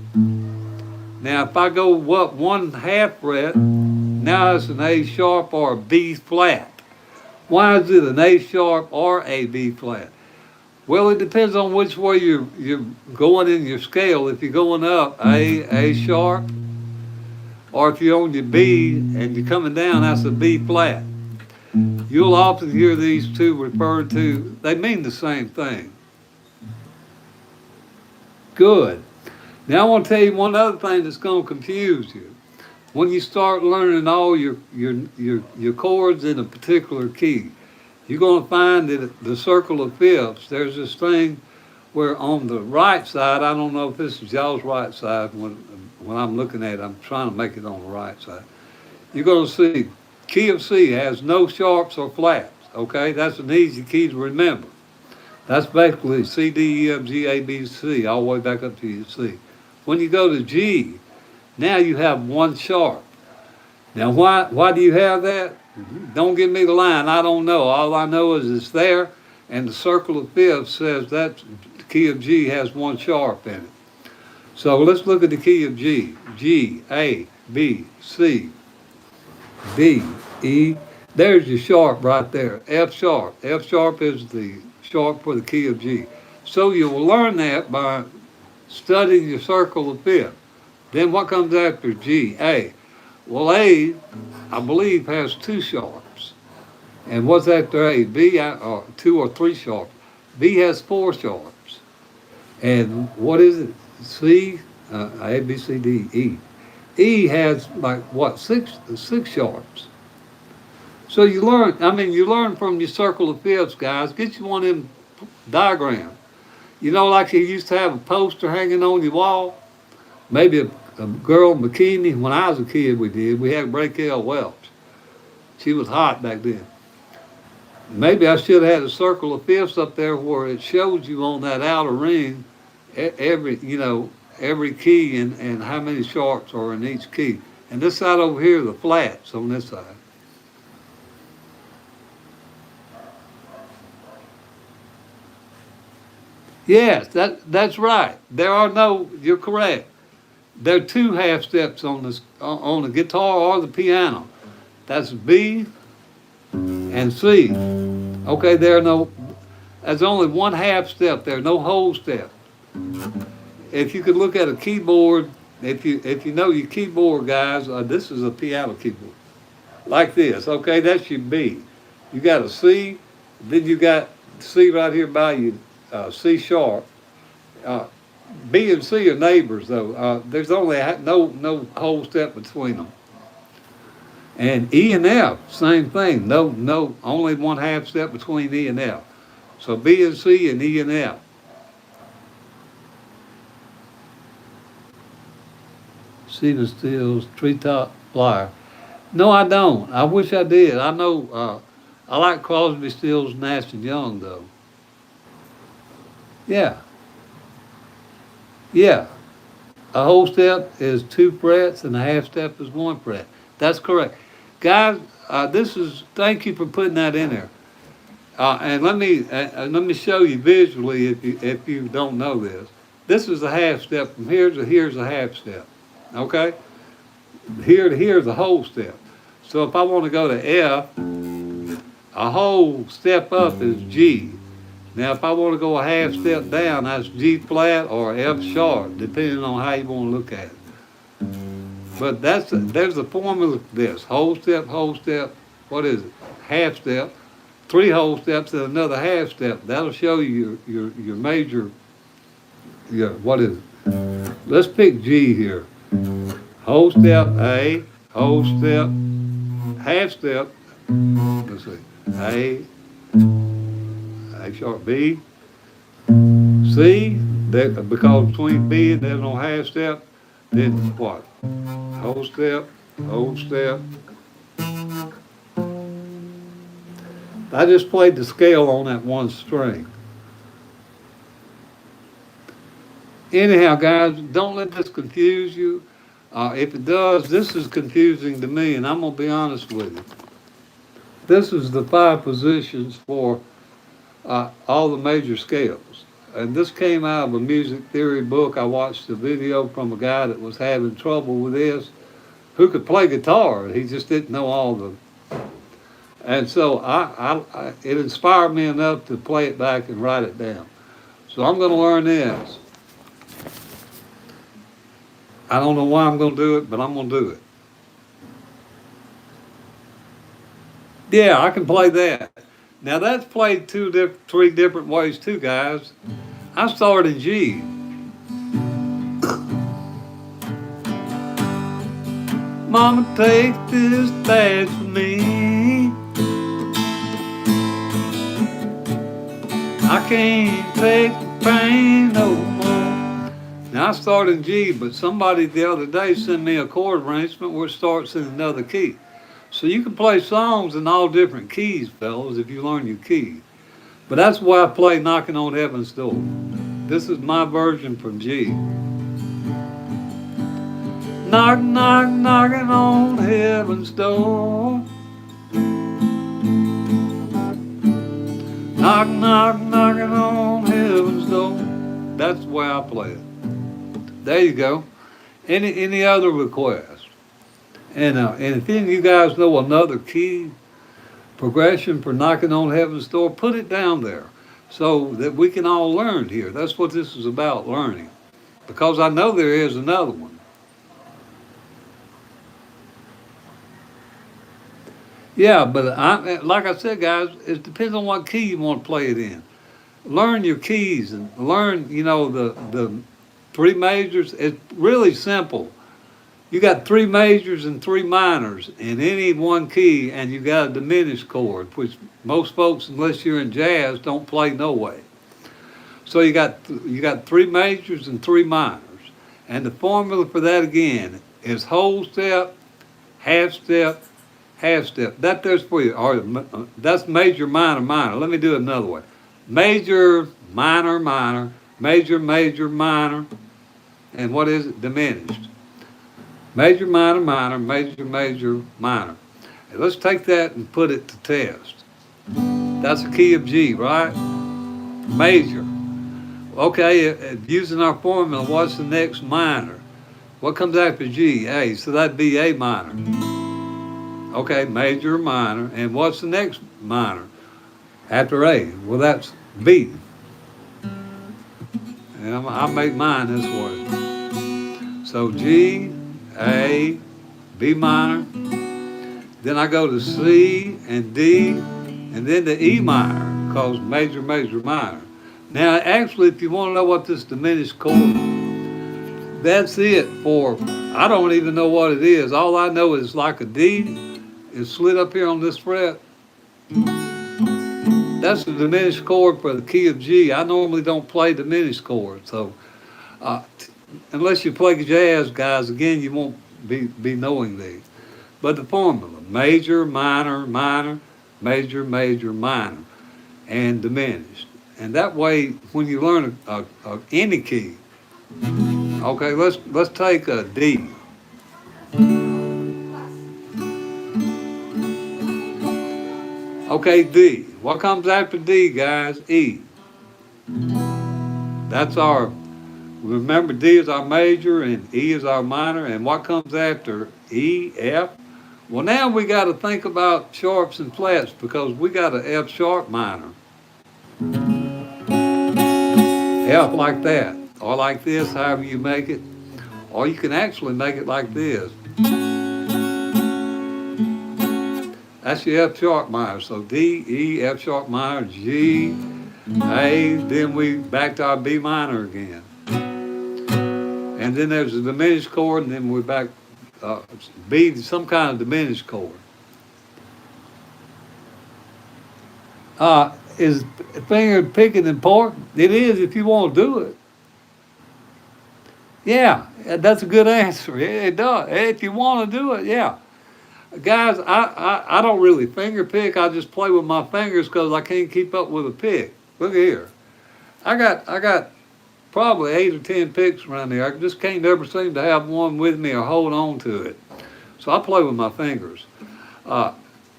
Now if I go up 1/2 fret, now it's an A sharp or a B flat. Why is it an A sharp or a B flat? Well, it depends on which way you're going in your scale. If you're going up, A sharp, or if you're on your B and you're coming down, that's a B flat. You'll often hear these two referred to, they mean the same thing. Good. Now I want to tell you one other thing that's going to confuse you. When you start learning all your chords in a particular key, you're going to find that the circle of fifths, there's this thing where on the right side, I don't know if this is y'all's right side when I'm looking at it, I'm trying to make it on the right side. You're going to see key of C has no sharps or flats, okay? That's an easy key to remember. That's basically C, D, E, F, G, A, B, C, all the way back up to your C. When you go to G, now you have one sharp. Now why do you have that? Don't give me the line, I don't know. All I know is it's there, and the circle of fifths says that the key of G has one sharp in it. So let's look at the key of G. G, A, B, C, D, E. There's your sharp right there, F sharp. F sharp is the sharp for the key of G. So you will learn that by studying your circle of fifths. Then what comes after G? A. Well, A, I believe, has two sharps. And what's after A? B, or 2 or 3 sharps. B has 4 sharps. And what is it? C, A, B, C, D, E. E has like what, 6 sharps. So you learn from your circle of fifths, guys. Get you one of them diagrams. You know, like you used to have a poster hanging on your wall. Maybe a girl in bikini. When I was a kid, we had Raquel Welch. She was hot back then. Maybe I should have had a circle of fifths up there where it shows you on that outer ring every key and how many sharps are in each key. And this side over here, the flats on this side. Yes, that's right. You're correct. There are 2 half steps on the guitar or the piano. That's B and C. Okay, there's only 1 half step there, no whole step. If you could look at a keyboard, if you know your keyboard, guys, this is a piano keyboard. Like this, okay, that's your B. You got a C, then you got C right here by you, C sharp. B and C are neighbors, though. There's only no whole step between them. And E and F, same thing. No, only 1 half step between E and F. So B and C and E and F. Cedar Stills, Treetop Flyer. No, I don't. I wish I did. I know. I like Crosby, Stills, Nash and Young, though. Yeah. Yeah. A whole step is 2 frets and a half step is 1 fret. That's correct. Guys, thank you for putting that in there. And let me show you visually if you don't know this. This is a half step. From here to here's a half step. Okay? Here to here's a whole step. So if I want to go to F, a whole step up is G. Now if I want to go a half step down, that's G flat or F sharp, depending on how you want to look at it. But there's a formula for this. Whole step, what is it? Half step, 3 whole steps and another half step. That'll show you your major Yeah, what is it? Let's pick G here. Whole step A, whole step, half step. Let's see. A sharp B, C. That because between B and there's no half step. Then what? Whole step, whole step. I just played the scale on that one string. Anyhow, guys, don't let this confuse you. If it does, this is confusing to me, and I'm going to be honest with you. This is the 5 positions for all the major scales. And this came out of a music theory book. I watched a video from a guy that was having trouble with this, who could play guitar. He just didn't know all the. And so it inspired me enough to play it back and write it down. So I'm going to learn this. I don't know why I'm going to do it, but I'm going to do it. Yeah, I can play that. Now that's played 3 different ways too, guys. I start in G. Mama, take this badge from me. I can't take the pain no more. Now I start in G, but somebody the other day sent me a chord arrangement where it starts in another key. So you can play songs in all different keys, fellas, if you learn your key. But that's why I play Knocking on Heaven's Door. This is my version from G. Knock, knock, knocking on heaven's door. Knock, knock, knocking on heaven's door. That's the way I play it. There you go. Any other requests? And if any of you guys know another key progression for Knocking on Heaven's Door, put it down there so that we can all learn here. That's what this is about, learning. Because I know there is another one. Yeah, but like I said, guys, it depends on what key you want to play it in. Learn your keys and learn, the 3 majors. It's really simple. You got 3 majors and 3 minors in any one key, and you got a diminished chord, which most folks, unless you're in jazz, don't play no way. So you got 3 majors and 3 minors, and the formula for that again is whole step, half step, half step. That there's for you. Or that's major, minor, minor. Let me do it another way. Major, minor, minor, major, major, minor, and what is it? Diminished. Major, minor, minor, major, major, minor. And let's take that and put it to test. That's the key of G, right? Major. Okay, using our formula, what's the next minor? What comes after G? A. So that'd be A minor. Okay, major, minor. And what's the next minor after A? Well, that's B. And I'll make mine this way. So G, A, B minor. Then I go to C and D, and then to E minor, called major, major, minor. Now, actually, if you want to know what this diminished chord, that's it for, I don't even know what it is. All I know is like a D. It's slid up here on this fret. That's the diminished chord for the key of G. I normally don't play diminished chords, so unless you play jazz, guys, again, you won't be knowing these. But the formula, major, minor, minor, major, major, minor, and diminished. And that way, when you learn any key, okay, let's take a D. Okay, D. What comes after D, guys? E. That's our, remember D is our major and E is our minor, and what comes after E, F? Well, now we got to think about sharps and flats because we got an F sharp minor. F like that, or like this, however you make it, or you can actually make it like this. That's your F sharp minor. So D, E, F sharp minor, G, A, then we back to our B minor again. And then there's a diminished chord, and then we're back B, some kind of diminished chord. Is finger picking important? It is if you want to do it. Yeah, that's a good answer. It does. If you want to do it, yeah. Guys, I don't really finger pick. I just play with my fingers because I can't keep up with a pick. Look here. I got probably 8 or 10 picks around here. I just can't ever seem to have one with me or hold on to it. So I play with my fingers.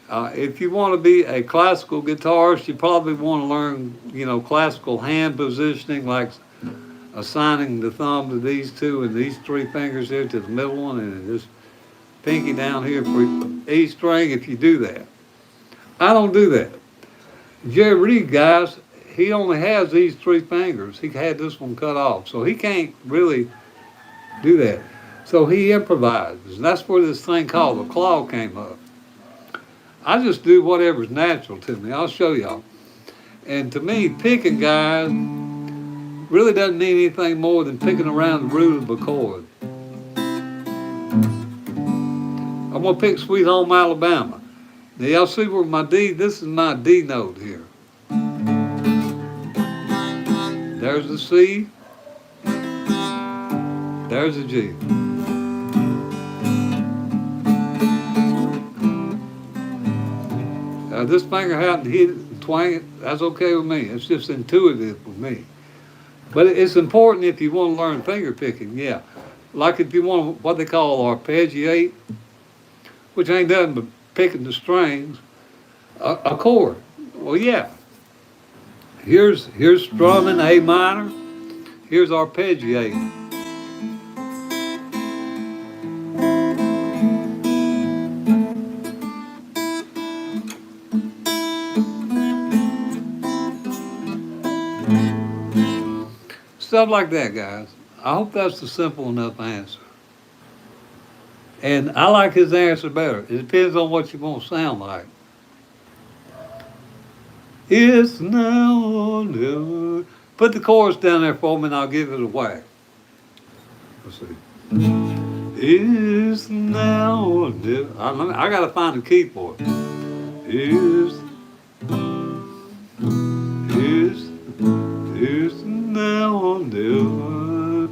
If you want to be a classical guitarist, you probably want to learn, classical hand positioning, like assigning the thumb to these two and these 3 fingers here to the middle one, and just pinky down here for E string. If you do that, I don't do that. Jerry Reed, guys, he only has these 3 fingers. He had this one cut off, so he can't really do that. So he improvises, and that's where this thing called the claw came up. I just do whatever's natural to me. I'll show y'all. And to me, picking, guys, really doesn't mean anything more than picking around the root of a chord. I'm gonna pick Sweet Home Alabama. Now y'all see where my D, this is my D note here. There's the C, there's the G. This finger happened to hit it and twang it, that's okay with me. It's just intuitive with me. But it's important if you want to learn finger picking, yeah. Like if you want what they call arpeggiate, which ain't nothing but picking the strings, a chord. Well, yeah. Here's strumming A minor. Here's arpeggiate. Stuff like that, guys. I hope that's a simple enough answer. And I like his answer better. It depends on what you want to sound like. It's now or never. Put the chorus down there for me and I'll give it a whack. Let's see. It's now or never. I gotta find a key for it. It's now or never.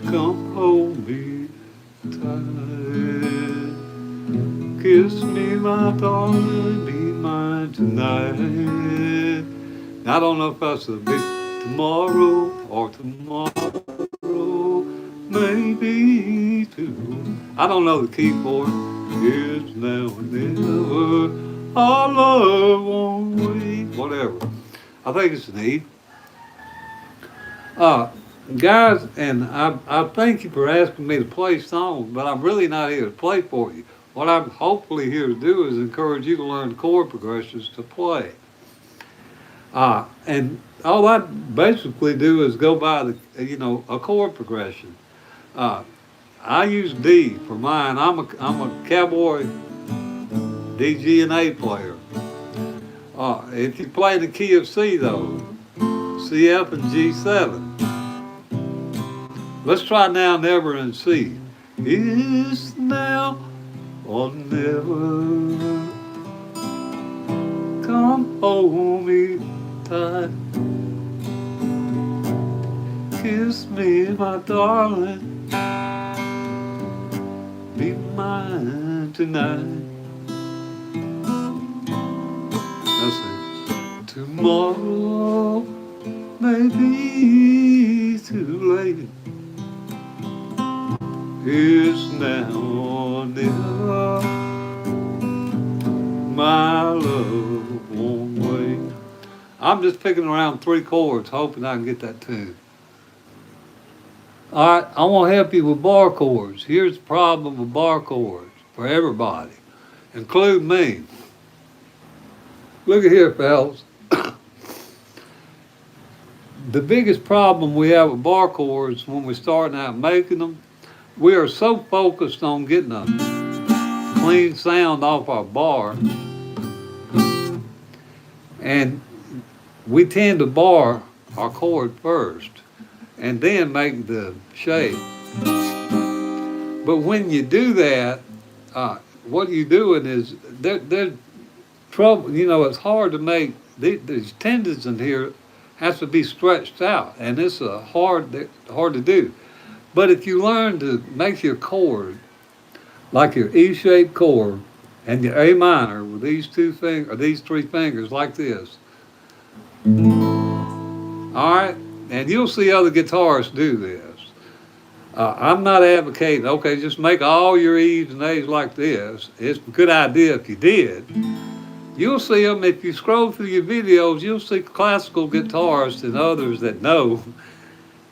Come hold me tight. Kiss me, my darling, be mine tonight. Now, I don't know if that's a big tomorrow or tomorrow, maybe too. I don't know the key for it. It's now or never. Our love won't wait. Whatever. I think it's an E. Guys, and I thank you for asking me to play songs, but I'm really not here to play for you. What I'm hopefully here to do is encourage you to learn chord progressions to play. And all I basically do is go by a chord progression. I use D for mine. I'm a cowboy D, G, and A player. If you play the key of C though, C, F, and G7. Let's try now, never, and C. It's now or never. Come hold me tight. Kiss me, my darling. Be mine tonight. Let's see. Tomorrow may be too late. It's now or never. My love won't wait. I'm just picking around 3 chords, hoping I can get that tune. All right, I want to help you with bar chords. Here's the problem with bar chords for everybody, including me. Look at here, fellas. The biggest problem we have with bar chords when we're starting out making them, we are so focused on getting a clean sound off our bar, and we tend to bar our chord first and then make the shape. But when you do that, what you're doing is there's trouble. You know, it's hard to make these tendons in here has to be stretched out, and it's hard to do. But if you learn to make your chord like your E-shaped chord and your A minor with these these three fingers like this, all right, and you'll see other guitarists do this. I'm not advocating, okay, just make all your E's and A's like this. It's a good idea if you did. You'll see them, if you scroll through your videos, you'll see classical guitarists and others that know,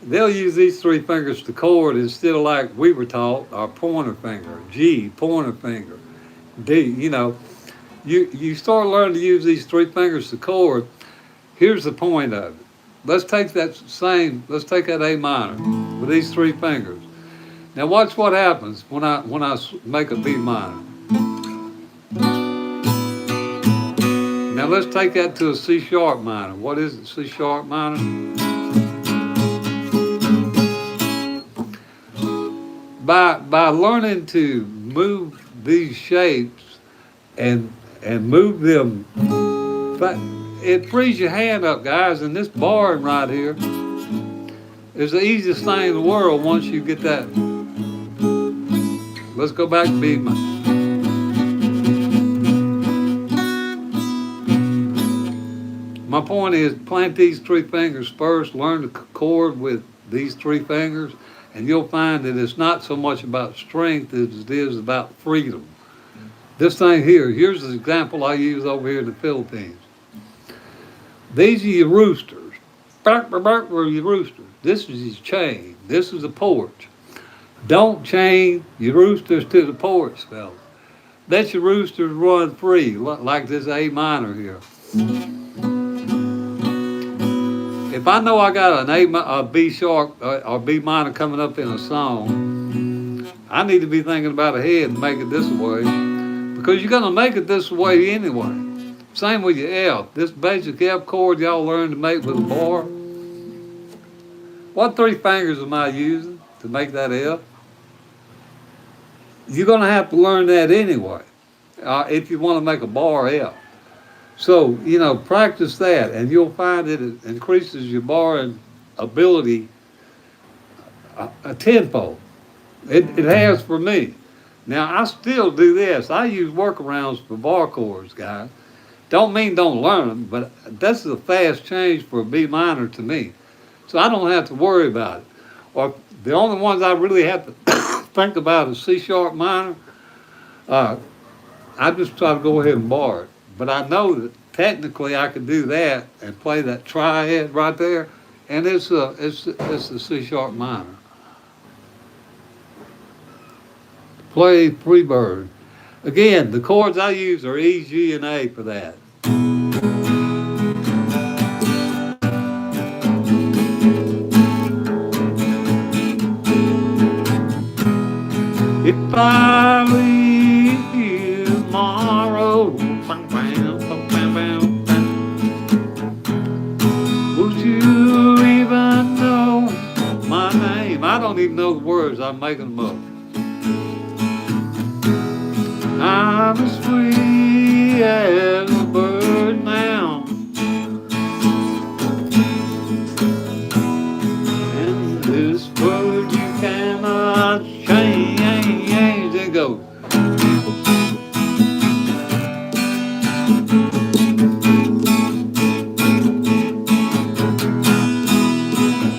they'll use these three fingers to chord instead of like we were taught, our pointer finger, G, pointer finger, D, you know. You start learning to use these three fingers to chord. Here's the point of it. Let's take that A minor with these three fingers. Now watch what happens when I make a B minor. Now let's take that to a C sharp minor. What is it, C sharp minor? By learning to move these shapes and move them, it frees your hand up, guys, and this barring right here is the easiest thing in the world once you get that. Let's go back to B minor. My point is, plant these three fingers first, learn to chord with these three fingers, and you'll find that it's not so much about strength as it is about freedom. This thing here, here's the example I use over here in the Philippines. These are your roosters. Are your roosters. This is your chain. This is the porch. Don't chain your roosters to the porch, fellas. Let your roosters run free, like this A minor here. If I know I got a B sharp or B minor coming up in a song, I need to be thinking about ahead and make it this way, because you're gonna make it this way anyway. Same with your F. This basic F chord y'all learned to make with a bar. What three fingers am I using to make that F? You're gonna have to learn that anyway if you want to make a bar F. So, you know, practice that, and you'll find that it increases your barring ability a tenfold. It has for me. Now, I still do this. I use workarounds for bar chords, guys. Don't mean don't learn them, but this is a fast change for a B minor to me. So I don't have to worry about it. Or the only ones I really have to think about is C sharp minor. I just try to go ahead and bar it. But I know that technically I could do that and play that triad right there, and it's the C sharp minor. Play Freebird. Again, the chords I use are E, G, and A for that. If I leave tomorrow, would you even know my name? I don't even know the words, I'm making them up. I'm as free as a bird now, and this bird you cannot change. It goes.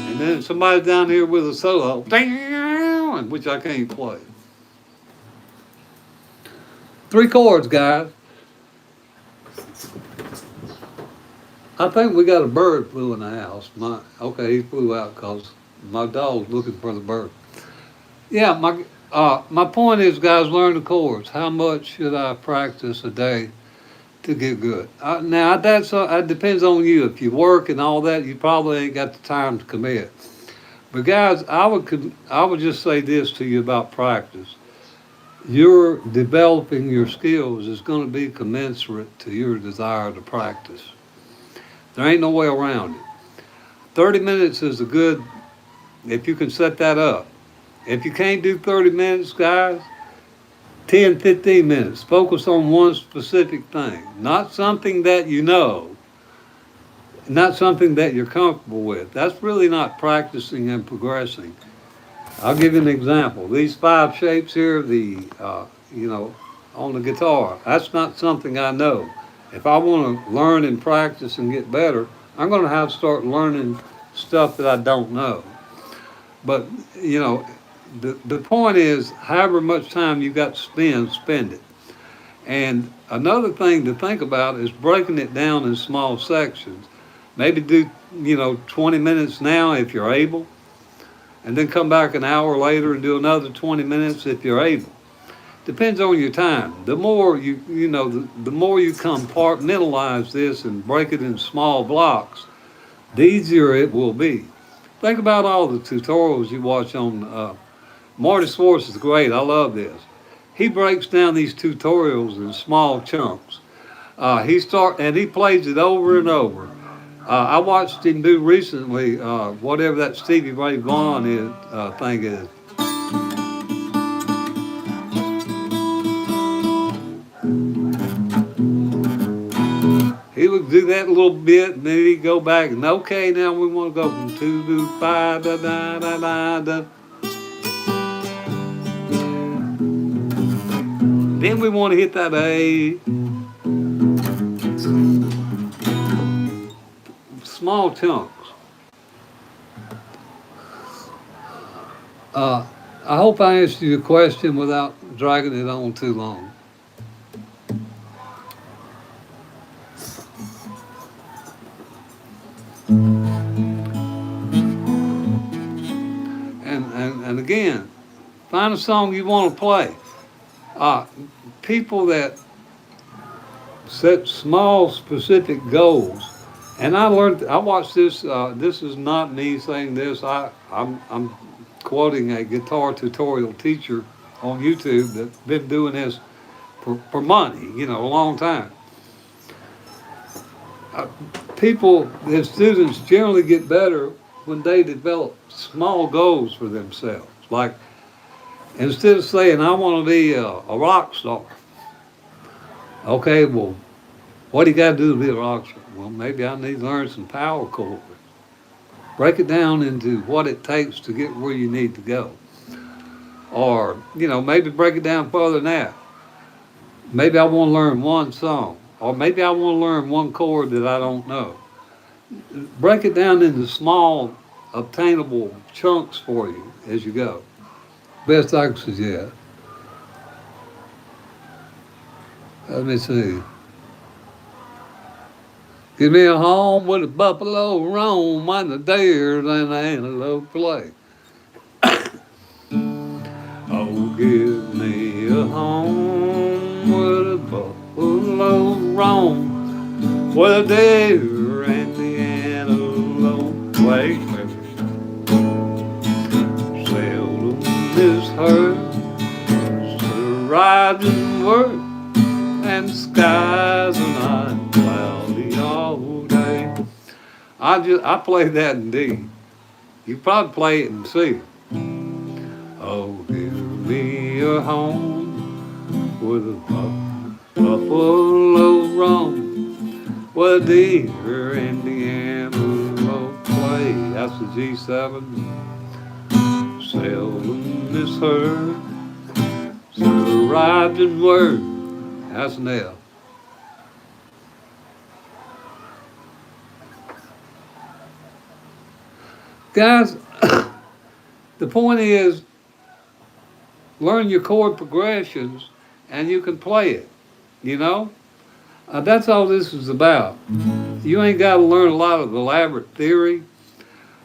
And then somebody down here with a solo, which I can't play. 3 chords, guys. I think we got a bird flew in the house. Okay, he flew out because my dog's looking for the bird. Yeah, my point is, guys, learn the chords. How much should I practice a day to get good? Now, that depends on you. If you work and all that, you probably ain't got the time to commit. But guys, I would just say this to you about practice. Your developing your skills is going to be commensurate to your desire to practice. There ain't no way around it. 30 minutes is if you can set that up If you can't do 30 minutes, guys, 10, 15 minutes. Focus on one specific thing, not something that you know, not something that you're comfortable with. That's really not practicing and progressing. I'll give you an example. These five shapes here, on the guitar, that's not something I know. If I want to learn and practice and get better, I'm going to have to start learning stuff that I don't know. But, you know, the point is, however much time you got to spend it. And another thing to think about is breaking it down in small sections. Maybe do, 20 minutes now if you're able, and then come back an hour later and do another 20 minutes if you're able. Depends on your time. The more the more you compartmentalize this and break it in small blocks, the easier it will be. Think about all the tutorials you watch on, Marty Swartz is great. I love this. He breaks down these tutorials in small chunks. He plays it over and over. I watched him do recently, whatever that Stevie Ray Vaughan thing is. He would do that a little bit, and then he'd go back and okay, now we want to go from 2 to 5, da da da da da. Then we want to hit that A. Small chunks. I hope I answered your question without dragging it on too long. And again, find a song you want to play. People that set small, specific goals. And I watched this. This is not me saying this. I'm quoting a guitar tutorial teacher on YouTube that's been doing this for money, a long time. His students generally get better when they develop small goals for themselves. Like, instead of saying, I want to be a rock star. Okay, well, what do you got to do to be a rock star? Well, maybe I need to learn some power chords. Break it down into what it takes to get where you need to go. Or, maybe break it down further than that. Maybe I want to learn one song. Or maybe I want to learn one chord that I don't know. Break it down into small, obtainable chunks for you as you go. Best I can suggest. Let me see. Give me a home with a buffalo roam and the deer and the antelope play. Oh, give me a home with a buffalo roam where the deer and the antelope play. Seldom is heard the riding word, and skies are not cloudy all day. I play that in D. You probably play it in C. Oh, give me a home with a buffalo roam, where the deer and the antelope play. That's the G7. Seldom is heard the riding word. That's an F. Guys, the point is, learn your chord progressions and you can play it, That's all this is about. You ain't got to learn a lot of elaborate theory.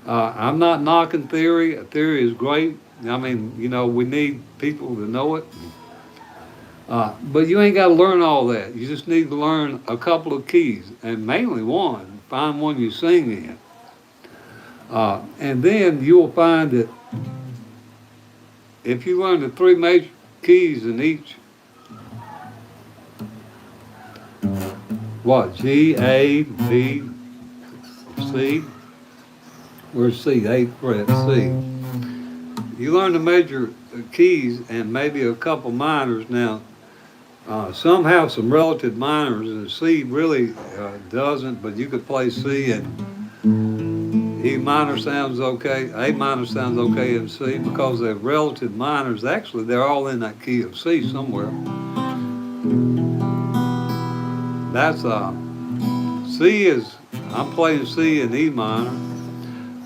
I'm not knocking theory. Theory is great. I mean, we need people to know it. But you ain't got to learn all that. You just need to learn a couple of keys, and mainly one. Find one you sing in. And then you'll find that if you learn the 3 major keys in each, G, A, B, C? Where's C? 8th fret, C. you learn the major keys and maybe a couple minors. Now, some have some relative minors, and C really doesn't, but you could play C and E minor sounds okay, A minor sounds okay in C because they're relative minors. Actually, they're all in that key of C somewhere. That's C is, I'm playing C and E minor,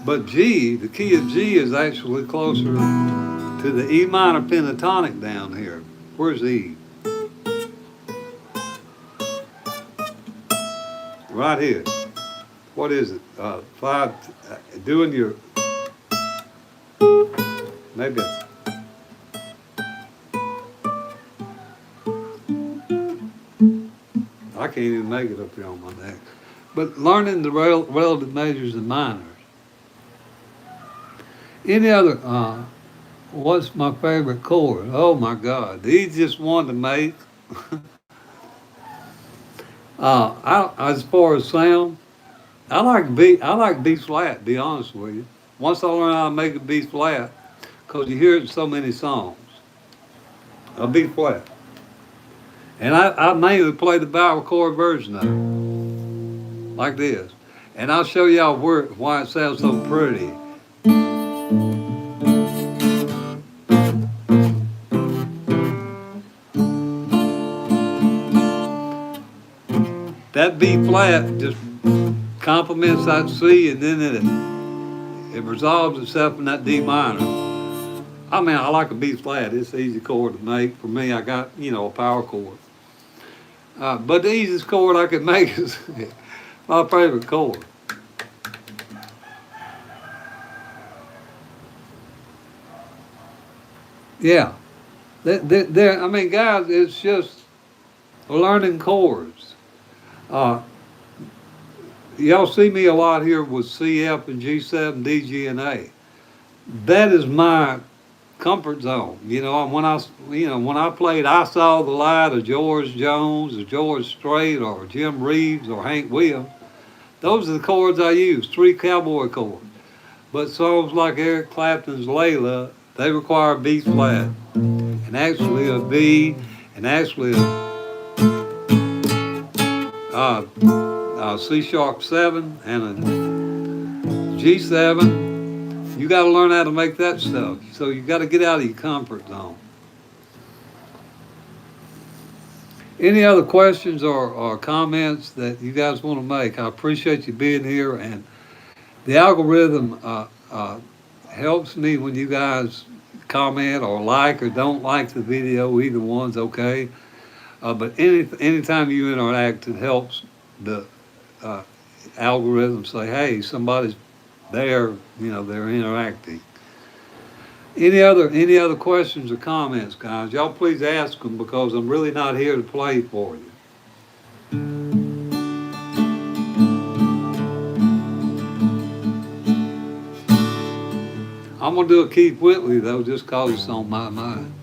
but G, the key of G is actually closer to the E minor pentatonic down here. Where's E? Right here. What is it? Five, doing your, maybe it's, I can't even make it up here on my neck. But learning the relative majors and minors. Any other, what's my favorite chord? Oh my God, the easiest one to make. As far as sound, I like B flat, be honest with you. Once I learn how to make a B flat, because you hear it in so many songs. A B flat. And I mainly play the barrel chord version of it. Like this. And I'll show y'all why it sounds so pretty. That B flat just complements that C, and then it resolves itself in that D minor. I mean, I like a B flat. It's an easy chord to make. For me, I got, a power chord. But the easiest chord I could make is my favorite chord. Yeah. I mean, guys, it's just learning chords. Y'all see me a lot here with C, F, and G7, D, G, and A. That is my comfort zone. When I played I Saw the Light of George Jones or George Strait or Jim Reeves or Hank Williams, those are the chords I use, 3 cowboy chords. But songs like Eric Clapton's Layla, they require a B flat, and actually a B, and actually a C sharp 7 and a G7. You got to learn how to make that stuff. So you got to get out of your comfort zone. Any other questions or comments that you guys want to make? I appreciate you being here, and the algorithm helps me when you guys comment or like or don't like the video. Either one's okay. But anytime you interact, it helps the algorithm say, hey, somebody's there, they're interacting. Any other questions or comments, guys? Y'all please ask them, because I'm really not here to play for you. I'm gonna do a Keith Whitley though, just cause it's on my mind.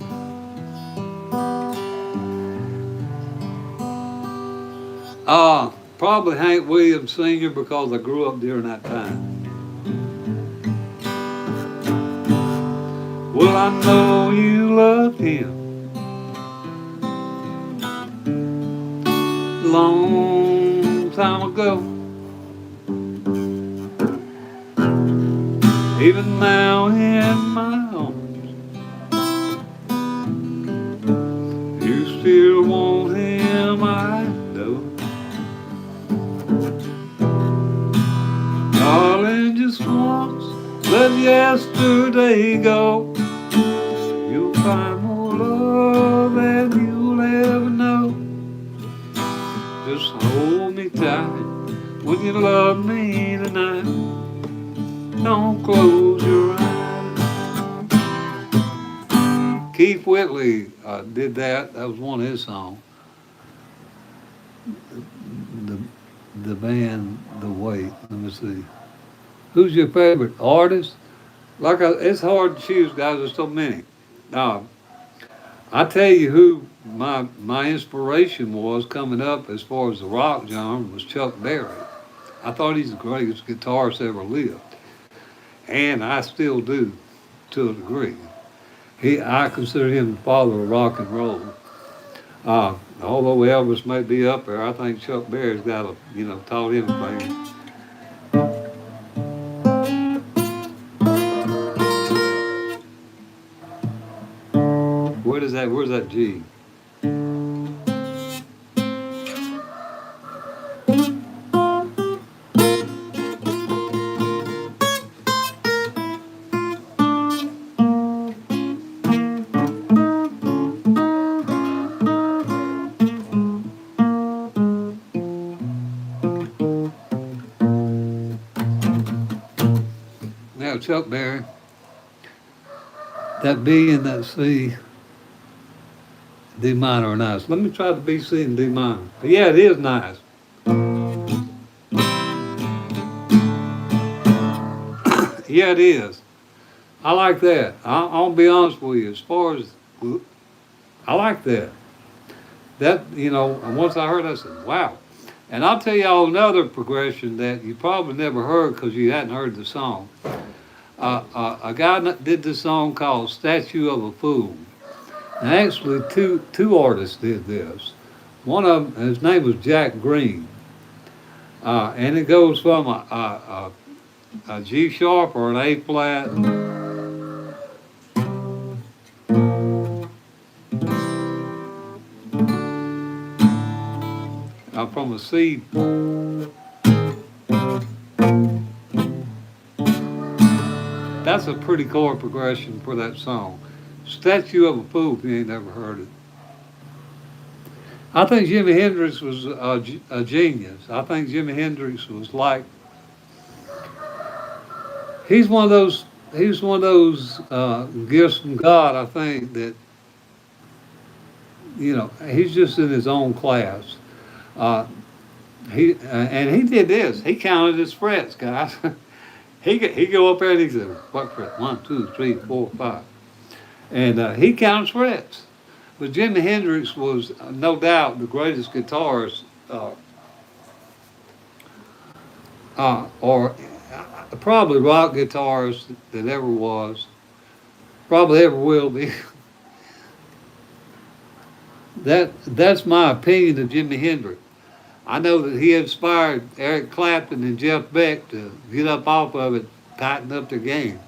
Probably Hank Williams Sr., because I grew up during that time. Well, I know you loved him long time ago. Even now in my arms, you still want him, I know. Darling, just once, let yesterday go. You'll find more love than you'll ever know. Just hold me tight when you love me tonight. Don't close your eyes. Keith Whitley did that. That was one of his songs. The band, The Weight. Let me see. Who's your favorite artist? It's hard to choose, guys. There's so many. I tell you who my inspiration was coming up as far as the rock genre was Chuck Berry. I thought he's the greatest guitarist ever lived. And I still do, to a degree. I consider him the father of rock and roll. Although Elvis may be up there, I think Chuck Berry's got taught him things. Where's that G? Now, Chuck Berry, that B and that C, D minor are nice. Let me try the B, C, and D minor. Yeah, it is nice. Yeah, it is. I like that. I'll be honest with you. As far as, I like that. And once I heard it, I said, wow. And I'll tell y'all another progression that you probably never heard because you hadn't heard the song. A guy did this song called Statue of a Fool. And actually, two artists did this. One of them, his name was Jack Green. And it goes from a G sharp or an A flat. From a C. That's a pretty chord progression for that song. Statue of a Fool, if you ain't never heard it. I think Jimi Hendrix was a genius. I think Jimi Hendrix was like, he's one of those gifts from God, I think, that, he's just in his own class. He did this. He counted his frets, guys. he go up there and he said, what fret? 1, 2, 3, 4, 5. And he counts frets. But Jimi Hendrix was no doubt the greatest guitarist, or probably rock guitarist that ever was, probably ever will be. That's my opinion of Jimi Hendrix. I know that he inspired Eric Clapton and Jeff Beck to get up off of it, tighten up their game.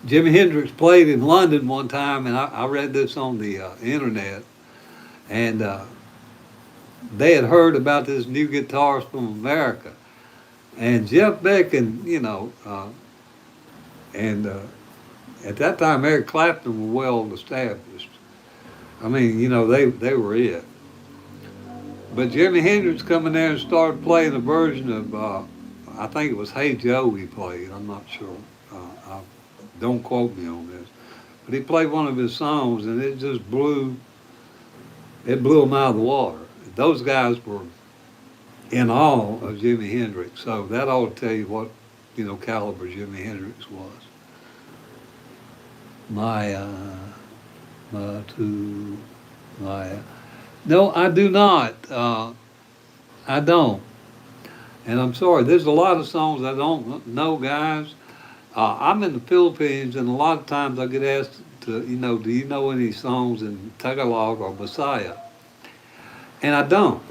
Jimi Hendrix played in London one time, and I read this on the internet, and they had heard about this new guitarist from America. And Jeff Beck and, at that time Eric Clapton were well established. I mean, they were it. But Jimi Hendrix come in there and started playing a version of, I think it was Hey Joe he played, I'm not sure. Don't quote me on this. But he played one of his songs and it just blew him out of the water. Those guys were in awe of Jimi Hendrix. So that ought to tell you what, caliber Jimi Hendrix was. No, I do not. I don't. And I'm sorry, there's a lot of songs I don't know, guys. I'm in the Philippines, and a lot of times I get asked to, do you know any songs in Tagalog or Bisaya? And I don't,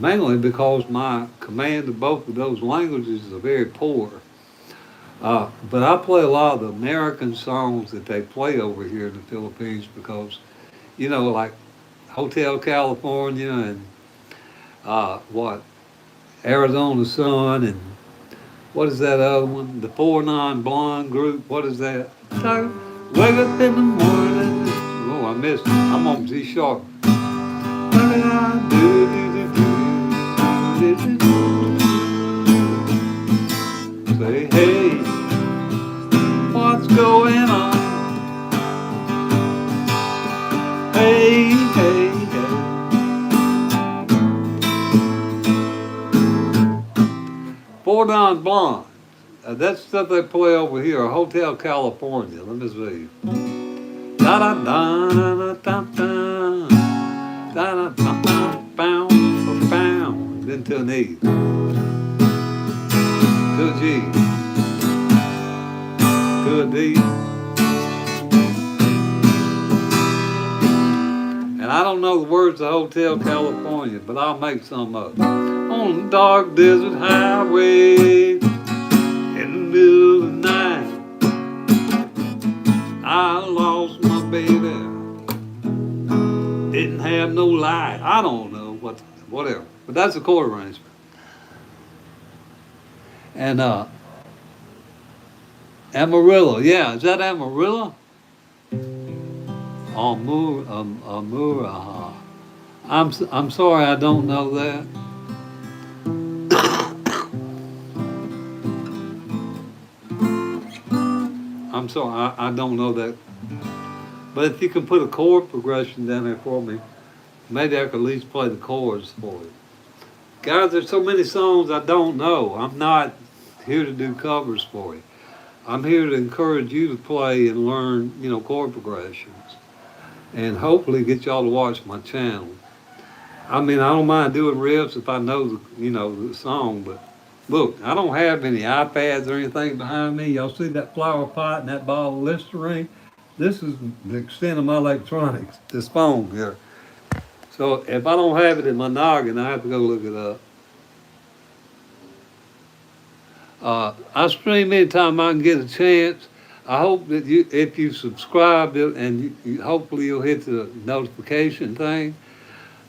mainly because my command of both of those languages are very poor. But I play a lot of the American songs that they play over here in the Philippines because, like Hotel California and Arizona Sun and what is that other one? The 4-9 Blonde group. What is that? So, wake up in the morning. Oh, I missed it. I'm on G sharp. Say, hey, what's going on? Hey, hey, hey. 4-9 Blonde. That's stuff they play over here. Hotel California. Let me see. Da da da da da da da da da pound. Then to an E. To a G. to a D. And I don't know the words of Hotel California, but I'll make some up. On the dark desert highway, in the middle of the night, I lost my baby. Didn't have no light. I don't know whatever. But that's a chord arrangement. And Amarillo, yeah, is that Amarillo? Amur. I'm sorry, I don't know that. I'm sorry, I don't know that. But if you can put a chord progression down there for me, maybe I could at least play the chords for you. Guys, there's so many songs I don't know. I'm not here to do covers for you. I'm here to encourage you to play and learn, chord progressions. And hopefully get y'all to watch my channel. I mean, I don't mind doing riffs if I know the song, but look, I don't have any iPads or anything behind me. Y'all see that flower pot and that bottle of Listerine? This is the extent of my electronics, this phone here. So if I don't have it in my noggin, I have to go look it up. I stream anytime I can get a chance. I hope that if you subscribe and hopefully you'll hit the notification thing.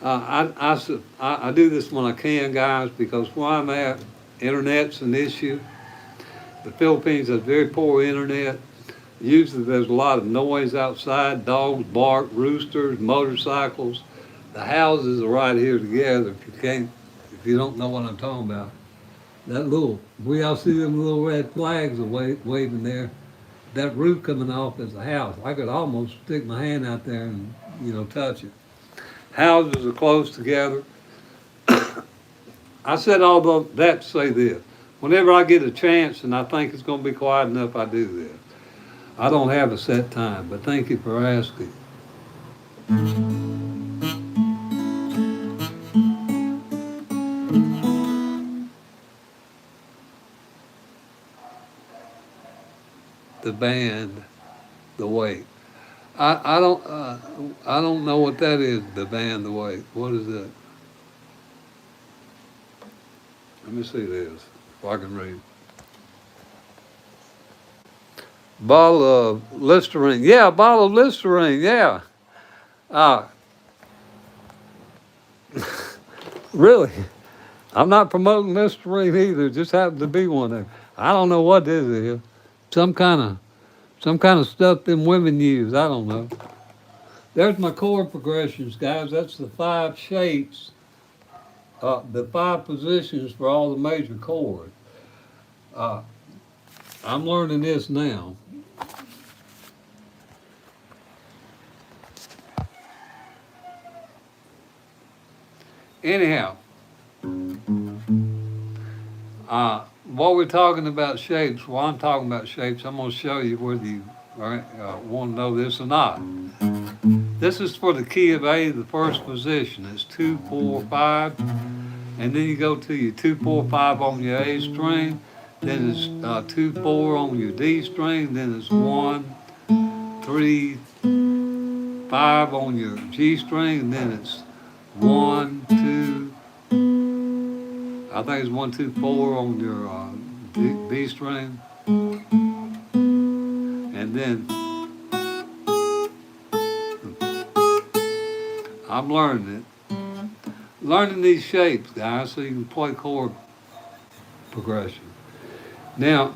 I do this when I can, guys, because where I'm at, internet's an issue. The Philippines has very poor internet. Usually there's a lot of noise outside, dogs bark, roosters, motorcycles. The houses are right here together if you don't know what I'm talking about. We all see them little red flags waving there. That roof coming off is a house. I could almost stick my hand out there and, touch it. Houses are close together. I said all that to say this. Whenever I get a chance and I think it's going to be quiet enough, I do this. I don't have a set time, but thank you for asking. The band, the weight. I don't know what that is. The band, the weight. What is that? Let me see this. If I can read. Bottle of Listerine. Yeah, bottle of Listerine. Yeah. Really? I'm not promoting Listerine either. Just happened to be one there. I don't know what this is. Some kind of stuff them women use. I don't know. There's my chord progressions, guys. That's the 5 shapes, the 5 positions for all the major chords. I'm learning this now. Anyhow, while we're talking about shapes, while I'm talking about shapes, I'm going to show you whether you want to know this or not. This is for the key of A, the first position. It's 2, 4, 5. And then you go to your 2, 4, 5 on your A string. Then it's 2, 4 on your D string. Then it's 1, 3, 5 on your G string. And then it's 1, 2, I think it's 1, 2, 4 on your B string. And then I'm learning it. Learning these shapes, guys, so you can play chord progression. Now,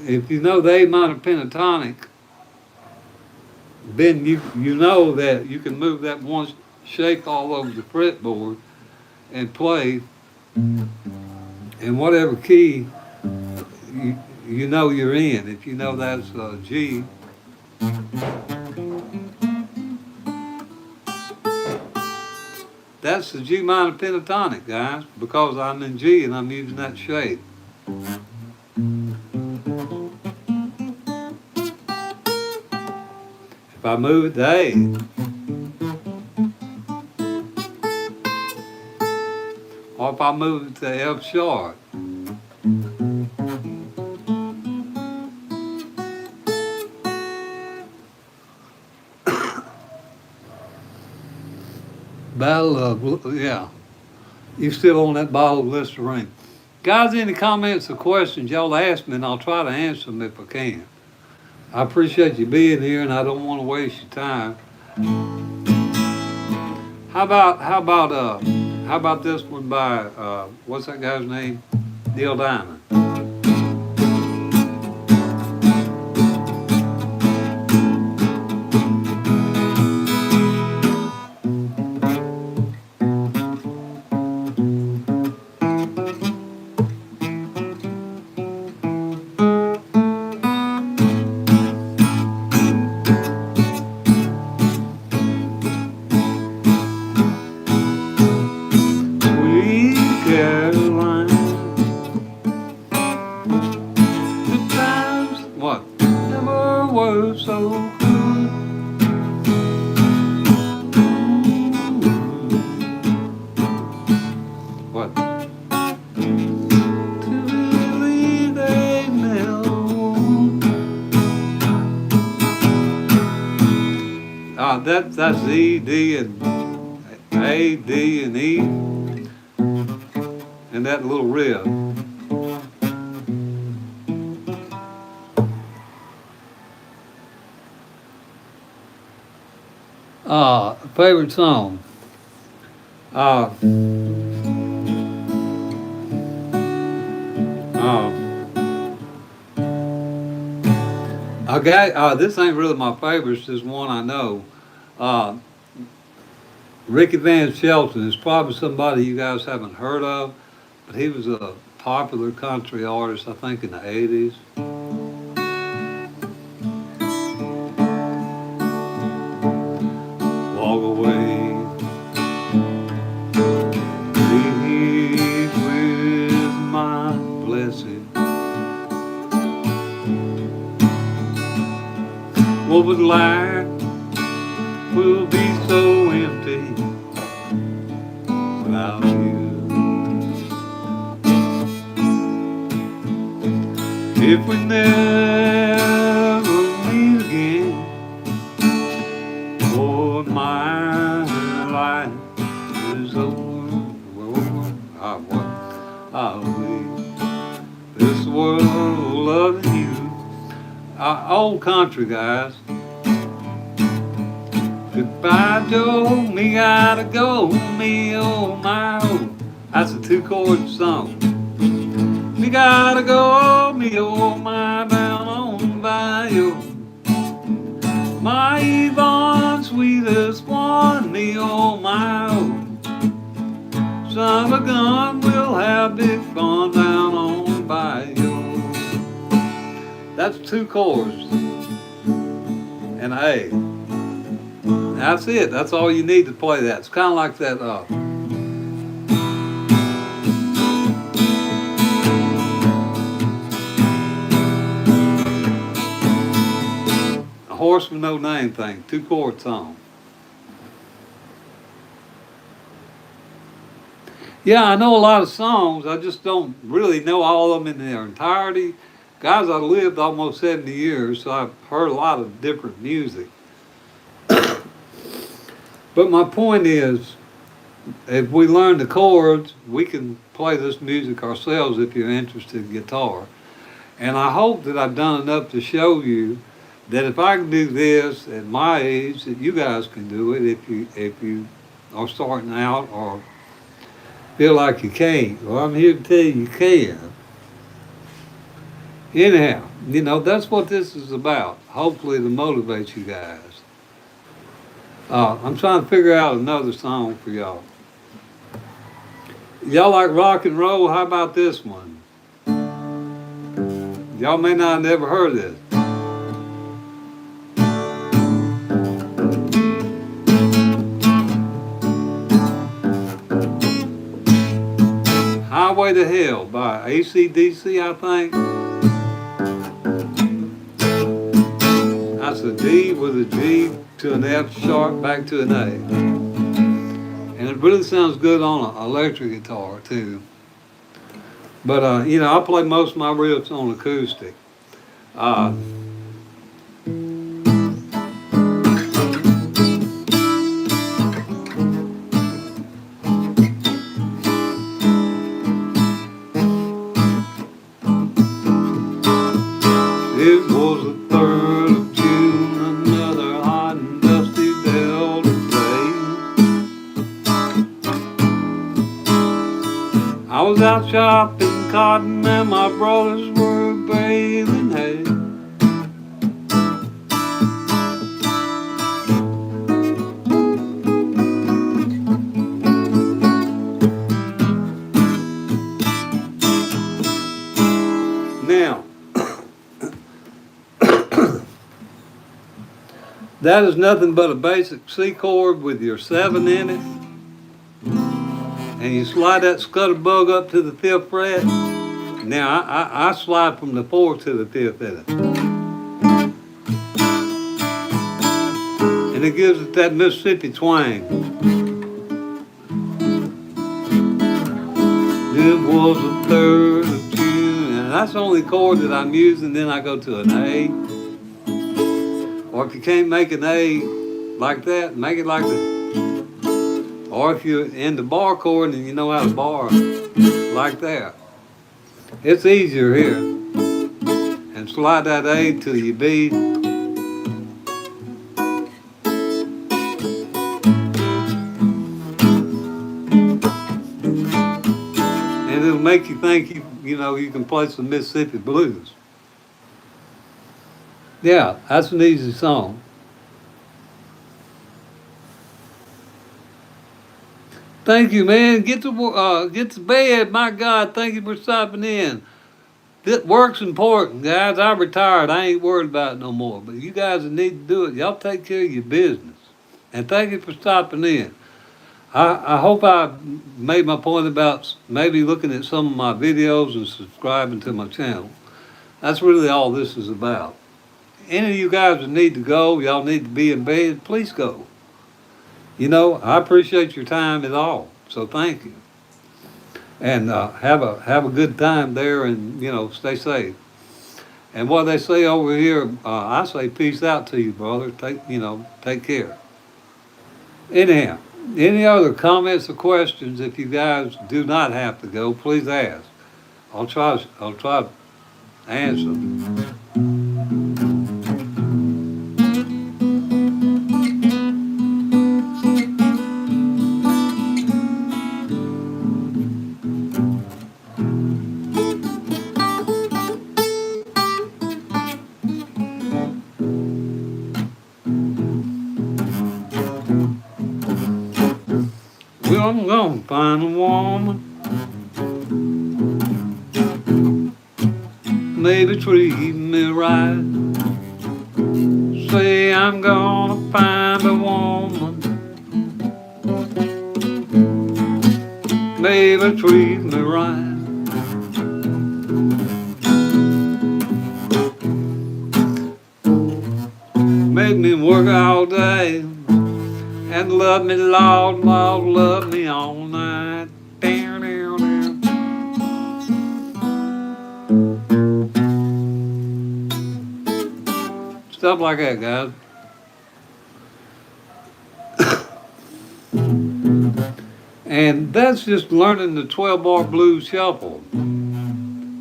if you know the A minor pentatonic, then you know that you can move that one shape all over the fretboard and play in whatever key you know you're in. If you know that's G, that's the G minor pentatonic, guys, because I'm in G and I'm using that shape. If I move it to A, or if I move it to F sharp, Battle of, yeah. You still on that bottle of Listerine. Guys, any comments or questions, y'all ask me and I'll try to answer them if I can. I appreciate you being here and I don't want to waste your time. How about this one by, what's that guy's name? Neil Diamond. What? Never were so good. What? To believe they never. That's E, D, and A, D, and E, and that little riff. Favorite song. Uh, okay, this ain't really my favorite, it's just one I know. Ricky Van Shelton is probably somebody you guys haven't heard of, but he was a popular country artist, I think, in the 80s. Walk away, leave with my blessing. What would life will be so empty without you? If we never meet again, oh, my life is over. I'll leave this world loving you. Old country, guys. Goodbye, Joe, me gotta go, me oh my oh. That's a two-chord song. Me gotta go, me oh my, down on the bayou. My Yvonne, sweetest one, me oh my oh. Son of a gun, we'll have big fun down on the bayou. That's two chords and A. That's it. That's all you need to play that. It's kind of like that. A horse with no name thing. Two chord song. Yeah, I know a lot of songs. I just don't really know all of them in their entirety. Guys, I lived almost 70 years, so I've heard a lot of different music. But my point is, if we learn the chords, we can play this music ourselves if you're interested in guitar. And I hope that I've done enough to show you that if I can do this at my age, that you guys can do it if you are starting out or feel like you can't. Well, I'm here to tell you can. Anyhow, you know, that's what this is about. Hopefully to motivate you guys. I'm trying to figure out another song for y'all. Y'all like rock and roll? How about this one? Y'all may not have never heard this. Highway to Hell by AC/DC, I think. That's a D with a G to an F sharp back to an A. And it really sounds good on an electric guitar too. But you know, I play most of my riffs on acoustic. It was the 3rd of June, another hot and dusty Delta day. I was out shopping cotton and my brothers were baling hay. Now, that is nothing but a basic C chord with your 7 in it. And you slide that scutterbug up to the 5th fret. Now, I slide from the 4th to the 5th in it. And it gives it that Mississippi twang. It was the 3rd of June, and that's the only chord that I'm using. Then I go to an A. Or if you can't make an A like that, make it like that. Or if you're in the bar chord and you know how to bar like that. It's easier here. And slide that A to your B. And it'll make you think you know you can play some Mississippi blues. Yeah, that's an easy song. Thank you, man. Get to bed. My God, thank you for stopping in. This work's important, guys. I retired. I ain't worried about it no more. But you guys that need to do it, y'all take care of your business. And thank you for stopping in. I hope I made my point about maybe looking at some of my videos and subscribing to my channel. That's really all this is about. Any of you guys that need to go, y'all need to be in bed, please go. You know, I appreciate your time at all, so thank you. And have a good time there, and you know, stay safe. And what they say over here, I say peace out to you, brother. Take care. Anyhow, any other comments or questions? If you guys do not have to go, please ask. I'll try to answer. Well, I'm gonna find a woman, maybe treat me right. Say I'm gonna find a woman, maybe treat me right. Make me work all day and love me, Lord, Lord, love me all night. Down, down, down. Stuff like that, guys. And that's just learning the 12-bar blues shuffle,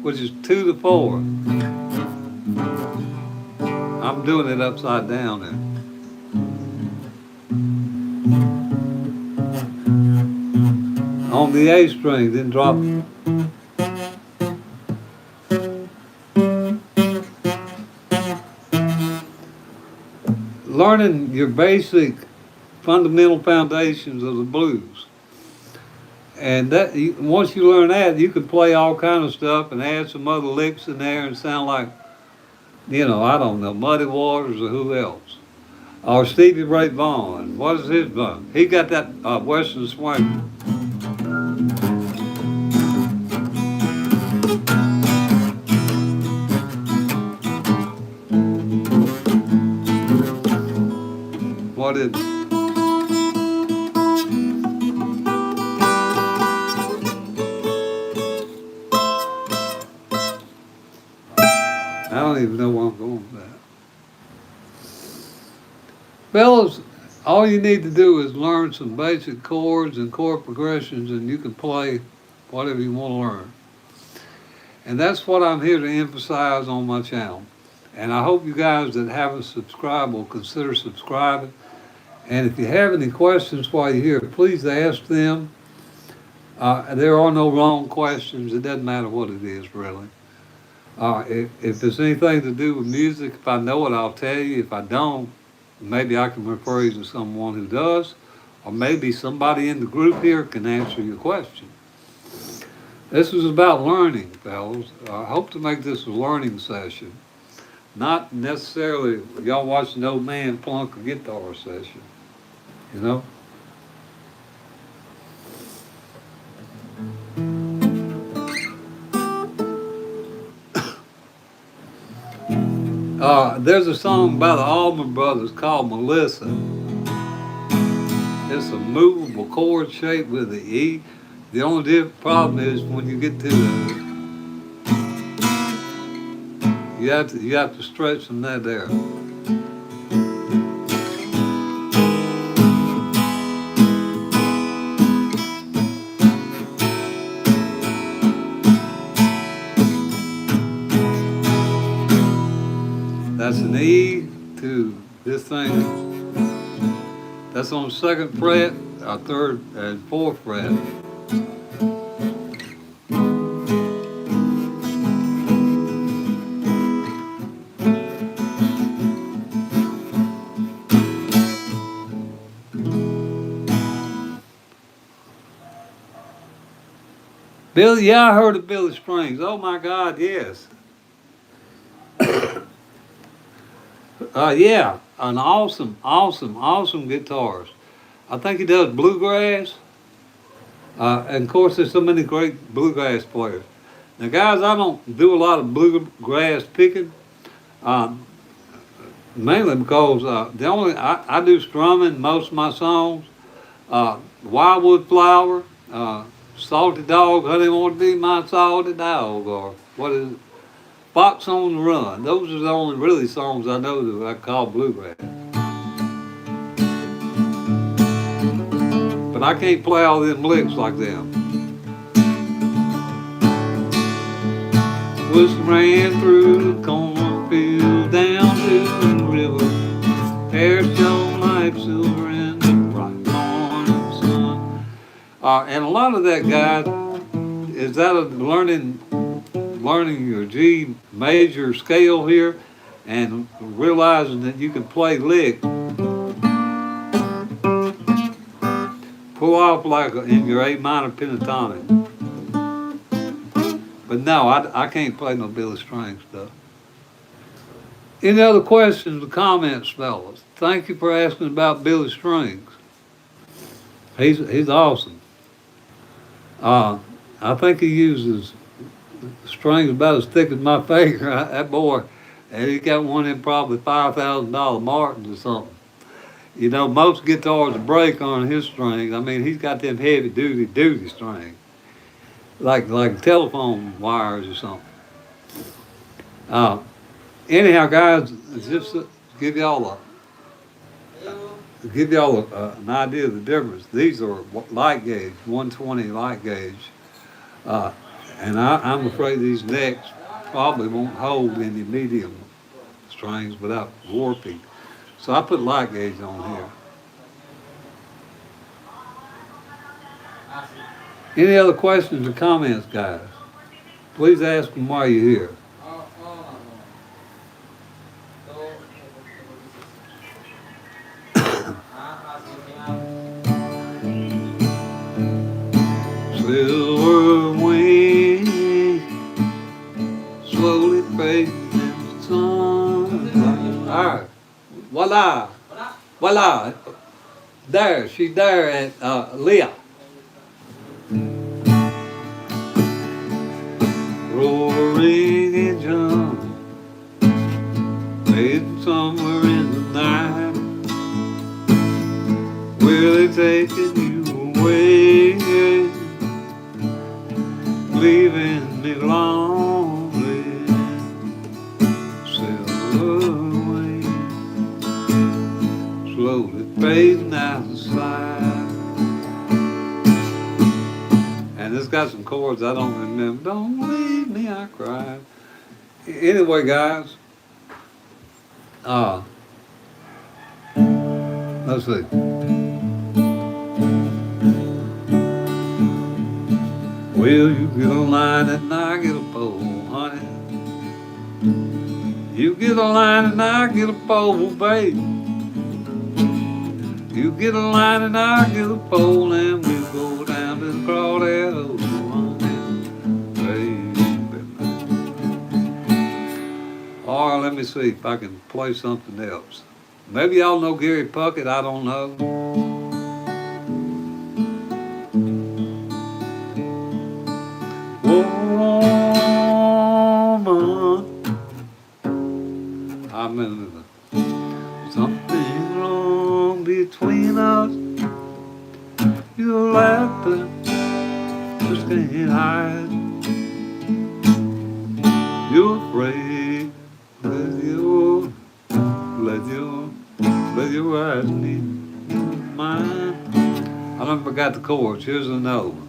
which is 2 to 4. I'm doing it upside down now. On the A string, then drop. Learning your basic fundamental foundations of the blues. And that once you learn that, you can play all kind of stuff and add some other licks in there and sound like, you know, I don't know, Muddy Waters or who else. Or Stevie Ray Vaughan. What is his bun? He got that Western swing. What is it? I don't even know where I'm going with that. Fellas, all you need to do is learn some basic chords and chord progressions, and you can play whatever you want to learn. And that's what I'm here to emphasize on my channel. And I hope you guys that haven't subscribed will consider subscribing. And if you have any questions while you're here, please ask them. There are no wrong questions. It doesn't matter what it is, really. If it's anything to do with music, if I know it, I'll tell you. If I don't, maybe I can refer you to someone who does, or maybe somebody in the group here can answer your question. This is about learning, fellas. I hope to make this a learning session, not necessarily y'all watching an old man plunk a guitar session, you know? There's a song by the Allman Brothers called Melissa. It's a movable chord shape with the E. The only problem is when you get to you have to stretch from that there. That's an E to this thing. That's on the second fret, third and fourth fret. Billy, yeah, I heard of Billy Strings. Oh my God, yes. Yeah, an awesome guitarist. I think he does bluegrass. And of course, there's so many great bluegrass players. Now, guys, I don't do a lot of bluegrass picking, mainly because I do strumming most of my songs. Wildwood Flower, Salty Dog, Honey Want to Be My Salty Dog, or what is it? Fox on the Run. Those are the only really songs I know that I call bluegrass. But I can't play all them licks like them. Whistle ran through the cornfield down to the river. Hair shone like silver in the bright morning sun. And a lot of that, guys, is out of learning your G major scale here and realizing that you can play licks, pull off like in your A minor pentatonic. But no, I can't play no Billy Strings stuff. Any other questions or comments, fellas? Thank you for asking about Billy Strings. He's awesome. I think he uses strings about as thick as my finger. That boy, and he got one in probably $5,000 Martins or something. You know, most guitars break on his strings. I mean, he's got them heavy duty strings, like telephone wires or something. Anyhow, guys, just to give y'all an idea of the difference. These are light gauge, 120 light gauge. And I'm afraid these necks probably won't hold any medium strings without warping. So I put light gauge on here. Any other questions or comments, guys? Please ask them while you're here. Silver wings slowly fading in the sun. All right, voila. There, she's there at Leah. Roaring and jumping, fading somewhere in the night. Where they taking you away, leaving me lonely, silver wings, slowly fading out the sight. And it's got some chords I don't remember. Don't leave me, I cried. Anyway, guys, Uh, let's see. Well, you get a line and I get a pole, honey. You get a line and I get a pole, babe. You get a line and I get a pole, and we go down to the crawdad hole, honey, baby. Or let me see if I can play something else. Maybe y'all know Gary Puckett, I don't know. Woman, I remember something wrong between us. You're laughing, just can't hide. You're afraid that let your eyes need mine. I done forgot the chords. Here's another one.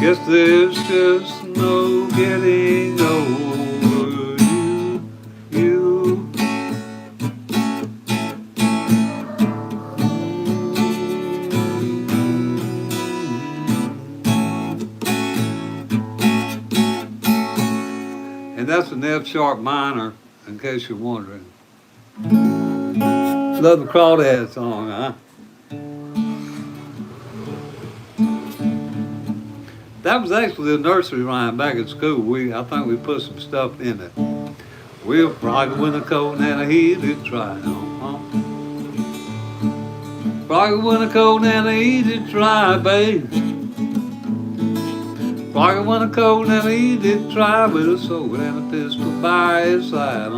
Guess there's just no getting over you. And that's an F sharp minor, in case you're wondering. Love the crawdad song, huh? That was actually a nursery rhyme back at school. I think we put some stuff in it. We'll probably win a coat and a heated try. Probably win a coat and a heated try, babe. Probably win a coat and a heated try with a sword and a pistol by his side.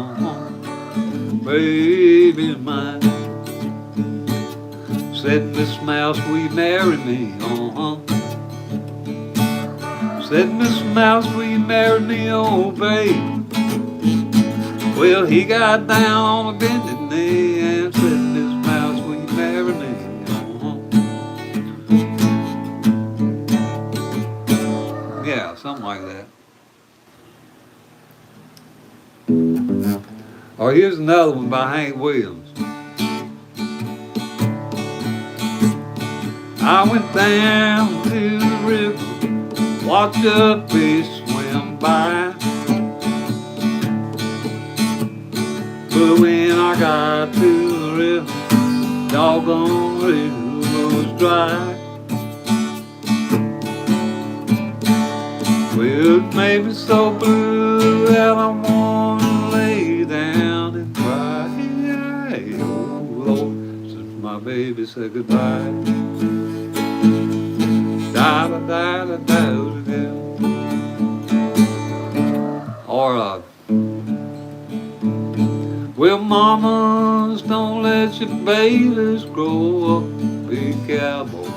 Baby mine. Said, Miss Mouse, will you marry me? Said, Miss Mouse, will you marry me, oh babe? Well, he got down on a bended knee and said, Miss Mouse, will you marry me? Yeah, something like that. Or here's another one by Hank Williams. I went down to the river, watched a fish swim by. But when I got to the river, doggone river was dry. Well, it made me so blue that I wanna lay down and cry. Oh Lord, since my baby said goodbye. Da da da da da da. Or well, mamas, don't let your babies grow up be cowboys.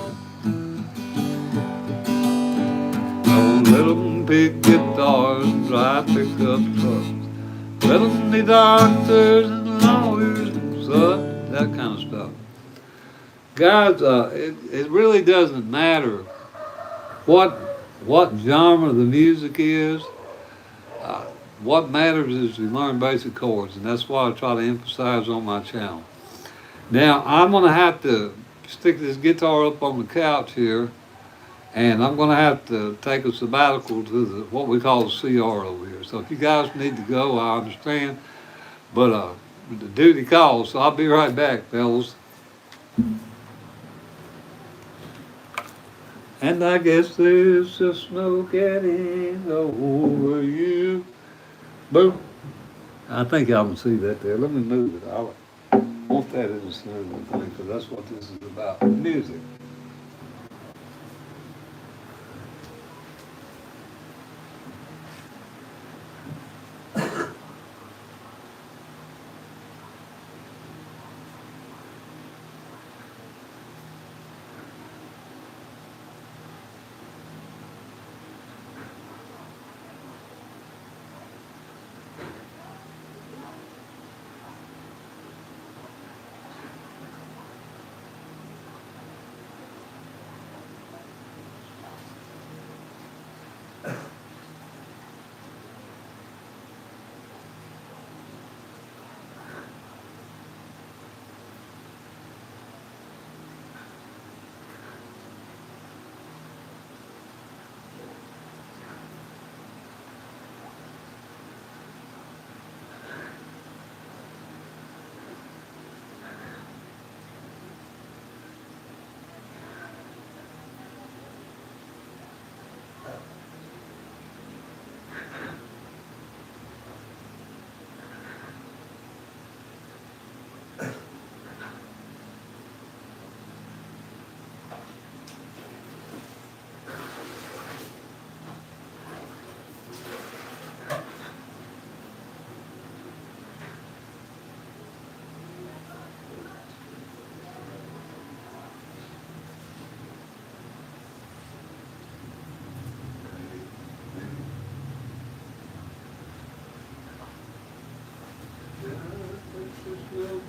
Don't let them pick guitars and drive pickup trucks. Let them be doctors and lawyers and such, that kind of stuff. Guys, it really doesn't matter what genre the music is. What matters is you learn basic chords, and that's what I try to emphasize on my channel. Now, I'm going to have to stick this guitar up on the couch here, and I'm going to have to take a sabbatical to what we call the CR over here. So if you guys need to go, I understand, but the duty calls, so I'll be right back, fellas. And I guess there's just no getting over you. Boom. I think y'all can see that there. Let me move it. I want that in the center of the thing, because that's what this is about, music.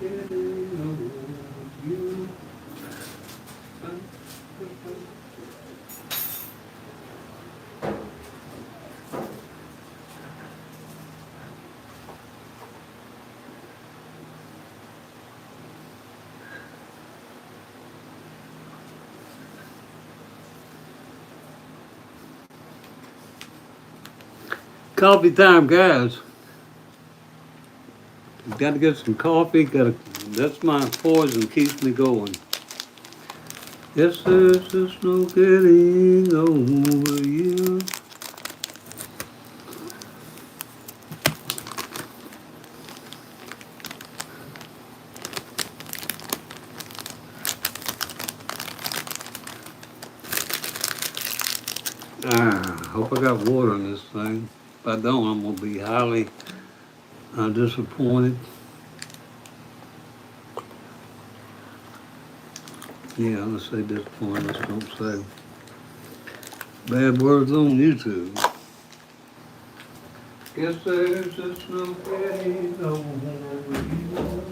getting over you. Coffee time, guys. Got to get some coffee. That's my poison, keeps me going. Yes, there's just no getting over you. Hope I got water in this thing. If I don't, I'm gonna be highly disappointed. Yeah, let's say disappointed. Let's don't say bad words on YouTube. Guess there's just no getting over you.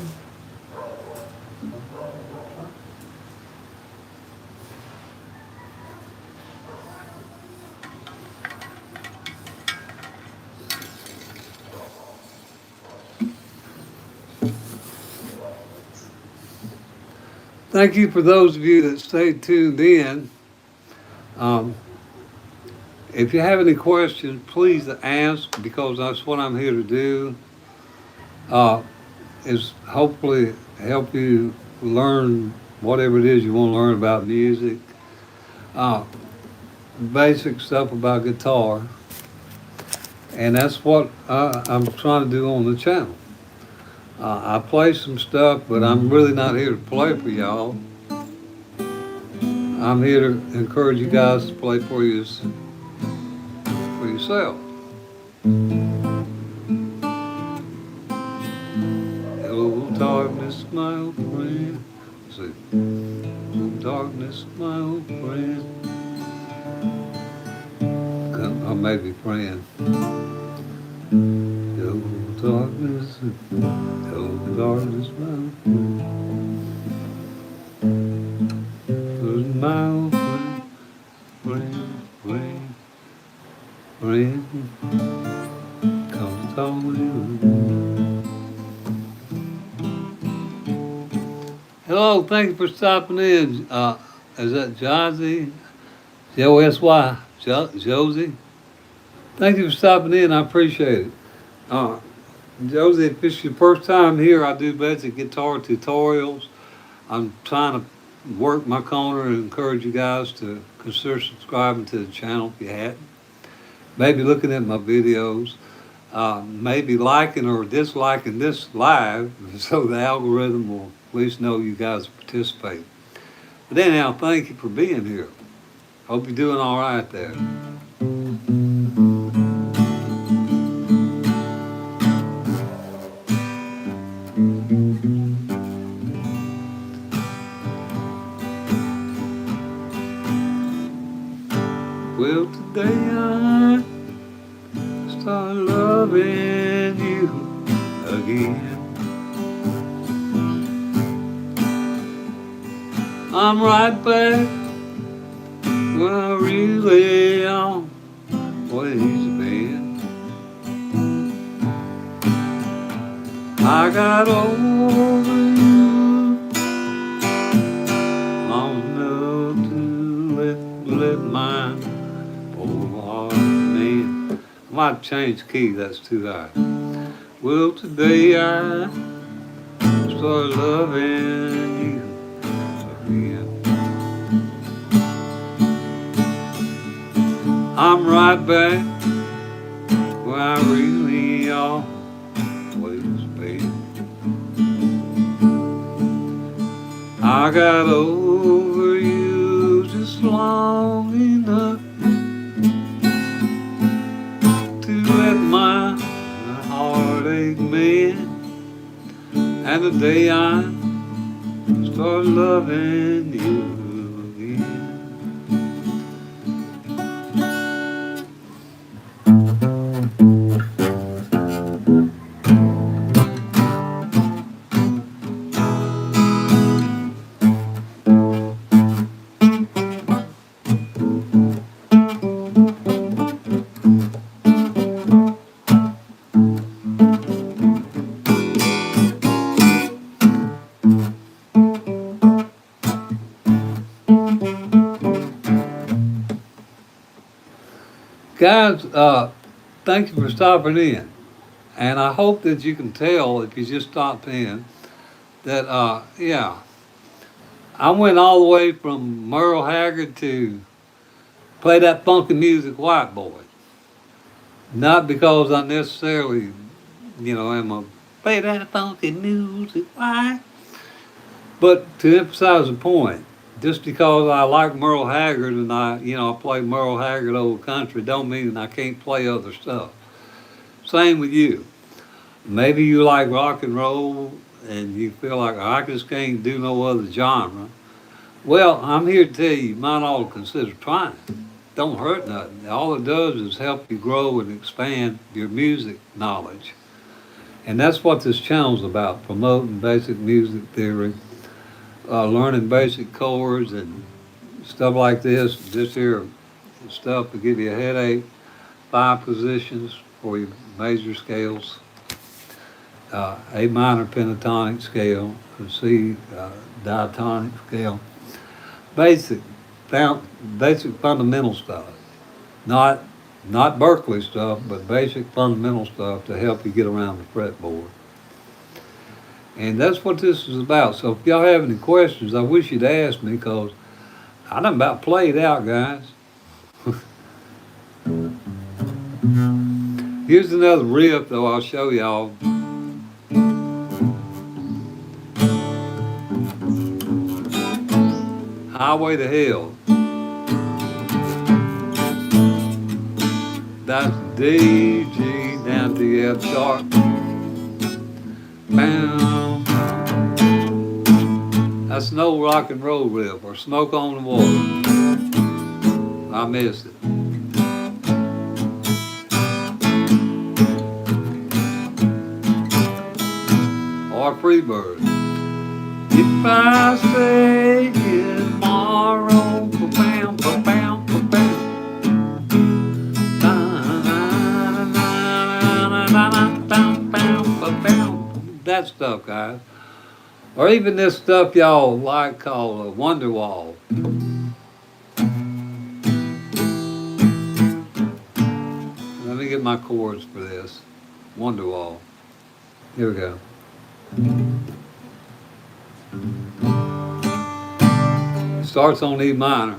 Thank you for those of you that stayed tuned in. If you have any questions, please ask, because that's what I'm here to do, is hopefully help you learn whatever it is you want to learn about music. Basic stuff about guitar. And that's what I'm trying to do on the channel. I play some stuff, but I'm really not here to play for y'all. I'm here to encourage you guys to play for yourself. Hello, darkness, my old friend. Let's see. Hello, darkness, my old friend. I may be praying. Hello, darkness, hello, darkness, my old friend. Who's my old friend? Come talk with you. Hello, thank you for stopping in. Is that Josie? J-O-S-Y, Josie? Thank you for stopping in, I appreciate it. Josie, if it's your first time here, I do basic guitar tutorials. I'm trying to work my corner and encourage you guys to consider subscribing to the channel if you hadn't. Maybe looking at my videos, maybe liking or disliking this live so the algorithm will at least know you guys participate. But anyhow, thank you for being here. Hope you're doing all right there. Well, today I start loving you again. I'm right back where I really always been. I got over you long enough to let mine poor heart mend. I might change key, that's too high. Well, today I start loving you again. I'm right back where I really always been. I got over you just long enough to let my heartache mend. And the day I start loving you again. Guys, thank you for stopping in. And I hope that you can tell if you just stopped in that, yeah, I went all the way from Merle Haggard to play that funky music white boy. Not because I necessarily, am a play that funky music white, but to emphasize the point. Just because I like Merle Haggard and I play Merle Haggard old country, don't mean I can't play other stuff. Same with you. Maybe you like rock and roll and you feel like I just can't do no other genre. Well, I'm here to tell you might ought to consider trying. Don't hurt nothing. All it does is help you grow and expand your music knowledge. And that's what this channel's about, promoting basic music theory, learning basic chords and stuff like this. This here stuff to give you a headache, 5 positions for your major scales, A minor pentatonic scale, a C diatonic scale. Basic, basic fundamental stuff. Not not Berkeley stuff, but basic fundamental stuff to help you get around the fretboard. And that's what this is about. So if y'all have any questions, I wish you'd ask me because I done about played out, guys. Here's another riff, though, I'll show y'all. Highway to Hell. That's D, G, down to the F sharp. Bam. That's an old rock and roll riff, or Smoke on the Water. I missed it. Or Freebird. If I say tomorrow, ba-bam, ba-bam, ba-bam. That stuff, guys. Or even this stuff y'all like called a Wonderwall. Let me get my chords for this. Wonderwall. Here we go. It starts on E minor.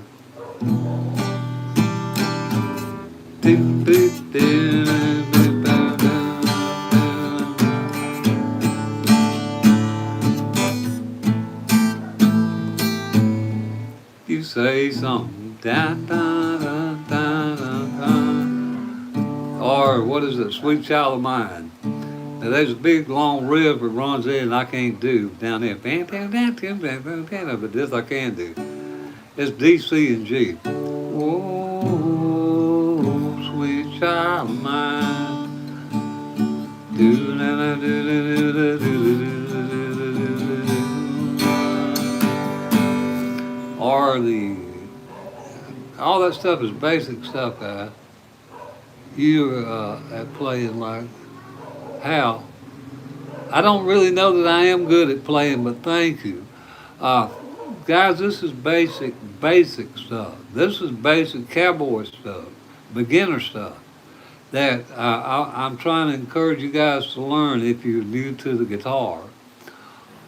You say something, da, da, da, da, da, da. Or what is it, Sweet Child of Mine. Now there's a big long riff that runs in and I can't do down there. But this I can do. It's D, C, and G. Oh, sweet child of mine. Or all that stuff is basic stuff, guys. You at playing like how? I don't really know that I am good at playing, but thank you. Guys, this is basic stuff. This is basic cowboy stuff, beginner stuff that I'm trying to encourage you guys to learn if you're new to the guitar.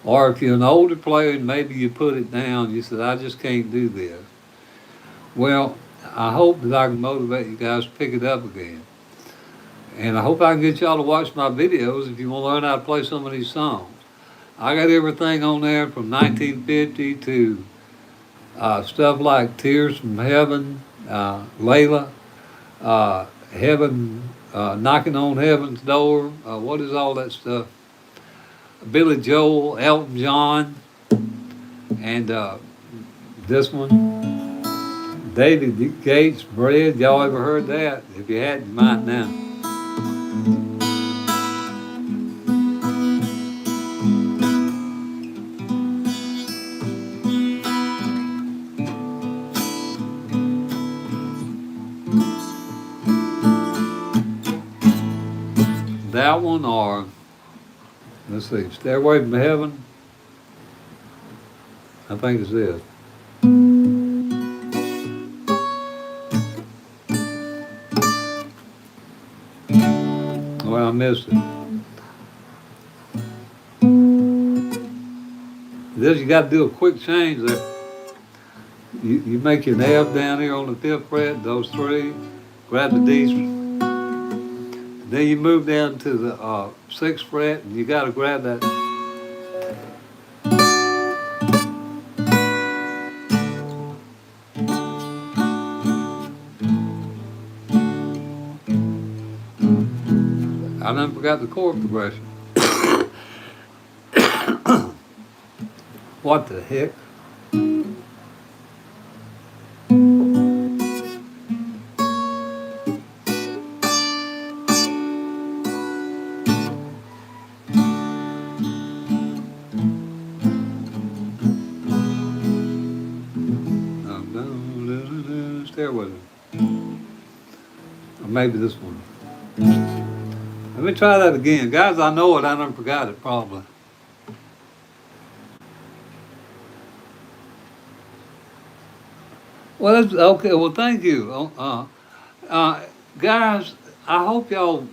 Or if you're an older player and maybe you put it down, you said, I just can't do this. Well, I hope that I can motivate you guys to pick it up again. And I hope I can get y'all to watch my videos if you want to learn how to play some of these songs. I got everything on there from 1950 to stuff like Tears from Heaven, Layla, Heaven, Knocking on Heaven's Door, what is all that stuff? Billy Joel, Elton John, and this one, David Gates, Bread. Y'all ever heard that? If you hadn't, you might now. That one, or let's see, Stairway from Heaven. I think it's this. missed it. This, you got to do a quick change there. You make your F down here on the 5th fret, those three, grab the D's. Then you move down to the 6th fret, and you got to grab that. I never forgot the chord progression. What the heck? Stay with it. Or maybe this one. Let me try that again. Guys, I know it. I never forgot it, probably. Well, that's, okay. Well, thank you. Guys, I hope y'all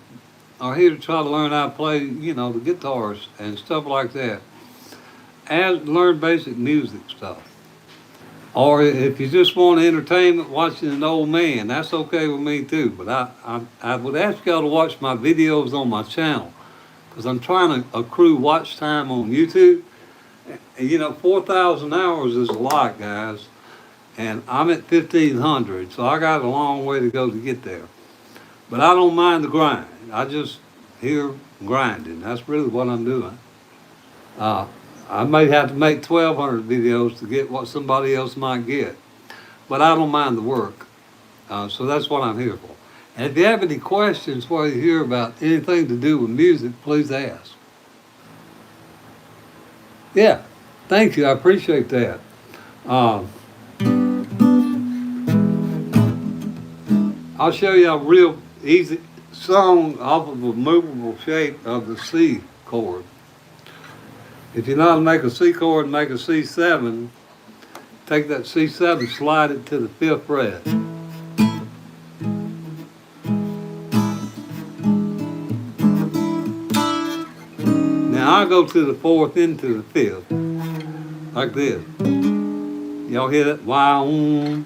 are here to try to learn how to play, the guitars and stuff like that. And learn basic music stuff. Or if you just want entertainment watching an old man, that's okay with me too. But I would ask y'all to watch my videos on my channel, because I'm trying to accrue watch time on YouTube. And 4,000 hours is a lot, guys. And I'm at 1,500, so I got a long way to go to get there. But I don't mind the grind. I just here grinding. That's really what I'm doing. I may have to make 1,200 videos to get what somebody else might get. But I don't mind the work. So that's what I'm here for. And if you have any questions while you hear about anything to do with music, please ask. Yeah, thank you. I appreciate that. I'll show you a real easy song off of a movable shape of the C chord. If you know how to make a C chord and make a C7, take that C7, slide it to the 5th fret. Now I go to the 4th into the 5th, like this. Y'all hear that? Wow, wow.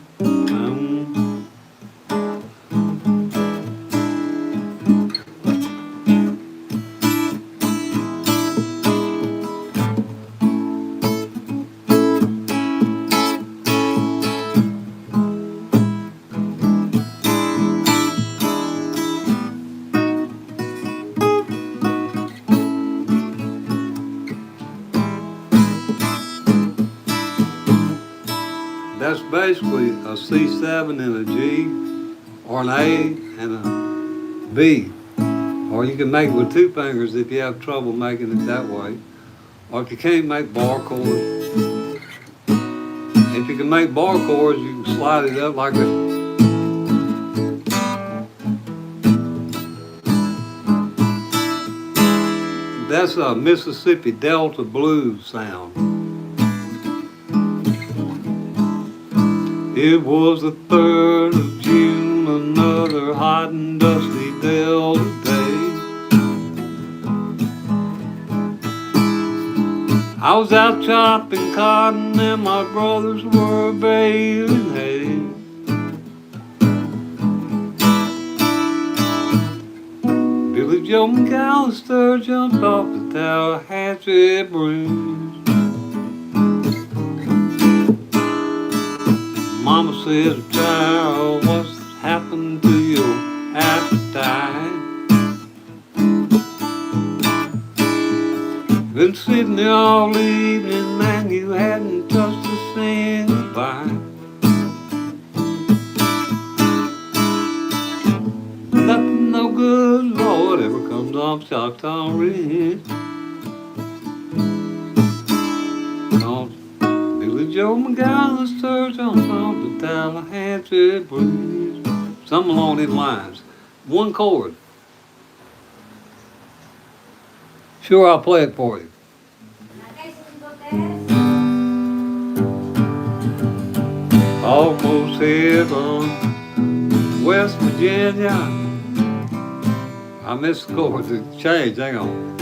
That's basically a C7 and a G, or an A and a B. Or you can make it with 2 fingers if you have trouble making it that way. Or if you can't make bar chords. If you can make bar chords, you can slide it up like that. That's a Mississippi Delta blues sound. It was the 3rd of June, another hot and dusty Delta day. I was out chopping cotton and my brothers were baling hay. Billy Joe McAllister jumped off the Tallahatchie Bridge. Mama says, child, what's happened to your appetite? Been sitting there all evening, man, you hadn't touched a single bite. Nothing no good, Lord, ever comes off Choctaw Ridge. Billy Joe McAllister jumped off the Tallahatchie Bridge. Something along these lines. One chord. Sure, I'll play it for you. Almost heaven, West Virginia. I missed the chords. It changed. Hang on.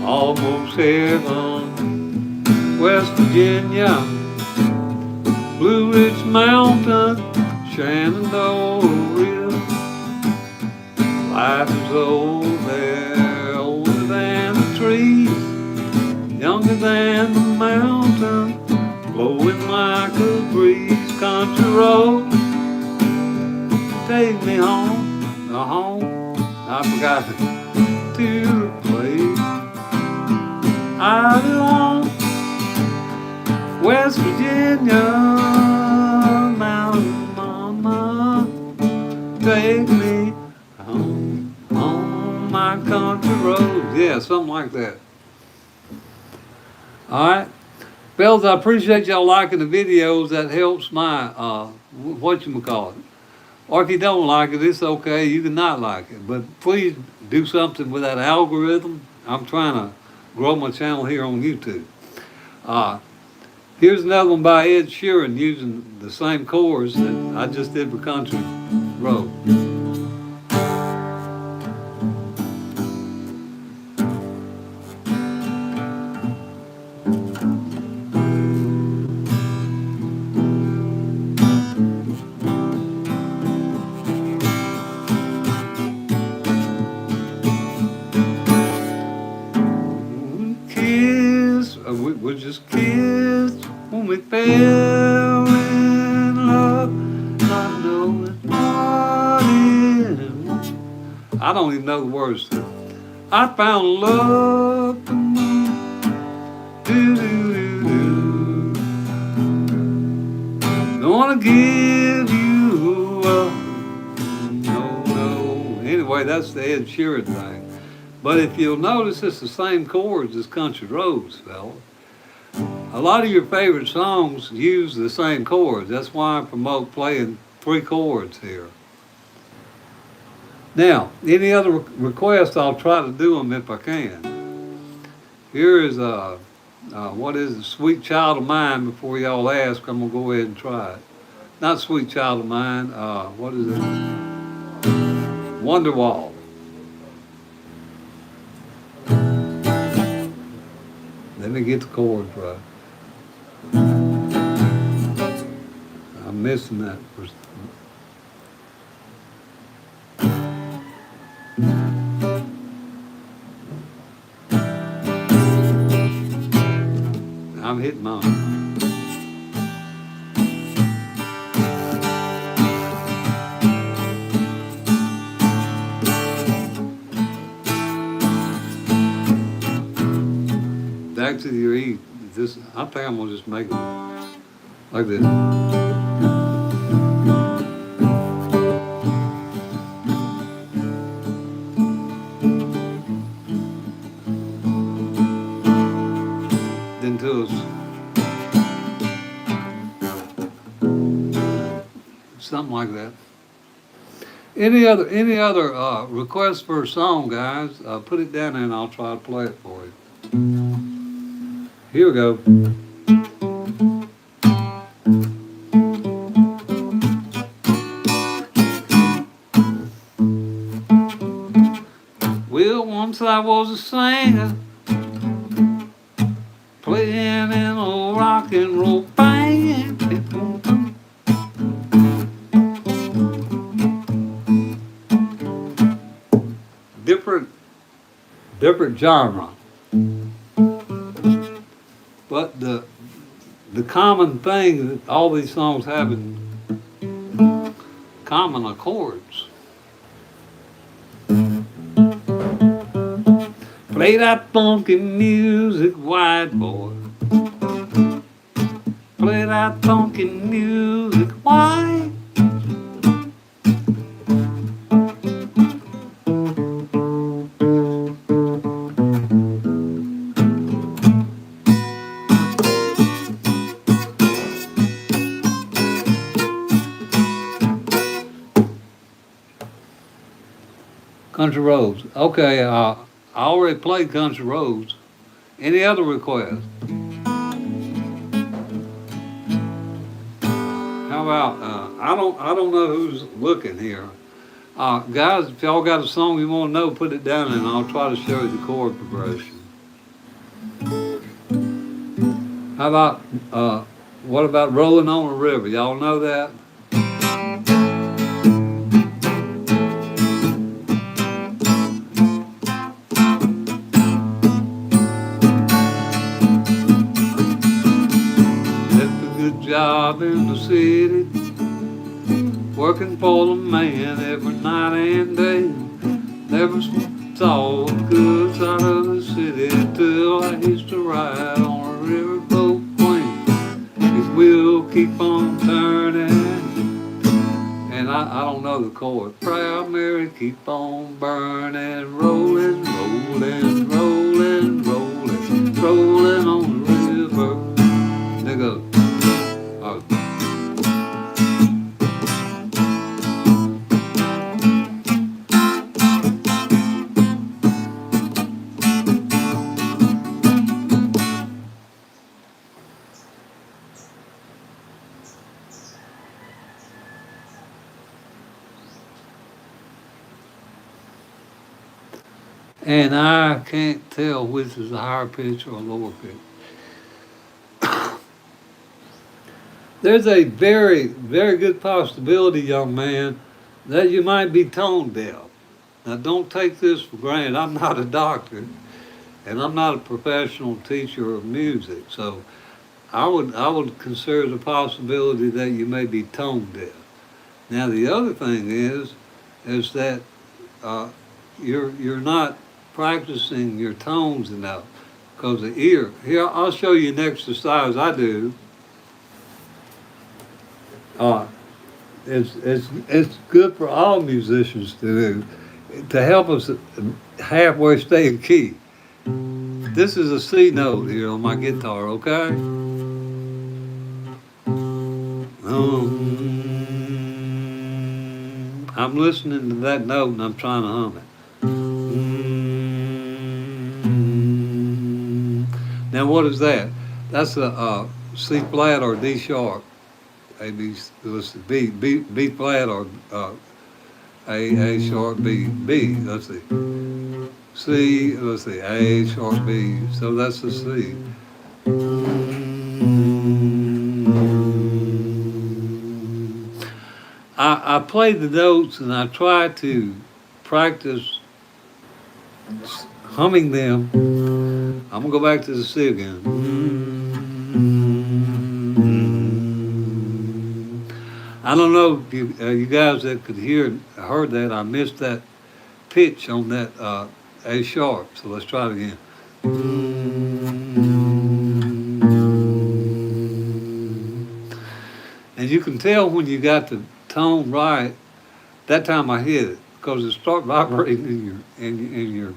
Almost heaven, West Virginia, Blue Ridge Mountain, Shenandoah River. Life is old there, older than the trees, younger than the mountain, blowing like a breeze. Country road, take me home, I forgot to the place I belong. West Virginia, mountain mama, take me home, on my country road. Yeah, something like that. All right. Fellas, I appreciate y'all liking the videos. That helps my, whatchamacallit. Or if you don't like it, it's okay. You can not like it. But please do something with that algorithm. I'm trying to grow my channel here on YouTube. Here's another one by Ed Sheeran using the same chords that I just did for Country Road. We just kissed when we fell in love, not knowing what it was. I don't even know the words to it. I found love to me. Do, do, do, do. Don't wanna give you up. No, no. Anyway, that's the Ed Sheeran thing. But if you'll notice, it's the same chords as Country Roads, fella. A lot of your favorite songs use the same chords. That's why I promote playing 3 chords here. Now, any other requests, I'll try to do them if I can. Here is what is it? Sweet Child of Mine. Before y'all ask, I'm gonna go ahead and try it. Not Sweet Child of Mine. What is it? Wonderwall. Let me get the chords right. I'm missing that. I'm hitting mine. Back to your E. This, I think I'm gonna just make it like this. Then to something like that. Any other requests for a song, guys? Put it down there and I'll try to play it for you. Here we go. Well, once I was a singer, playing in a rock and roll band. Different genre. But the common thing that all these songs have in common are chords. Play that funky music, white boy. Play that funky music, white. Country Roads. Okay, I already played Country Roads. Any other requests? How about I don't know who's looking here, Guys, if y'all got a song you want to know, put it down and I'll try to show you the chord progression. How about, what about Rolling on a River? Y'all know that? Left a good job in the city, working for the man every night and day. Never saw the good side of the city till I used to ride on a riverboat queen. His wheel keep on turning, and I don't know the chord. Proud Mary keep on burning, rolling, rolling, rolling, rolling, rolling on the river. There goes. Oh. And I can't tell which is a higher pitch or a lower pitch. There's a very, very good possibility, young man, that you might be tone deaf. Now, don't take this for granted. I'm not a doctor, and I'm not a professional teacher of music, so I would consider the possibility that you may be tone deaf. Now, the other thing is that you're not practicing your tones enough, because the ear. Here, I'll show you an exercise I do. Uh, it's good for all musicians to do, to help us halfway stay in key. This is a C note here on my guitar, okay? I'm listening to that note and I'm trying to hum it. Now what is that? That's a C flat or D sharp. A B, let's see, B flat or A sharp B. Let's see. C, let's see, A sharp B. So that's the C. I play the notes and I try to practice humming them. I'm gonna go back to the C again. I don't know if you guys that could heard that. I missed that pitch on that A sharp. So let's try it again. And you can tell when you got the tone right. That time I hit it because it started vibrating in your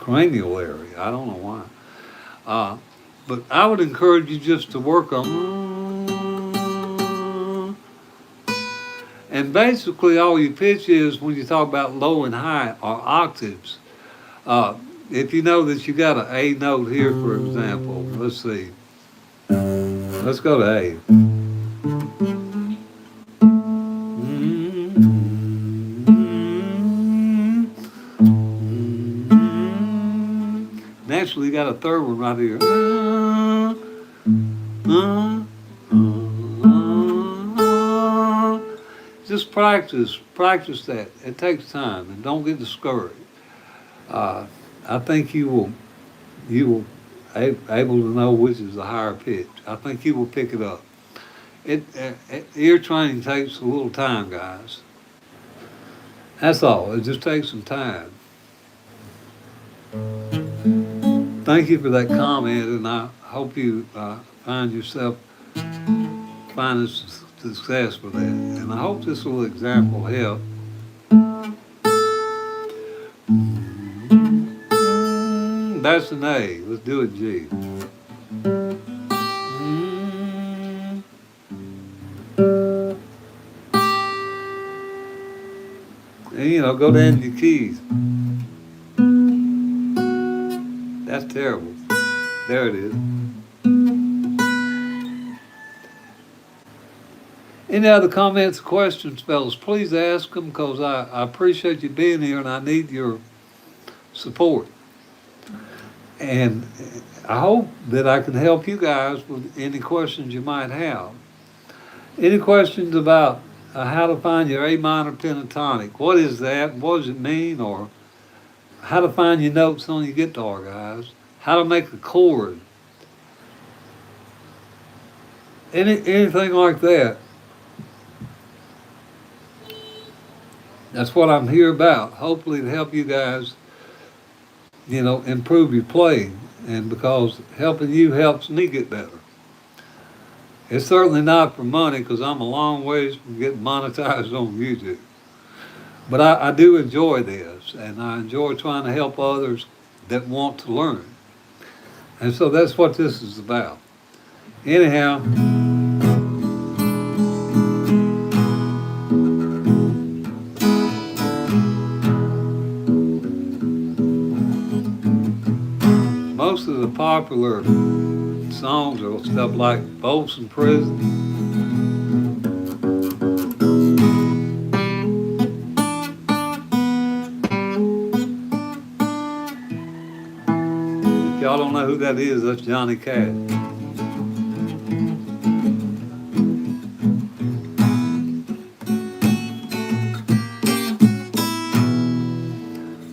cranial area. I don't know why. But I would encourage you just to work on. And basically, all you pitch is when you talk about low and high or octaves. If you know that you got an A note here, for example, let's see. Let's go to A. Naturally, you got a third one right here. Just practice that. It takes time, and don't get discouraged. I think you will able to know which is the higher pitch. I think you will pick it up. Ear training takes a little time, guys. That's all. It just takes some time. Thank you for that comment, and I hope you find yourself finding success with that. And I hope this little example help. That's an A. Let's do it G. And go down your keys. That's terrible. There it is. Any other comments or questions, fellas? Please ask them, because I appreciate you being here and I need your support. And I hope that I can help you guys with any questions you might have. Any questions about how to find your A minor pentatonic? What is that? What does it mean? Or how to find your notes on your guitar, guys? How to make a chord? Anything like that. That's what I'm here about. Hopefully to help you guys, improve your playing. And because helping you helps me get better. It's certainly not for money, because I'm a long ways from getting monetized on music. But I do enjoy this, and I enjoy trying to help others that want to learn. And so that's what this is about. Anyhow, most of the popular songs are stuff like Folsom Prison. If y'all don't know who that is, that's Johnny Cash.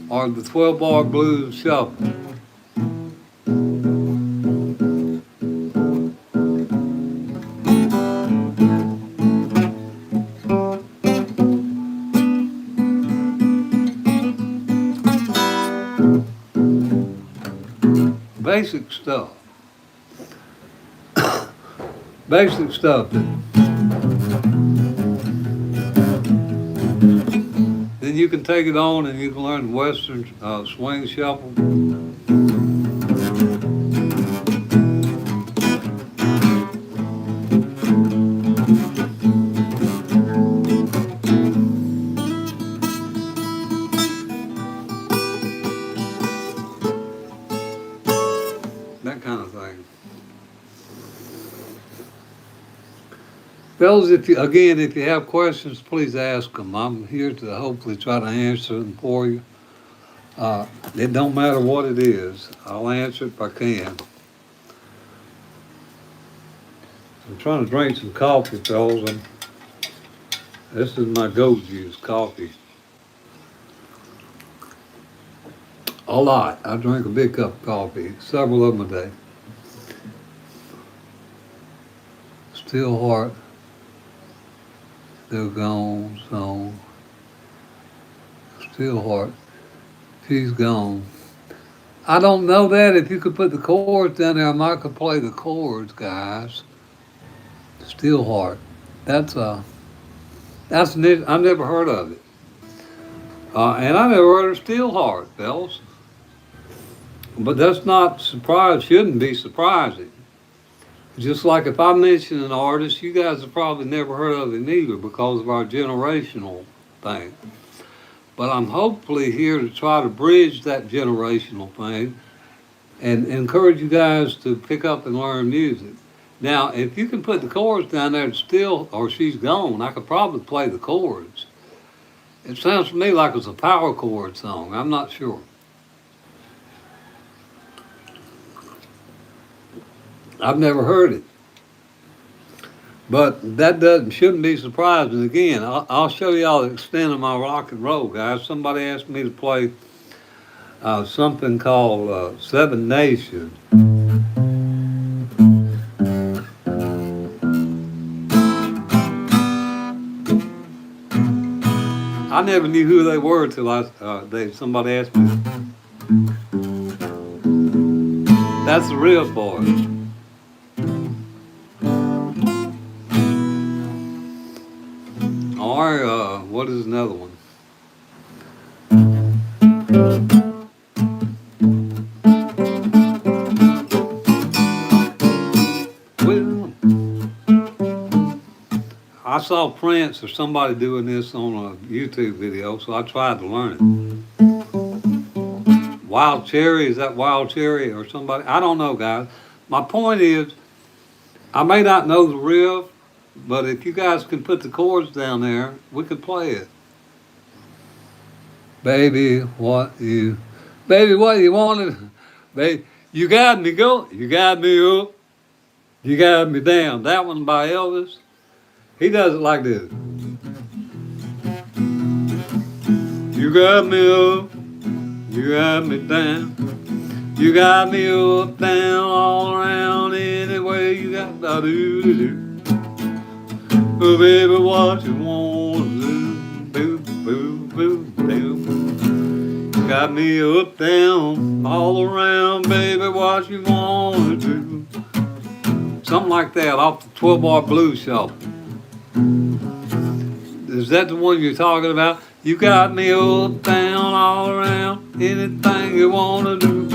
Or the 12-bar blues shuffle. Basic stuff. Basic stuff. Then you can take it on and you can learn Western swing shuffle. That kind of thing. Fellas, if you have questions, please ask them. I'm here to hopefully try to answer them for you. It don't matter what it is. I'll answer it if I can. I'm trying to drink some coffee, fellas. This is my go-juice coffee. A lot. I drink a big cup of coffee, several of them a day. Still heart. Still gone, song. Still heart. She's gone. I don't know that. If you could put the chords down there, I might could play the chords, guys. Still heart. That's new. I've never heard of it. And I never heard of Steel Heart, fellas. But that's not shouldn't be surprising. Just like if I mention an artist, you guys have probably never heard of him either because of our generational thing. But I'm hopefully here to try to bridge that generational thing and encourage you guys to pick up and learn music. Now, if you can put the chords down there or She's Gone, I could probably play the chords. It sounds to me like it's a power chord song. I'm not sure. I've never heard it. But that shouldn't be surprising. Again, I'll show y'all the extent of my rock and roll, guys. Somebody asked me to play something called Seven Nations. I never knew who they were till somebody asked me. That's the real part. Or what is another one? Well, I saw Prince or somebody doing this on a YouTube video, so I tried to learn it. Wild Cherry, is that Wild Cherry or somebody? I don't know, guys. My point is, I may not know the riff, But if you guys can put the chords down there, we could play it. Baby, what you wanted? Baby, you got me go, you got me up, you got me down. That one by Elvis. He does it like this. You got me up, you got me down. You got me up, down, all around, any way you got to do. Oh, baby, what you want to do, boo, boo, boo, boo. You got me up, down, all around, baby, what you want to do. Something like that off the 12-bar blues show. Is that the one you're talking about? You got me up, down, all around, anything you want to do.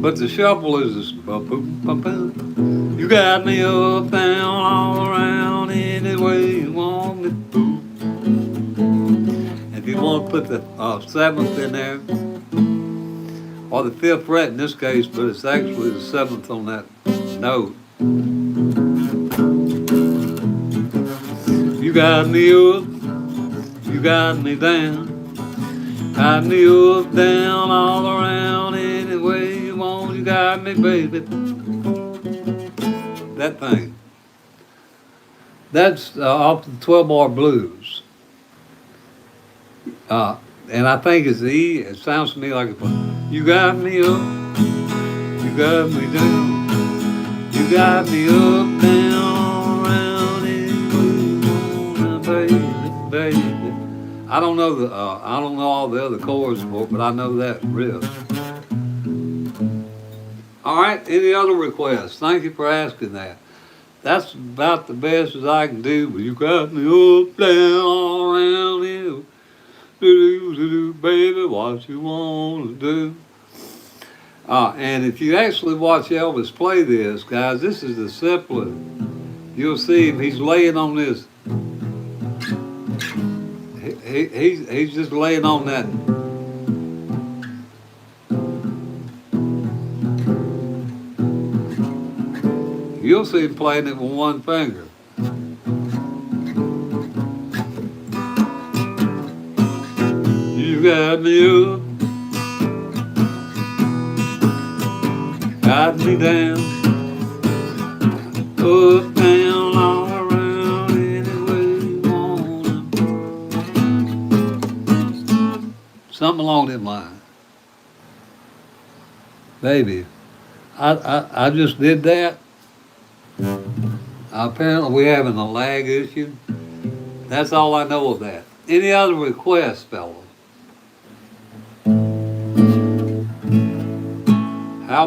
But the shuffle is this. You got me up, down, all around, any way you want me to. If you want to put the 7th in there, or the 5th fret in this case, but it's actually the 7th on that note. You got me up, you got me down. Got me up, down, all around, any way you want. You got me, baby. That thing. That's off the 12-bar blues. And I think it's the E. It sounds to me like it's you got me up, you got me down. You got me up, down, all around, any way you want, baby, baby. I don't know all the other chords for it, but I know that riff. All right, any other requests? Thank you for asking that. That's about the best as I can do, but you got me up, down, all around you. Do, baby, what you want to do. And if you actually watch Elvis play this, guys, this is the simplest. You'll see him, he's laying on this. He's just laying on that. You'll see him playing it with one finger. You got me up, got me down, up, down, all around, any way you want. Something along that line. Baby, I just did that. Apparently we're having a lag issue. That's all I know of that. Any other requests, fellas? How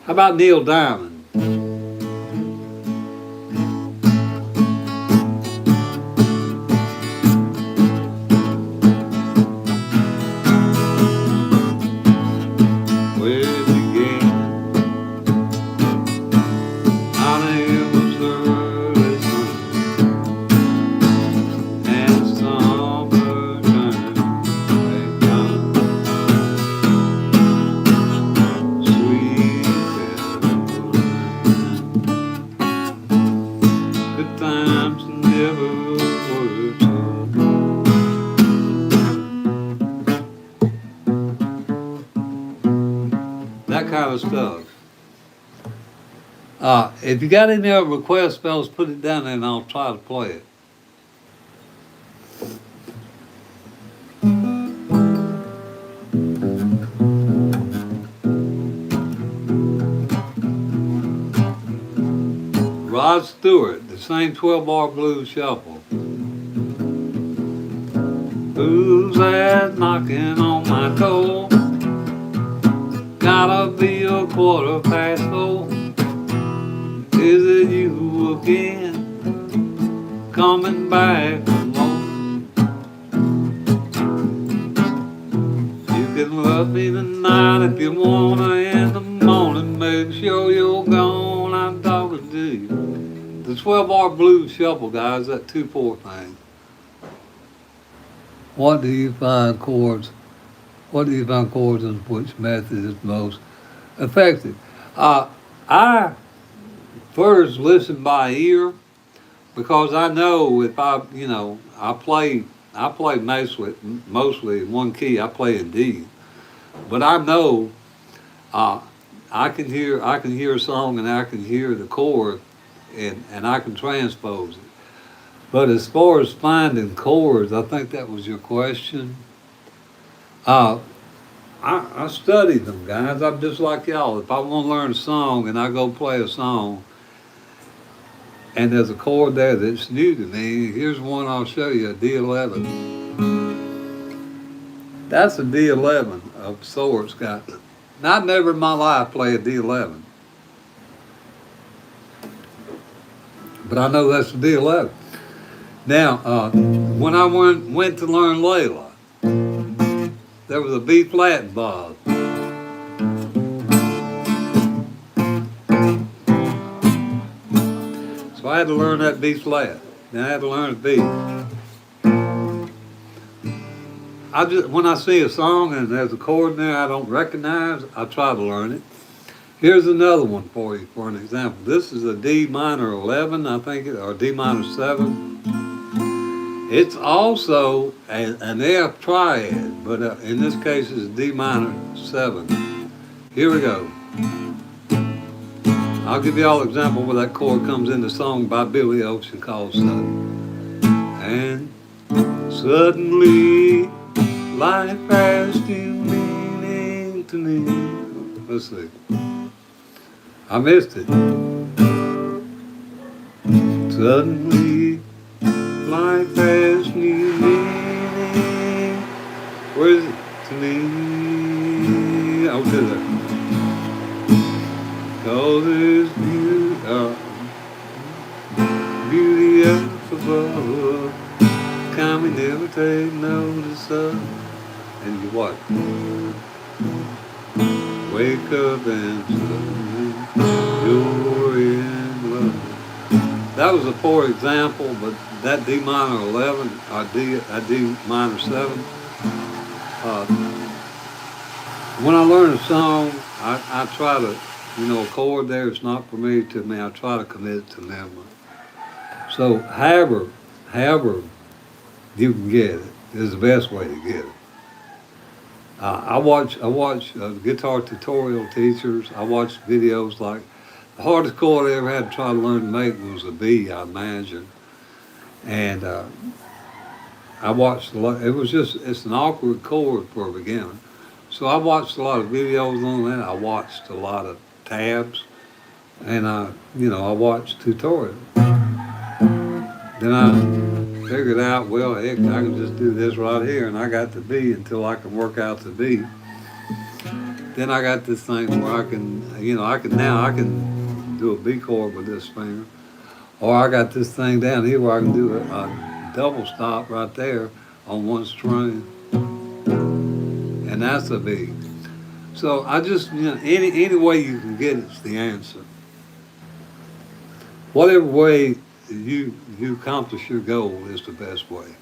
about Neil Diamond? Where it began, my name was early sun, and summer time had come. Sweet Caroline, good times never were told. That kind of stuff. If you got any other requests, fellas, put it down there and I'll try to play it. Rod Stewart, the same 12-bar blues shuffle. Who's that knocking on my door? Gotta be a 4:15. Is it you again, coming back from home? You can love me tonight if you wanna. In the morning, make sure you're gone. I'm talking to you. The 12-bar blues shuffle, guys, that 2/4 thing. What do you find chords? What do you find chords and which method is most effective? I first listen by ear because I know if I play mostly in one key. I play in D, but I know uh, I can hear a song and I can hear the chord and I can transpose it. But as far as finding chords, I think that was your question. Uh, I study them, guys. I'm just like y'all. If I want to learn a song and I go play a song and there's a chord there that's new to me, here's one I'll show you, a D11. That's a D11 of sorts, guys. Now, I've never in my life played a D11, but I know that's a D11. Now, when I went to learn Layla, there was a B flat involved. So I had to learn that B flat. Then I had to learn the B. When I see a song and there's a chord in there I don't recognize, I try to learn it. Here's another one for you, for an example. This is a D minor 11, I think, or D minor 7. It's also an F triad, but in this case it's D minor 7. Here we go. I'll give you all an example where that chord comes in the song by Billy Ocean called Sudden. And suddenly life has new meaning to me. Let's see. I missed it. Suddenly life has new meaning. Where is it? To me. I'll do that. Cause there's beauty up above, kind we never take notice of. And you what? Wake up and suddenly you're in love. That was a poor example, but that D minor 11, or D minor 7, when I learn a song, I try to, a chord there is not familiar to me, I try to commit it to memory. So however you can get it is the best way to get it. I watch guitar tutorial teachers. I watch videos like the hardest chord I ever had to try to learn to make was a B, I imagine. And I watched a lot. It's an awkward chord for a beginner. So I watched a lot of videos on that. I watched a lot of tabs, and I watched tutorials. Then I figured out, well, heck, I can just do this right here, and I got the B until I can work out the B. Then I got this thing where I can do a B chord with this finger, or I got this thing down here where I can do a double stop right there on one string, and that's a B. So I just, any way you can get it's the answer. Whatever way you accomplish your goal is the best way.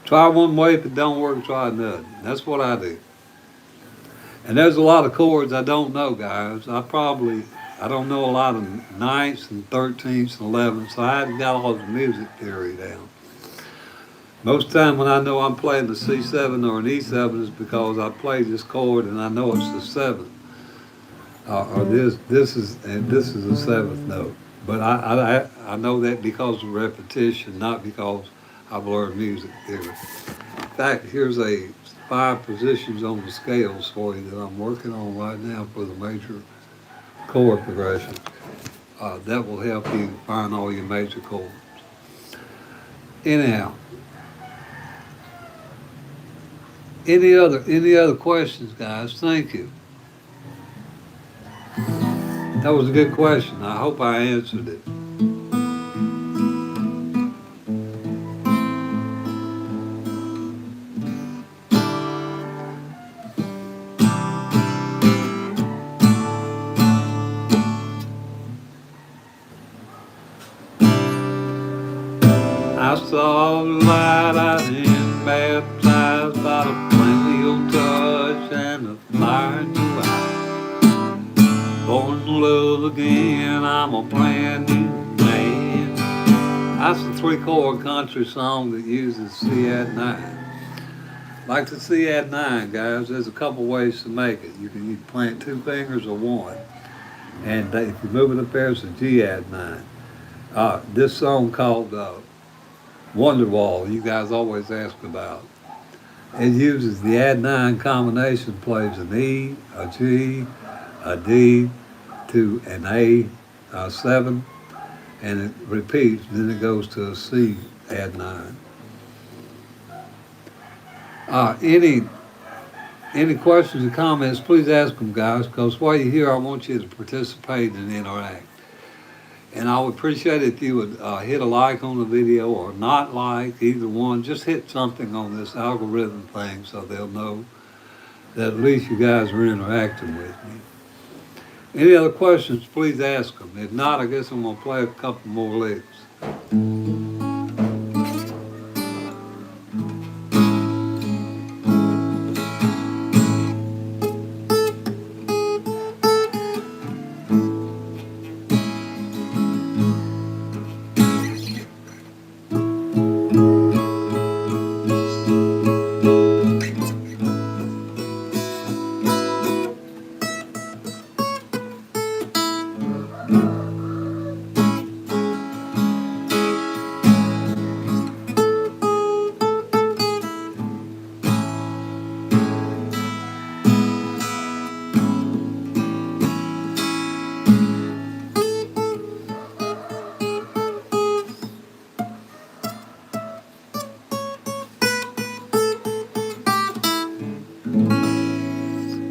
Try one way, if it don't work, try another. That's what I do. And there's a lot of chords I don't know, guys. I don't know a lot of ninths and 13ths and 11ths, so I haven't got all the music theory down. Most of the time when I know I'm playing the C7 or an E7 is because I play this chord and I know it's the 7th. Or this is the 7th note. But I know that because of repetition, not because I've learned music theory. In fact, here's 5 positions on the scales for you that I'm working on right now for the major chord progression. That will help you find all your major chords. Anyhow, any other questions, guys? Thank you. That was a good question. I hope I answered it. I saw the light out in Baptist and the fire go out. Born to love again, I'm a brand new man. That's a 3-chord country song that uses C add 9. Like the C add 9, guys, there's a couple ways to make it. You can either plant 2 fingers or 1. And if you move it up there, it's a G add 9. This song called Wonderwall, you guys always ask about. It uses the add 9 combination, plays an E, a G, a D, to an A7, and it repeats, then it goes to a C add 9. Any questions or comments, please ask them, guys, because while you're here, I want you to participate and interact. And I would appreciate it if you would hit a like on the video or not like, either one. Just hit something on this algorithm thing so they'll know that at least you guys are interacting with me. Any other questions, please ask them. If not, I guess I'm going to play a couple more licks.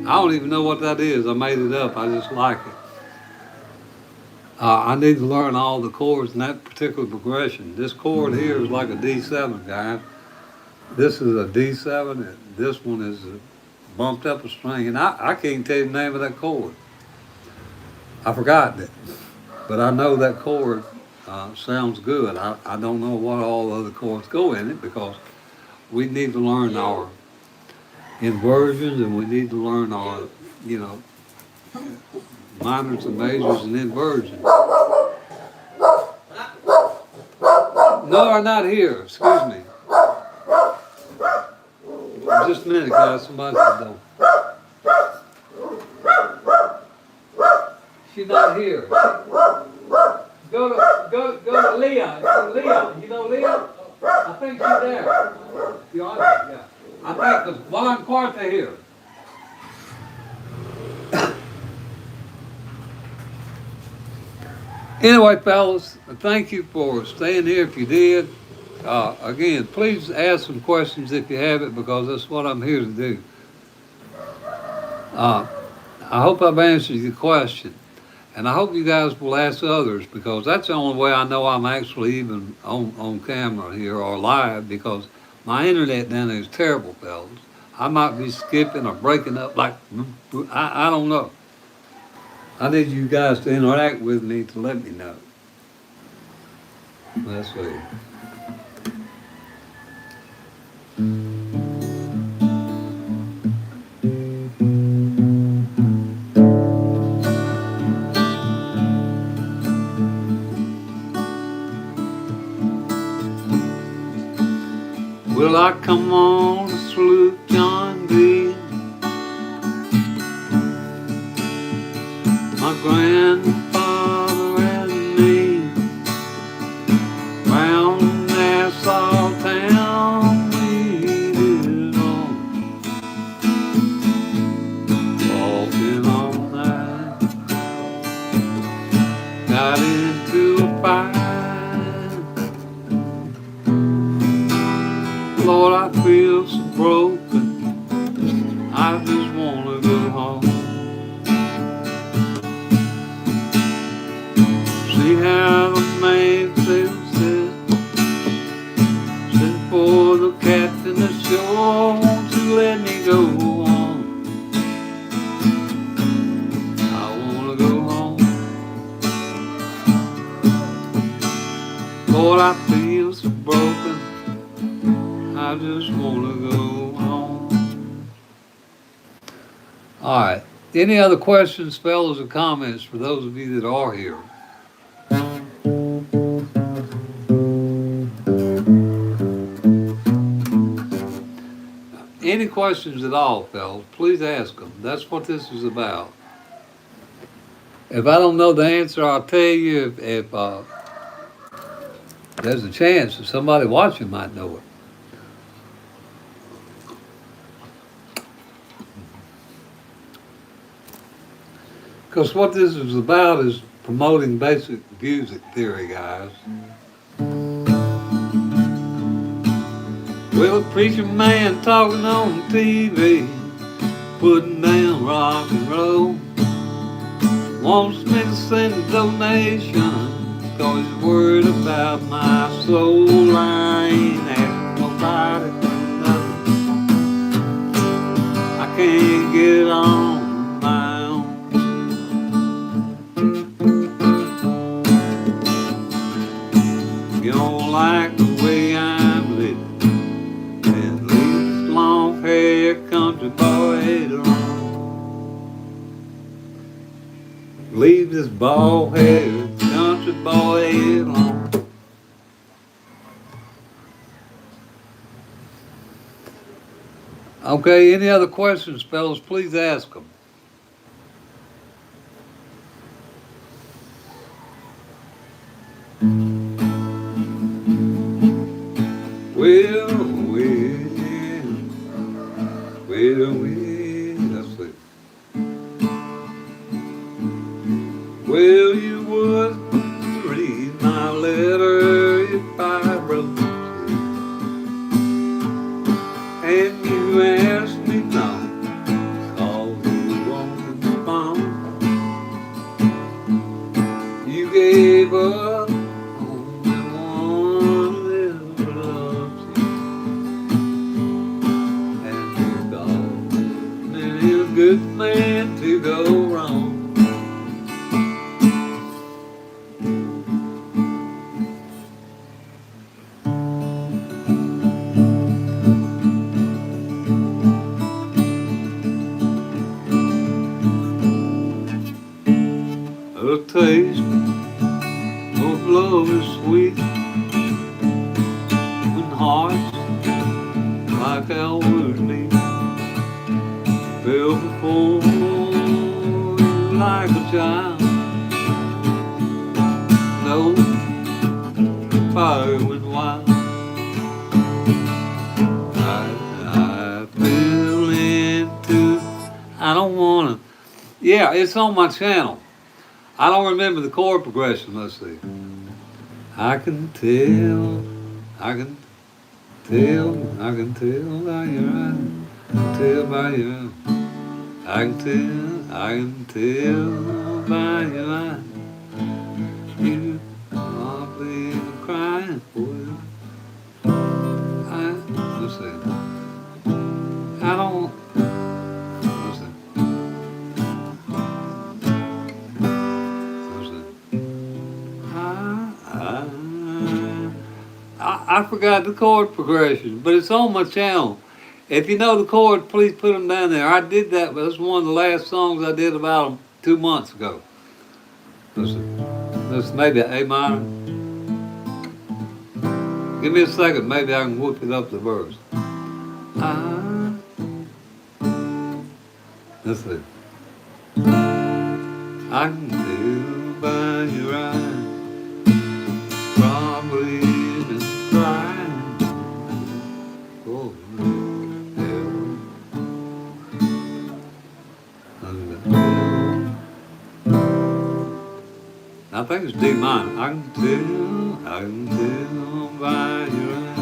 I don't even know what that is. I made it up. I just like it. I need to learn all the chords in that particular progression. This chord here is like a D7, guys. This is a D7, and this one is bumped up a string. And I can't tell you the name of that chord. I forgot it. But I know that chord sounds good. I don't know what all the other chords go in it because we need to learn our inversions, and we need to learn our, minors and majors and inversions. No, they're not here. Excuse me. Just a minute, guys. Somebody's at the door. She's not here. Go to Leah. Leah. You know Leah? I think she's there. You are? Yeah. I think there's one quarter here. Anyway, fellas, thank you for staying here if you did. Again, please ask some questions if you have it, because that's what I'm here to do. I hope I've answered your question. And I hope you guys will ask others, because that's the only way I know I'm actually even on camera here or live, because my internet down there is terrible, fellas. I might be skipping or breaking up like, I don't know. I need you guys to interact with me to let me know. Let's see. Will I come on to salute John B? My grandfather and me, round Nassau town we did on, walking all night, got into a fight. Lord, I feel so broken, I just wanna go home. See how the mainsail set for the captain ashore, won't you let me go on? I wanna go home. Lord, I feel so broken, I just wanna go home. All right. Any other questions, fellas, or comments for those of you that are here? Any questions at all, fellas, please ask them. That's what this is about. If I don't know the answer, I'll tell you. If there's a chance that somebody watching might know it. Because what this is about is promoting basic music theory, guys. Well, a preacher man talking on TV, putting down rock and roll, wants me to send a donation, cause he's worried about my soul. I ain't asking nobody for nothing. I can't get on my own. You don't like the way I'm living, then leave this long-haired country boy alone. Leave this bald-headed country boy alone. Okay, any other questions, fellas? Please ask them. Well, let's see. Well, you wouldn't read my letter if I wrote it, and you asked me not cause you on the phone. You gave up on the one that loves you, and you thought many a good man to go wrong. A taste of love is sweet when hearts like ours meet. Fell before you like a child. No fire went wild. I fell into. I don't wanna. Yeah, it's on my channel. I don't remember the chord progression. Let's see. I can tell by your eyes, tell by your eyes. I can tell by your eyes. You are bleeding, crying for you. Let's see. I don't. Let's see. I forgot the chord progression, but it's on my channel. If you know the chords, please put them down there. I did that, but it's one of the last songs I did about 2 months ago. This maybe an A minor. Give me a second, maybe I can whoop it up the verse. Let's see. I can tell by your eyes, probably been crying. Oh, I think it's D minor. I can tell by your eyes,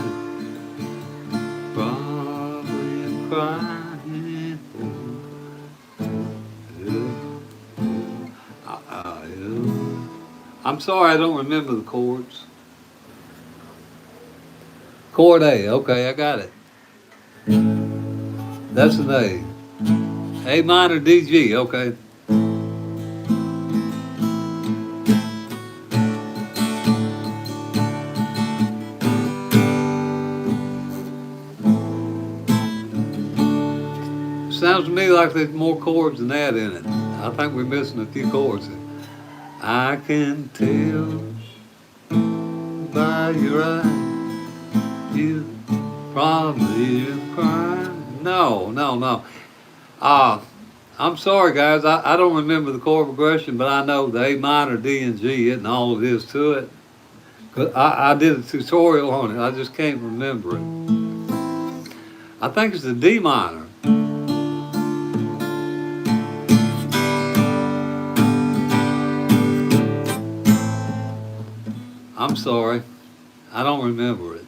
probably crying. I'm sorry I don't remember the chords. Chord A, okay, I got it. That's an A. A minor, D, G, okay. Sounds to me like there's more chords than that in it. I think we're missing a few chords. I can tell by your eyes you probably crying. No. I'm sorry, guys. I don't remember the chord progression, but I know the A minor, D, and G and all it is to it. But I did a tutorial on it. I just can't remember it. I think it's the D minor. I'm sorry. I don't remember it.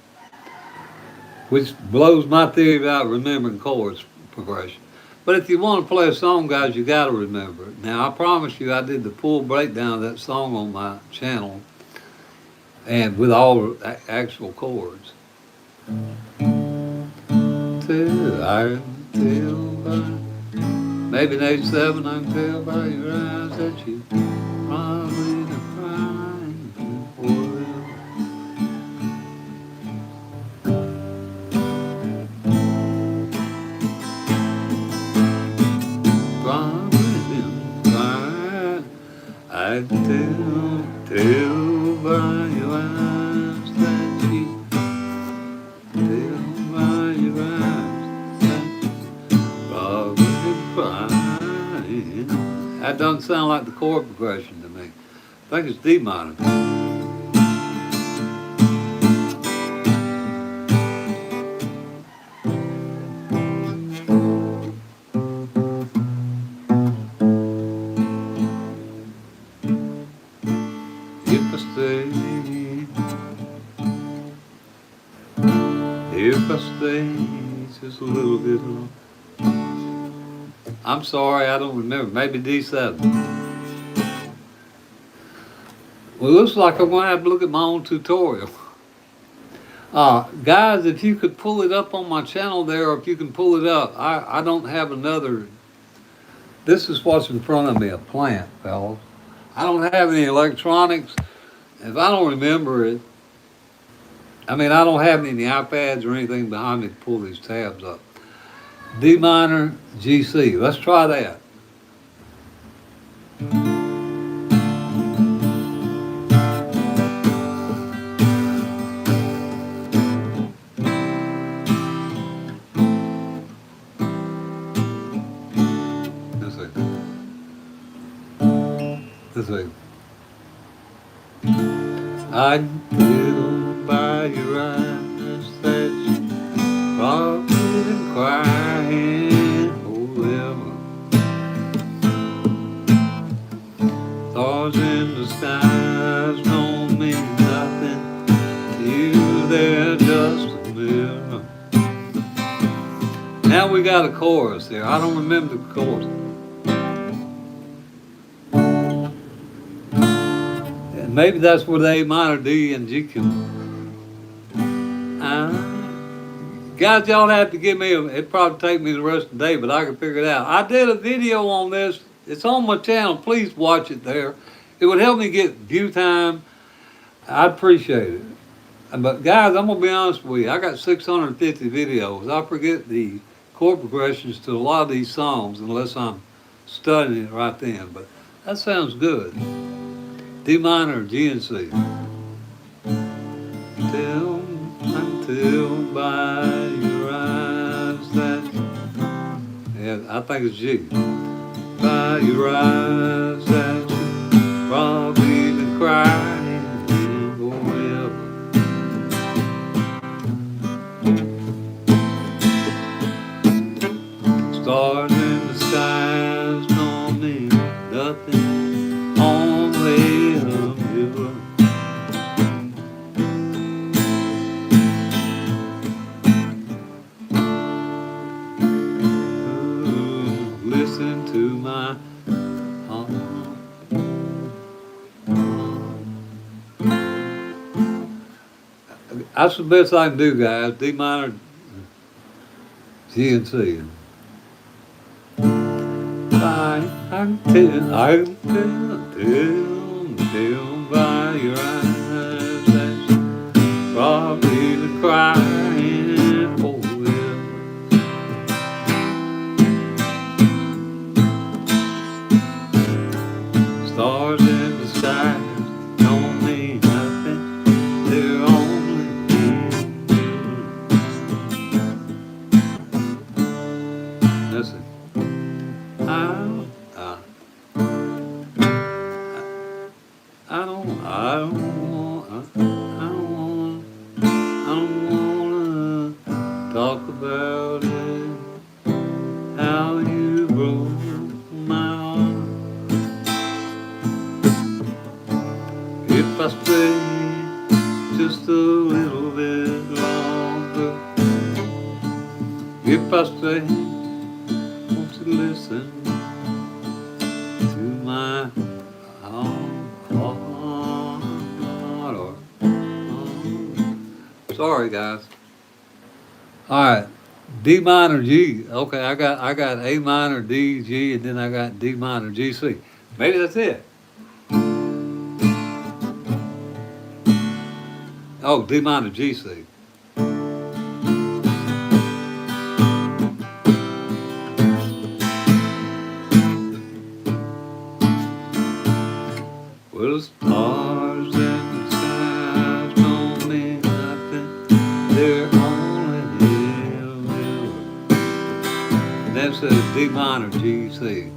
Which blows my theory about remembering chords progression. But if you want to play a song, guys, you got to remember it. Now, I promise you, I did the full breakdown of that song on my channel, and with all the actual chords. I can tell by, maybe in age 7, I can tell by your eyes that you probably been crying forever. I can tell by your eyes that you, tell by your eyes that you probably crying. That doesn't sound like the chord progression to me. I think it's D minor. If I stay just a little bit long. I'm sorry, I don't remember. Maybe D7. Well, it looks like I'm going to have to look at my own tutorial. Guys, if you could pull it up on my channel there, or if you can pull it up, I don't have another. This is what's in front of me, a plant, fellas. I don't have any electronics. If I don't remember it, I don't have any iPads or anything behind me to pull these tabs up. D minor, G, C. Let's try that. Let's see. I can tell by your eyes that you've probably been crying forever. Stars in the skies don't mean nothing to you, they're just a mirror. Now we got a chorus there. I don't remember the chorus. Maybe that's where the A minor, D, and G come. Guys, y'all have to give me it'd probably take me the rest of the day, but I can figure it out. I did a video on this. It's on my channel. Please watch it there. It would help me get view time. I'd appreciate it. But guys, I'm going to be honest with you. I got 650 videos. I forget the chord progressions to a lot of these songs unless I'm studying it right then. But that sounds good. D minor, G, and C. Tell by your eyes that, yeah, I think it's G. By your eyes that you've probably been crying forever. Stars in the skies don't mean nothing, only a mirror. Listen to my heart. That's the best I can do, guys. D minor, G, and C. I can tell by your eyes that you've probably been crying forever. little bit longer. If I stay, won't you listen to my heart? Sorry, guys. All right, D minor G. Okay, I got A minor D G, and then I got D minor G C. Maybe that's it. Oh, D minor G C. Well, the stars and the skies don't mean nothing. They're only here. And that says D minor G C.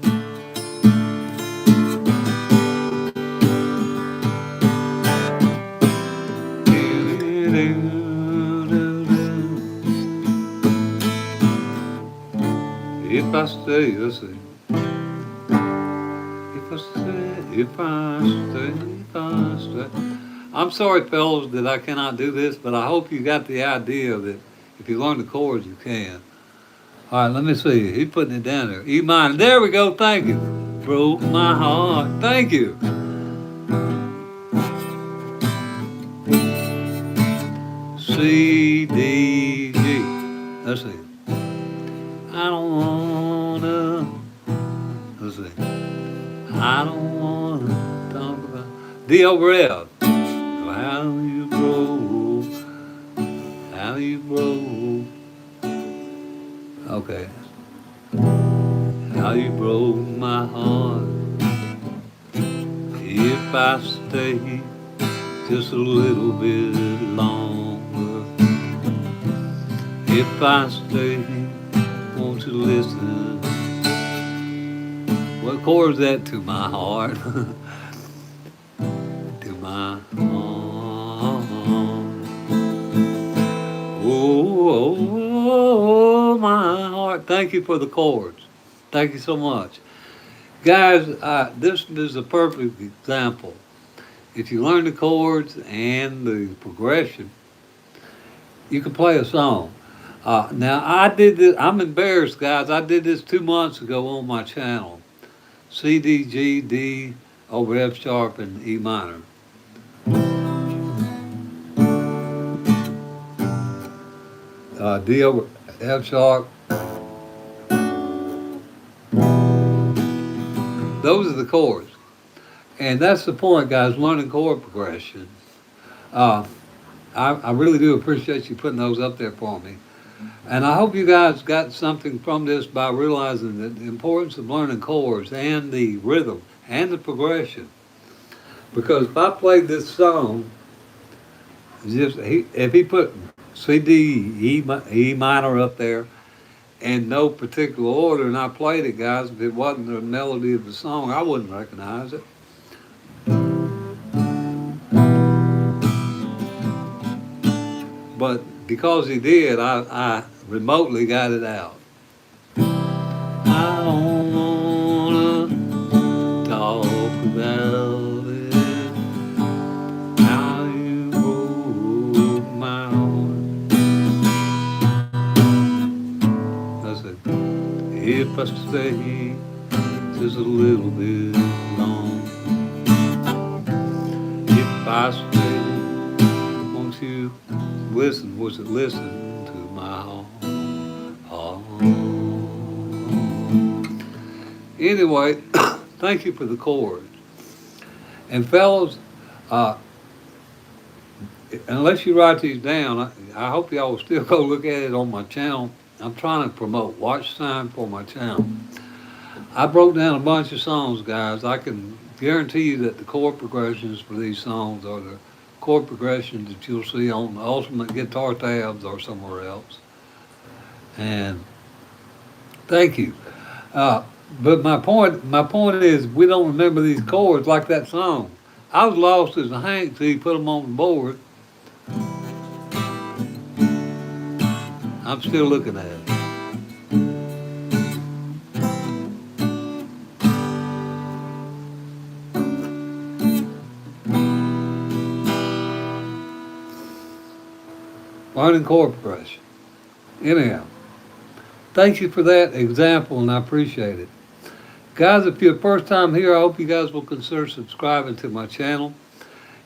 If I stay, let's see. If I stay, if I stay, if I stay. I'm sorry, fellas, that I cannot do this, but I hope you got the idea that if you learn the chords, you can. All right, let me see. He's putting it down there. E minor. There we go. Thank you. Broke my heart. Thank you. C, D, G. Let's see. I don't wanna. Let's see. I don't wanna talk about D over F. How you broke. How you broke. Okay. How you broke my heart. If I stay just a little bit longer. If I stay, won't you listen? What chord is that? To my heart. To my heart. Oh, my heart. Thank you for the chords. Thank you so much. Guys, this is a perfect example. If you learn the chords and the progression, you can play a song. Now, I did this, I'm embarrassed, guys. I did this 2 months ago on my channel. C, D, G, D over F sharp and E minor. D over F sharp. Those are the chords. And that's the point, guys, learning chord progression. I really do appreciate you putting those up there for me. And I hope you guys got something from this by realizing that the importance of learning chords and the rhythm and the progression. Because if I played this song, if he put C, D, E minor up there in no particular order, and I played it, guys, if it wasn't the melody of the song, I wouldn't recognize it. But because he did, I remotely got it out. I don't wanna talk about it. How you broke my heart. That's it. If I stay just a little bit long, if I stay, won't you listen? Was it listen to my heart? Anyway, thank you for the chords. And fellas, unless you write these down, I hope y'all will still go look at it on my channel. I'm trying to promote watch time for my channel. I broke down a bunch of songs, guys. I can guarantee you that the chord progressions for these songs are the chord progressions that you'll see on the Ultimate Guitar tabs or somewhere else. And thank you. But my point is, we don't remember these chords like that song. I was lost as a Hank till he put them on the board. I'm still looking at it. learning chord progression. Anyhow, thank you for that example, and I appreciate it. Guys, if you're the first time here, I hope you guys will consider subscribing to my channel.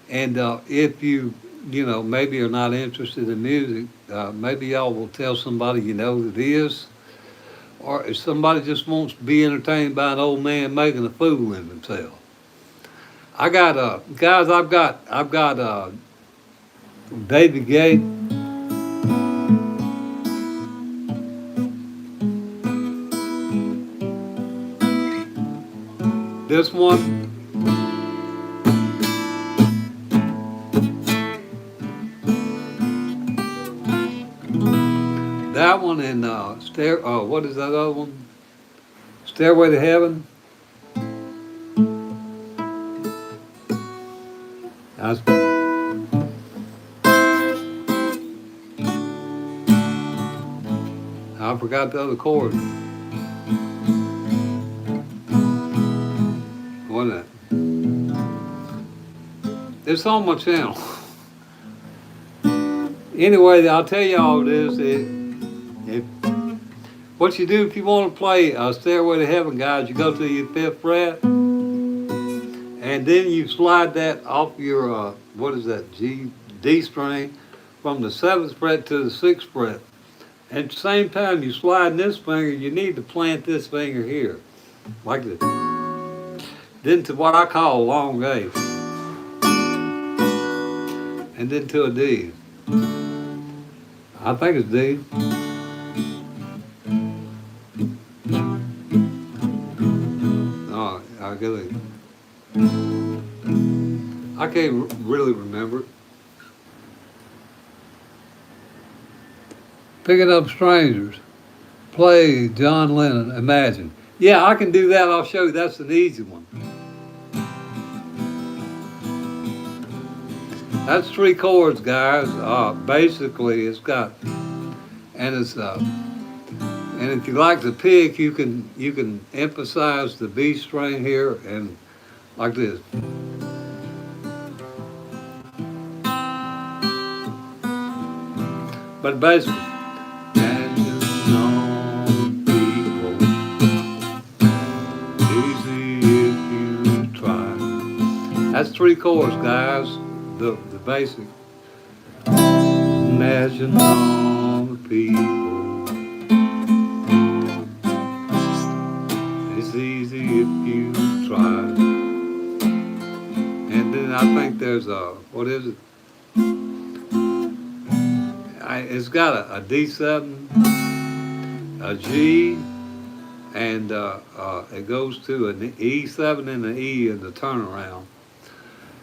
And if you, maybe are not interested in music, maybe y'all will tell somebody you know that is. Or if somebody just wants to be entertained by an old man making a fool in himself. I got, guys, I've got David Gate. This one. That one and what is that other one? Stairway to Heaven. I, I forgot the other chord. Wasn't it? It's on my channel. Anyway, I'll tell you all this. What you do if you want to play Stairway to Heaven, guys, you go to your 5th fret, and then you slide that off your, D string, from the 7th fret to the 6th fret. At the same time you slide this finger, you need to plant this finger here, like this. Then to what I call a long A, and then to a D. I think it's D. Oh, I can't really remember it. Picking Up Strangers. Play John Lennon, Imagine. Yeah, I can do that. I'll show you. That's an easy one. That's 3 chords, guys. Basically, it's got, and it's and if you like to pick, you can emphasize the B string here and like this. But basically, that's 3 chords, guys. The basic. Imagine all the people. It's easy if you try. And then I think there's what is it? It's got a D7, a G, and it goes to an E7 and an E in the turnaround.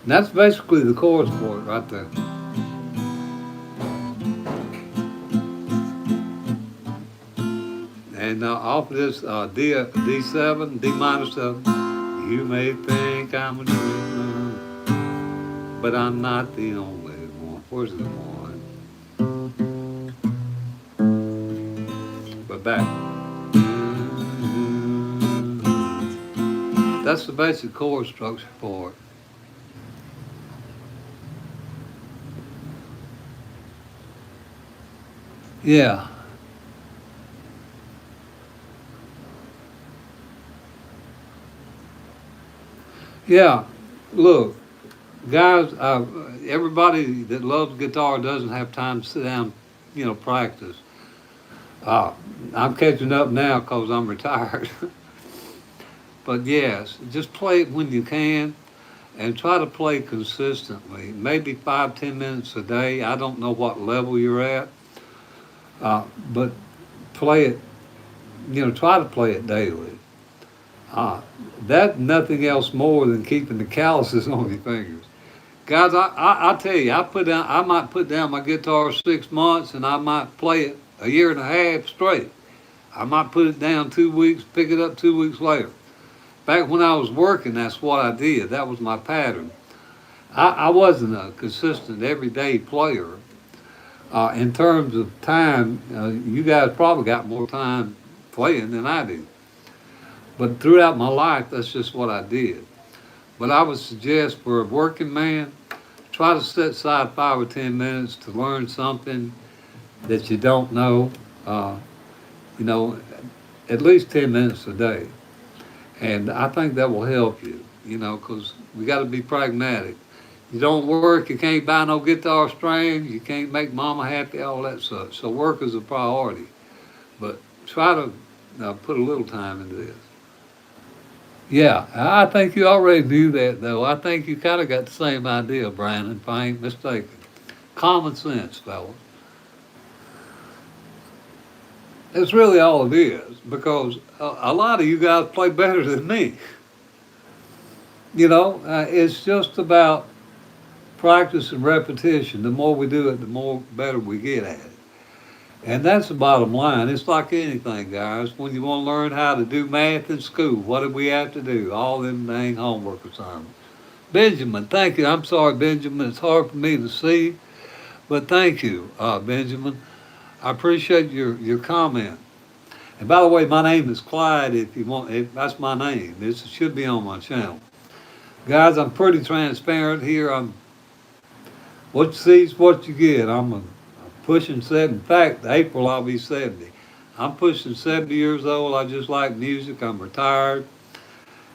And that's basically the chords for it right there. And off of this D7, D minor 7, you may think I'm a dreamer, but I'm not the only one. Where's the one? But back. That's the basic chord structure for it. Yeah. Yeah. Look, guys, everybody that loves guitar doesn't have time to sit down, practice. I'm catching up now because I'm retired. But yes, just play it when you can and try to play consistently. Maybe 5-10 minutes a day. I don't know what level you're at. But play it, try to play it daily. That's nothing else more than keeping the calluses on your fingers. Guys, I tell you, I might put down my guitar 6 months and I might play it a year and a half straight. I might put it down 2 weeks, pick it up 2 weeks later. Back when I was working, that's what I did. That was my pattern. I wasn't a consistent everyday player. In terms of time, you guys probably got more time playing than I do. But throughout my life, that's just what I did. But I would suggest for a working man, try to set aside 5 or 10 minutes to learn something that you don't know, you know, at least 10 minutes a day. And I think that will help you, because we got to be pragmatic. You don't work, you can't buy no guitar strings, you can't make mama happy, all that stuff. So work is a priority. But try to put a little time into this. Yeah, I think you already knew that, though. I think you kind of got the same idea, Brandon, if I ain't mistaken. Common sense, fella. That's really all it is, because a lot of you guys play better than me. It's just about practice and repetition. The more we do it, the more better we get at it. And that's the bottom line. It's like anything, guys. When you want to learn how to do math in school, what do we have to do? All them dang homework assignments. Benjamin, thank you. I'm sorry, Benjamin. It's hard for me to see, but thank you, Benjamin. I appreciate your comment. And by the way, my name is Clyde. If you want, that's my name. This should be on my channel, guys. I'm pretty transparent here. What you see is what you get. I'm pushing 70. In fact, April I'll be 70. I'm pushing 70 years old. I just like music. I'm retired,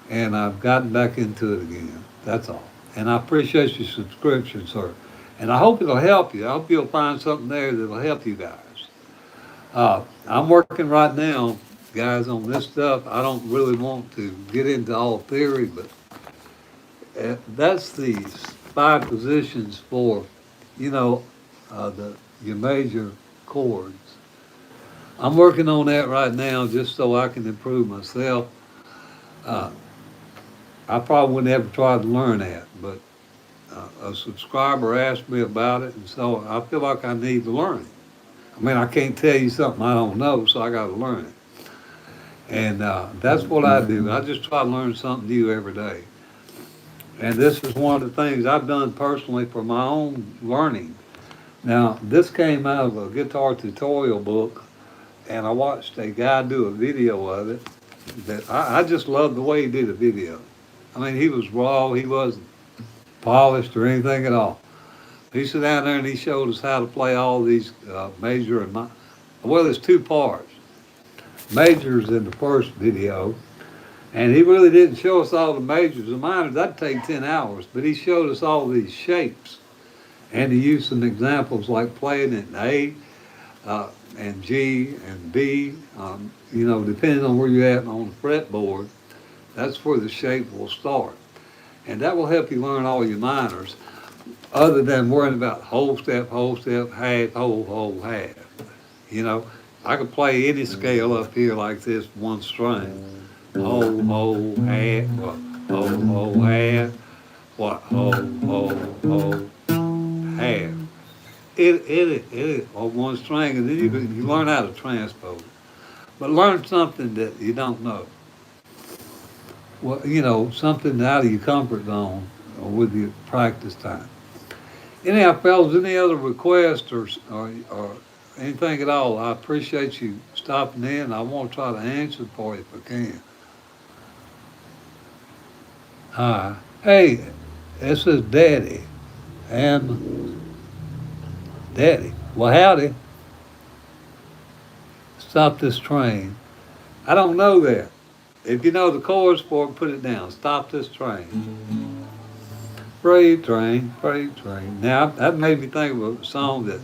and I've gotten back into it again. That's all. And I appreciate your subscription, sir. And I hope it'll help you. I hope you'll find something there that'll help you guys. I'm working right now, guys, on this stuff. I don't really want to get into all theory, but that's the 5 positions for, your major chords. I'm working on that right now just so I can improve myself. I probably wouldn't ever try to learn that, but a subscriber asked me about it, and so I feel like I need to learn it. I mean, I can't tell you something I don't know, so I got to learn it. And that's what I do. I just try to learn something new every day. And this is one of the things I've done personally for my own learning. Now, this came out of a guitar tutorial book, and I watched a guy do a video of it. That I just loved the way he did the video. I mean, he was raw. He wasn't polished or anything at all. He sat down there and he showed us how to play all these major and minor. Well, there's 2 parts. Majors in the first video, and he really didn't show us all the majors and minors. That'd take 10 hours, but he showed us all these shapes, and he used some examples like playing it in A and G and B. Depending on where you're at on the fretboard, that's where the shape will start, and that will help you learn all your minors. Other than worrying about whole step, half, whole, half. I could play any scale up here like this, one string. Whole, half, whole, half, whole, half. It, on one string, and then you learn how to transpose. But learn something that you don't know. Well, something out of your comfort zone with your practice time. Anyhow, fellas, any other requests or anything at all, I appreciate you stopping in. I want to try to answer for you if I can. Hi. Hey, this is Daddy. And Daddy. Well, howdy. Stop this train. I don't know that. If you know the chords for it, put it down. Stop this train. Freight train, freight train. Now, that made me think of a song that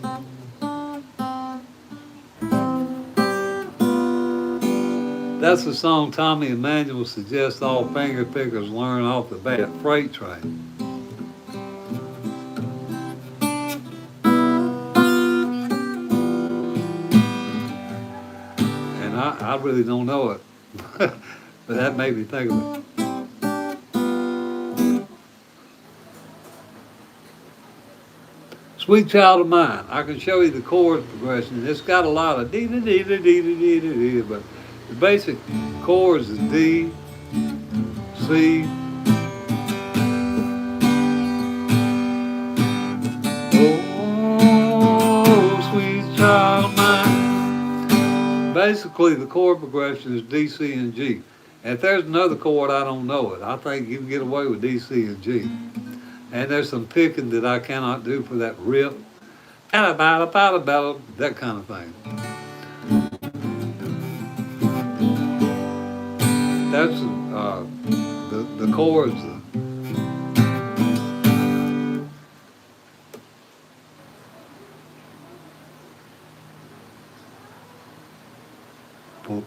that's the song Tommy Emmanuel suggests all finger pickers learn off the bat, Freight Train. And I really don't know it, but that made me think of it. Sweet Child of Mine. I can show you the chord progression. It's got a lot of dee-dee-dee-dee-dee-dee-dee, but the basic chords is D, C, oh, sweet child of mine. Basically, the chord progression is D, C, and G. And if there's another chord, I don't know it. I think you can get away with D, C, and G. And there's some picking that I cannot do for that riff, that kind of thing. That's the chords.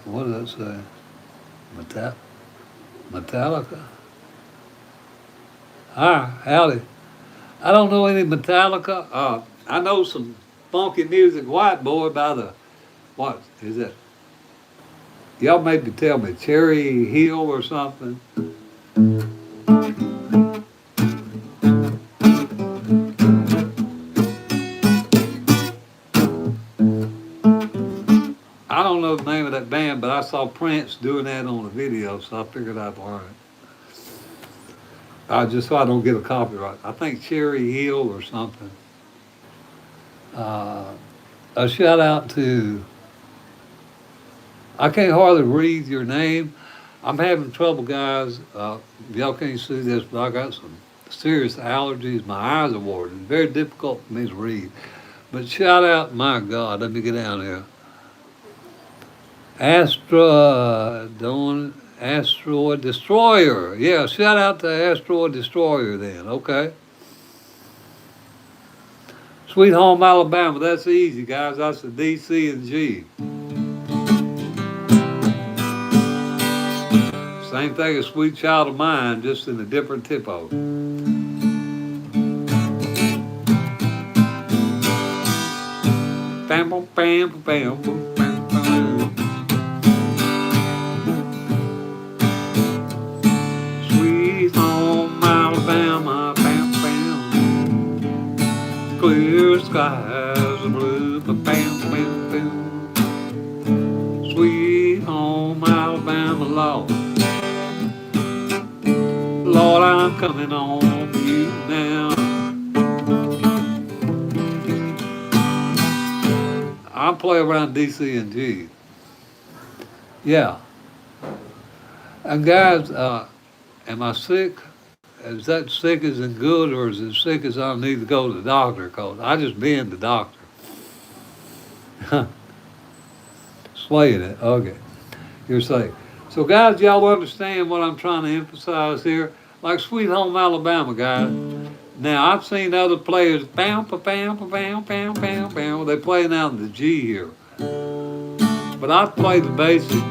What does that say? Metal, Metallica. Hi, howdy. I don't know any Metallica. I know some funky music. White Boy by the what is it? Y'all maybe tell me Cherry Hill or something. I don't know the name of that band, but I saw Prince doing that on a video, so I figured I'd learn it. Just so I don't get a copyright. I think Cherry Hill or something. Uh, a shout out to, I can't hardly read your name. I'm having trouble, guys. Y'all can't see this, but I got some serious allergies. My eyes are watering. Very difficult for me to read. But shout out, my God, let me get down here. Asteroid Destroyer. Yeah, shout out to Asteroid Destroyer then, okay? Sweet Home Alabama, that's easy, guys. That's the D, C, and G. Same thing as Sweet Child of Mine, just in a different tempo. Bam, bam, bam, bam, bam, bam, bam. Sweet Home Alabama, bam, bam. Clear skies of blue, bam, bam, bam. Sweet Home Alabama, Lord. Lord, I'm coming on to you now. I play around D, C, and G. Yeah. And guys, am I sick? Is that sick as in good, or is it sick as I need to go to the doctor? Cause I just been the doctor. Slaying it. Okay. You're safe. So guys, y'all understand what I'm trying to emphasize here? Like Sweet Home Alabama, guys. Now I've seen other players bam pa bam pa bam bam bam bam. They playing out in the G here. But I play the basic.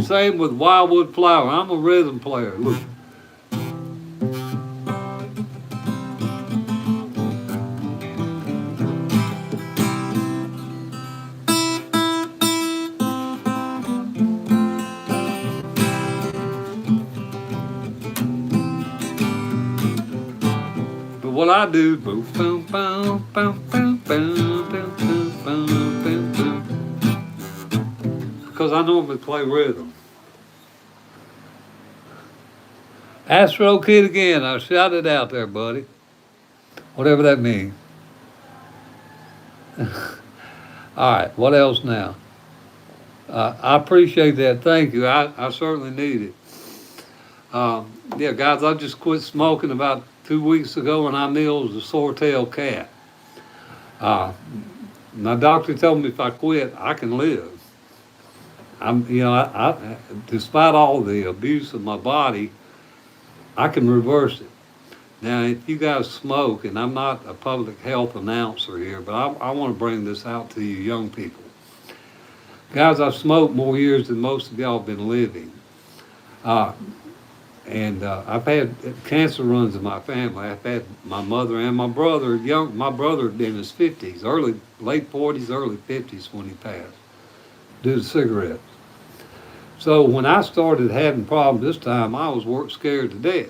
Same with Wildwood Flower. I'm a rhythm player. Look. But what I do, boom, boom, boom, boom, boom, boom, boom, boom, boom, boom, because I normally play rhythm. Astro Kid again. I shout it out there, buddy. Whatever that means. All right. What else now? I appreciate that. Thank you. I certainly need it. Yeah, guys, I just quit smoking about 2 weeks ago, and I meals a sore-tailed cat. Uh, my doctor told me if I quit, I can live. Despite all the abuse of my body, I can reverse it. Now, if you guys smoke, and I'm not a public health announcer here, but I want to bring this out to you young people. Guys, I've smoked more years than most of y'all have been living. And I've had cancer runs in my family. I've had my mother and my brother, my brother in his 50s, late 40s, early 50s when he passed, due to cigarettes. So when I started having problems this time, I was scared to death.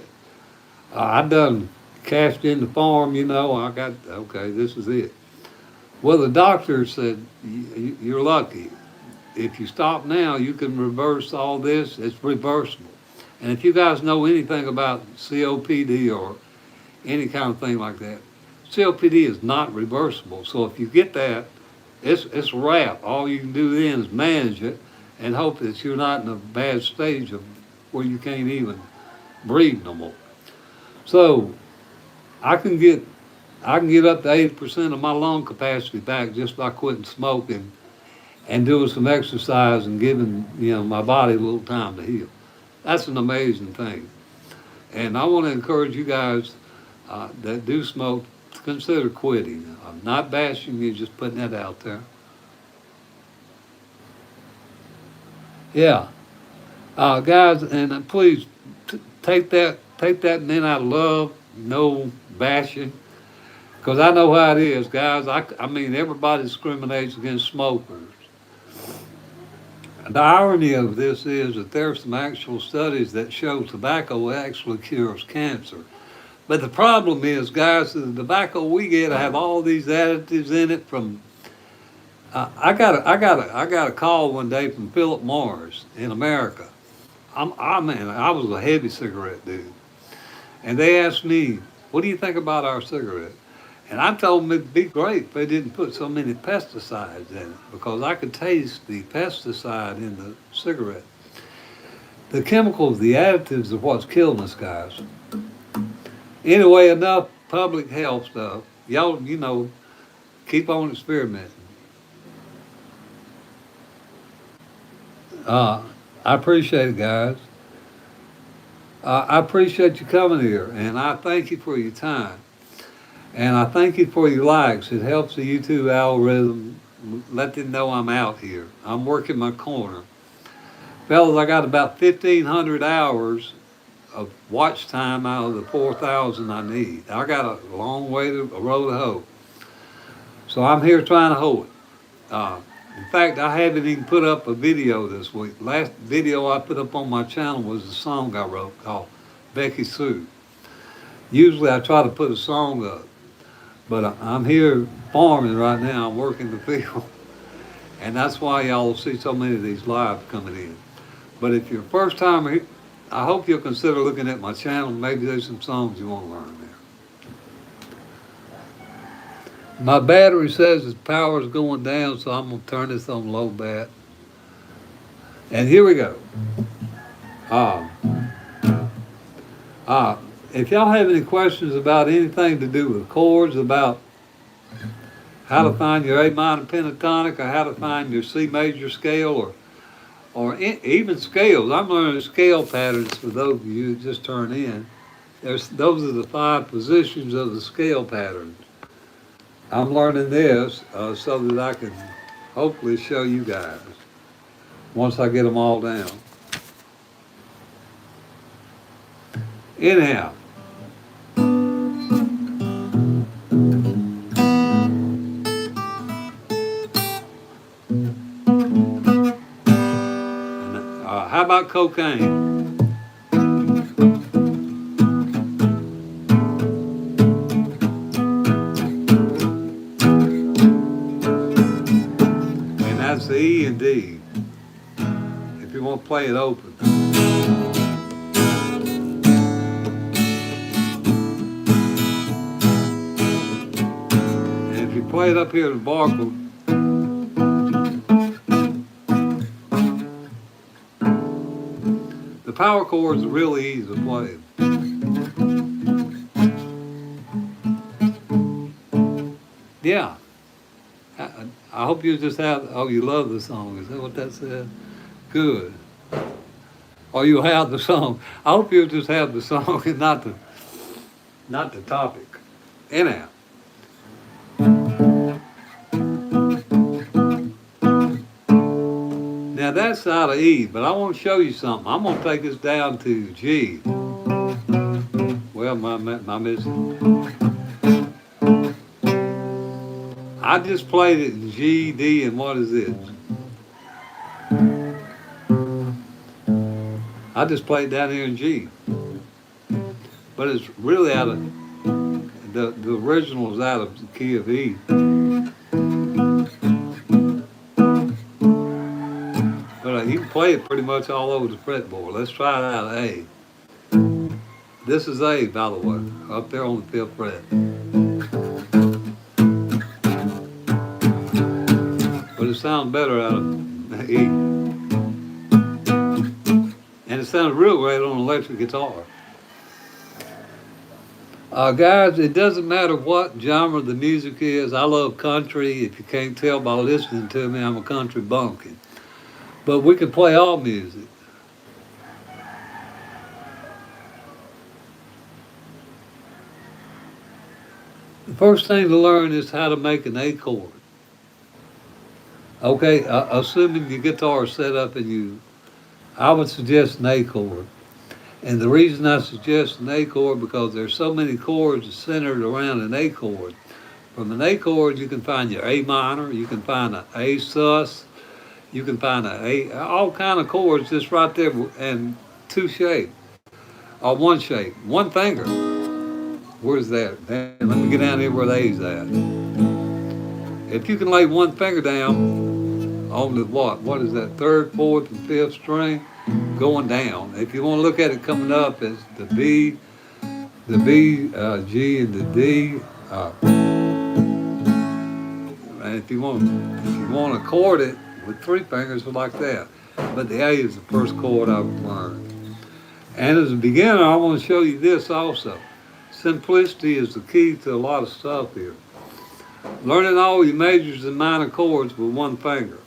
I done cashed in the farm, okay, this is it. Well, the doctor said, you're lucky. If you stop now, you can reverse all this. It's reversible. And if you guys know anything about COPD or any kind of thing like that, COPD is not reversible. So if you get that, it's a wrap. All you can do then is manage it and hope that you're not in a bad stage of where you can't even breathe no more. So I can get I can get up to 80% of my lung capacity back just by quitting smoking and doing some exercise and giving, my body a little time to heal. That's an amazing thing. And I want to encourage you guys that do smoke to consider quitting. I'm not bashing you, just putting that out there. Yeah, guys, and please take that meant out of love, no bashing, because I know how it is, guys. I mean, everybody discriminates against smokers. The irony of this is that there are some actual studies that show tobacco actually cures cancer. But the problem is, guys, the tobacco we get have all these additives in it. I got a call one day from Philip Morris in America. I was a heavy cigarette dude, and they asked me, "What do you think about our cigarette?" And I told them it'd be great if they didn't put so many pesticides in it, because I could taste the pesticide in the cigarette. The chemicals, the additives are what's killing us, guys. Anyway, enough public health stuff. Y'all, keep on experimenting. I appreciate it, guys. I appreciate you coming here, and I thank you for your time. And I thank you for your likes. It helps the YouTube algorithm let them know I'm out here. I'm working my corner. Fellas, I got about 1,500 hours of watch time out of the 4,000 I need. I got a long a road to hoe. So I'm here trying to hoe it. In fact, I haven't even put up a video this week. Last video I put up on my channel was a song I wrote called Becky Sue. Usually I try to put a song up, but I'm here farming right now. I'm working the field. And that's why y'all see so many of these live coming in. But if you're a first timer here, I hope you'll consider looking at my channel. Maybe there's some songs you want to learn there. My battery says its power is going down, so I'm going to turn this on low bat. And here we go. If y'all have any questions about anything to do with chords, about how to find your A minor pentatonic, or how to find your C major scale, or even scales. I'm learning scale patterns for those of you who just turned in. Those are the 5 positions of the scale patterns. I'm learning this so that I can hopefully show you guys once I get them all down. Anyhow, how about cocaine? And that's the E and D, if you want to play it open. And if you play it up here in Barkle, the power chords are really easy to play. Yeah. I hope you just have, oh, you love the song. Is that what that said? Good. Or you have the song. I hope you just have the song and not the topic. Anyhow. Now that's out of E, but I want to show you something. I'm going to take this down to G. Well, my missing. I just played it in G, D, and what is this? I just played down here in G. But it's really out of, the original is out of the key of E. But you can play it pretty much all over the fretboard. Let's try it out of A. This is A, by the way, up there on the 5th fret. But it sounds better out of E. And it sounds real great on an electric guitar. Guys, it doesn't matter what genre the music is. I love country. If you can't tell by listening to me, I'm a country bumpkin. But we can play all music. The first thing to learn is how to make an A chord. Okay, assuming your guitar is set up and I would suggest an A chord. And the reason I suggest an A chord because there's so many chords centered around an A chord. From an A chord, you can find your A minor, you can find an A sus, you can find all kind of chords just right there, and two shape or one shape, one finger. Where's that? Damn, let me get down here where the A's at. If you can lay one finger down on the what? What is that? Third, fourth, and fifth string going down. If you want to look at it coming up as the B, G, and the D. And if you want to chord it with three fingers like that, but the A is the first chord I've learned. And as a beginner, I want to show you this also. Simplicity is the key to a lot of stuff here. Learning all your majors and minor chords with one finger.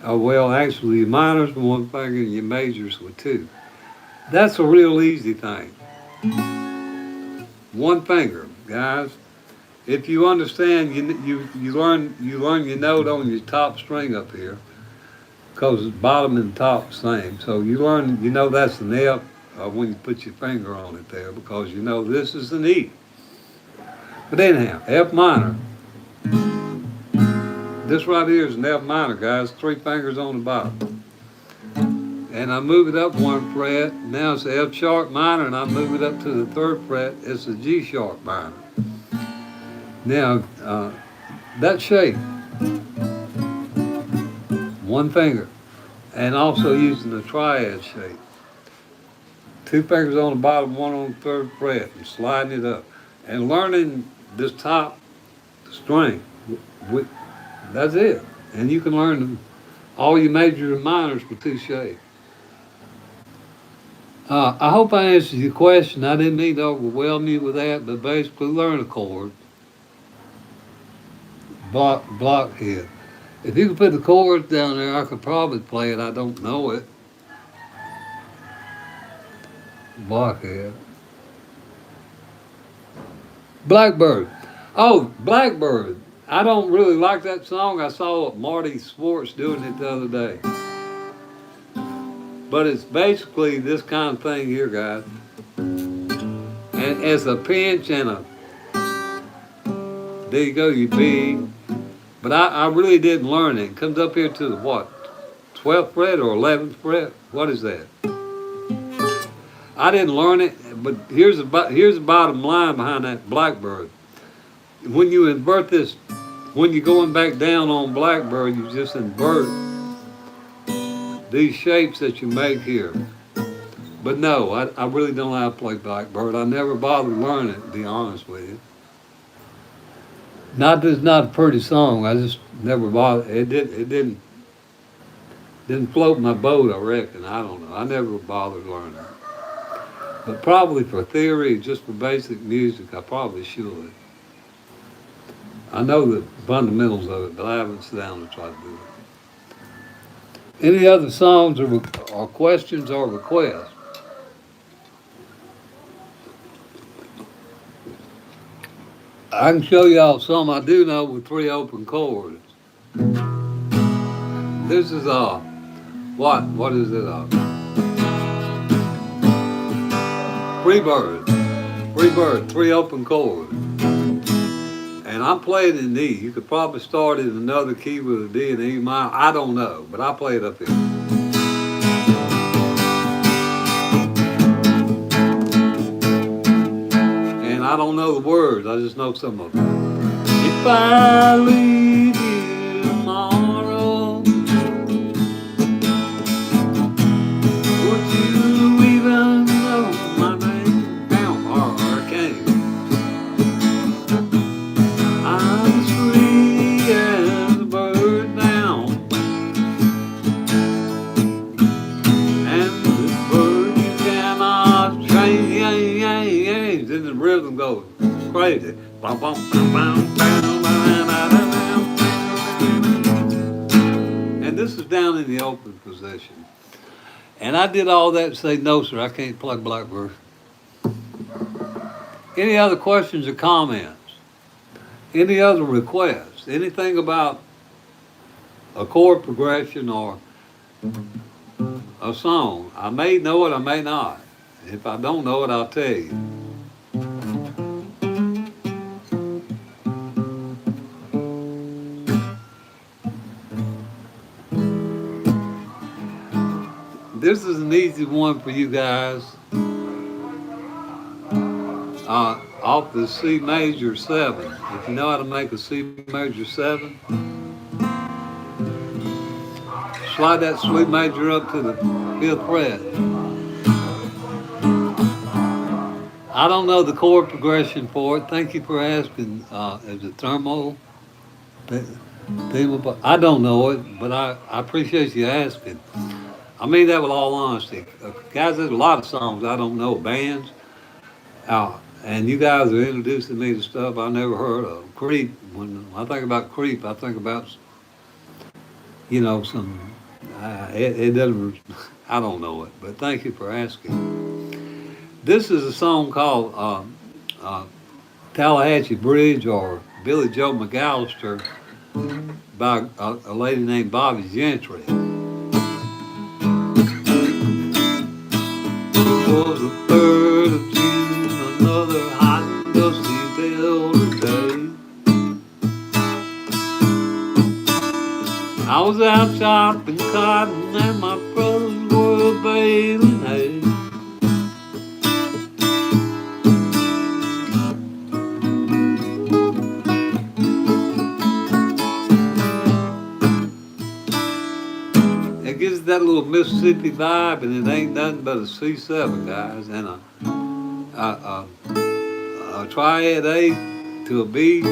Well, actually, your minors with one finger and your majors with two. That's a real easy thing. One finger, guys. If you understand, you learn your note on your top string up here, because bottom and top same. So you know that's an F when you put your finger on it there, because you know this is an E. But anyhow, F minor. This right here is an F minor, guys. Three fingers on the bottom. And I move it up one fret. Now it's the F sharp minor, and I move it up to the third fret. It's a G sharp minor. Now, that shape, one finger, and also using the triad shape. Two fingers on the bottom, one on the third fret, and sliding it up. And learning this top string, that's it. And you can learn all your majors and minors with two shapes. I hope I answered your question. I didn't mean to overwhelm you with that, but basically learn a chord. Blockhead. If you could put the chords down there, I could probably play it. I don't know it. Blockhead. Blackbird. Oh, Blackbird. I don't really like that song. I saw Marty Swartz doing it the other day. But it's basically this kind of thing here, guys. And it's a pinch and a... There you go, you B. But I really didn't learn it. It comes up here to the what? 12th fret or 11th fret? What is that? I didn't learn it, but here's the bottom line behind that Blackbird. When you invert this, when you're going back down on Blackbird, you just invert these shapes that you make here. But no, I really don't know how to play Blackbird. I never bothered learning it, to be honest with you. Not that it's not a pretty song. I just never bothered. It didn't float my boat, I reckon. I don't know. I never bothered learning it. But probably for theory, just for basic music, I probably should. I know the fundamentals of it, but I haven't sat down to try to do it. Any other songs or questions or requests? I can show y'all some I do know with three open chords. This is what is it? Freebird, three open chords. And I'm playing in E. You could probably start in another key with a D and E minor. I don't know, but I play it up here. I don't know the words, I just know some of them. If I leave you tomorrow, would you even know my name? Down, hurricane. I'm as free as a bird now, and this bird you cannot change. Then the rhythm goes open position. And I did all that to say, no, sir, I can't play Blackbird. Any other questions or comments? Any other requests? Anything about a chord progression or a song? I may know it, I may not. If I don't know it, I'll tell you. This is an easy one for you guys. Off the C major 7. If you know how to make a C major 7, slide that sweet major up to the 5th fret. I don't know the chord progression for it. Thank you for asking. Is it thermal? I don't know it, but I appreciate you asking. I mean that with all honesty. Guys, there's a lot of songs I don't know, bands. And you guys are introducing me to stuff I never heard of. Creep. When I think about Creep, I think about, some, it doesn't, I don't know it, but thank you for asking. This is a song called Tallahatchie Bridge or Billy Joe McAllister by a lady named Bobby Gentry. It was the 3rd of June, another hot and dusty Delta day. I was out chopping cotton and my brothers were baling hay. It gives that little Mississippi vibe, and it ain't nothing but a C7, guys, and a triad A to a B.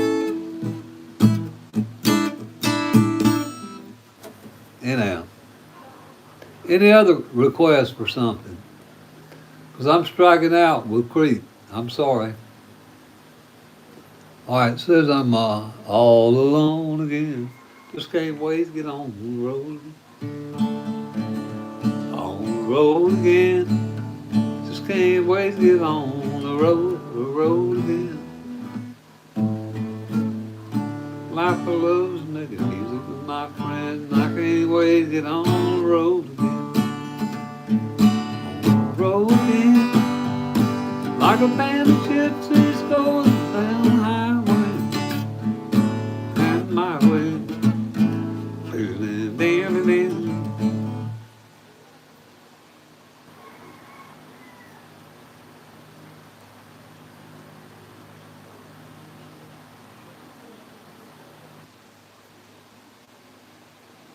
Anyhow, any other requests for something? Because I'm striking out with Creep. I'm sorry. All right, it says I'm all alone again. Just can't wait to get on the road. On the road again. Just can't wait to get on the road again. Life for love's making music with my friends. I can't wait to get on the road again. On the road again. Like a band of gypsies going down the highway. And my way.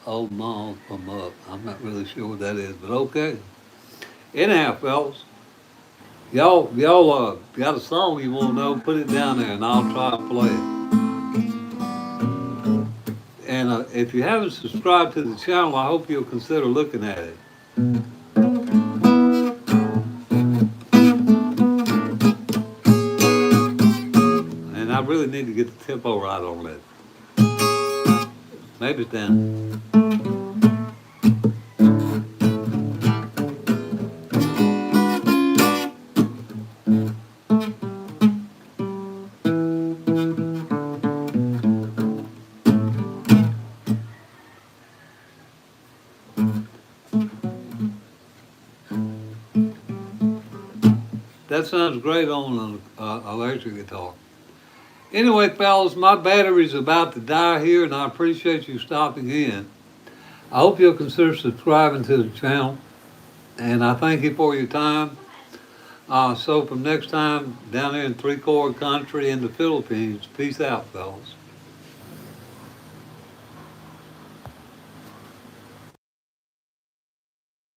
Old mom from up. I'm not really sure what that is, but okay. Anyhow, fellas, y'all got a song you want to know? Put it down there, and I'll try to play it. And if you haven't subscribed to the channel, I hope you'll consider looking at it. And I really need to get the tempo right on that. Maybe it's down. That sounds great on an electric guitar. Anyway, fellas, my battery's about to die here, and I appreciate you stopping in. I hope you'll consider subscribing to the channel, and I thank you for your time. So from next time, down there in 3-chord country in the Philippines, peace out, fellas.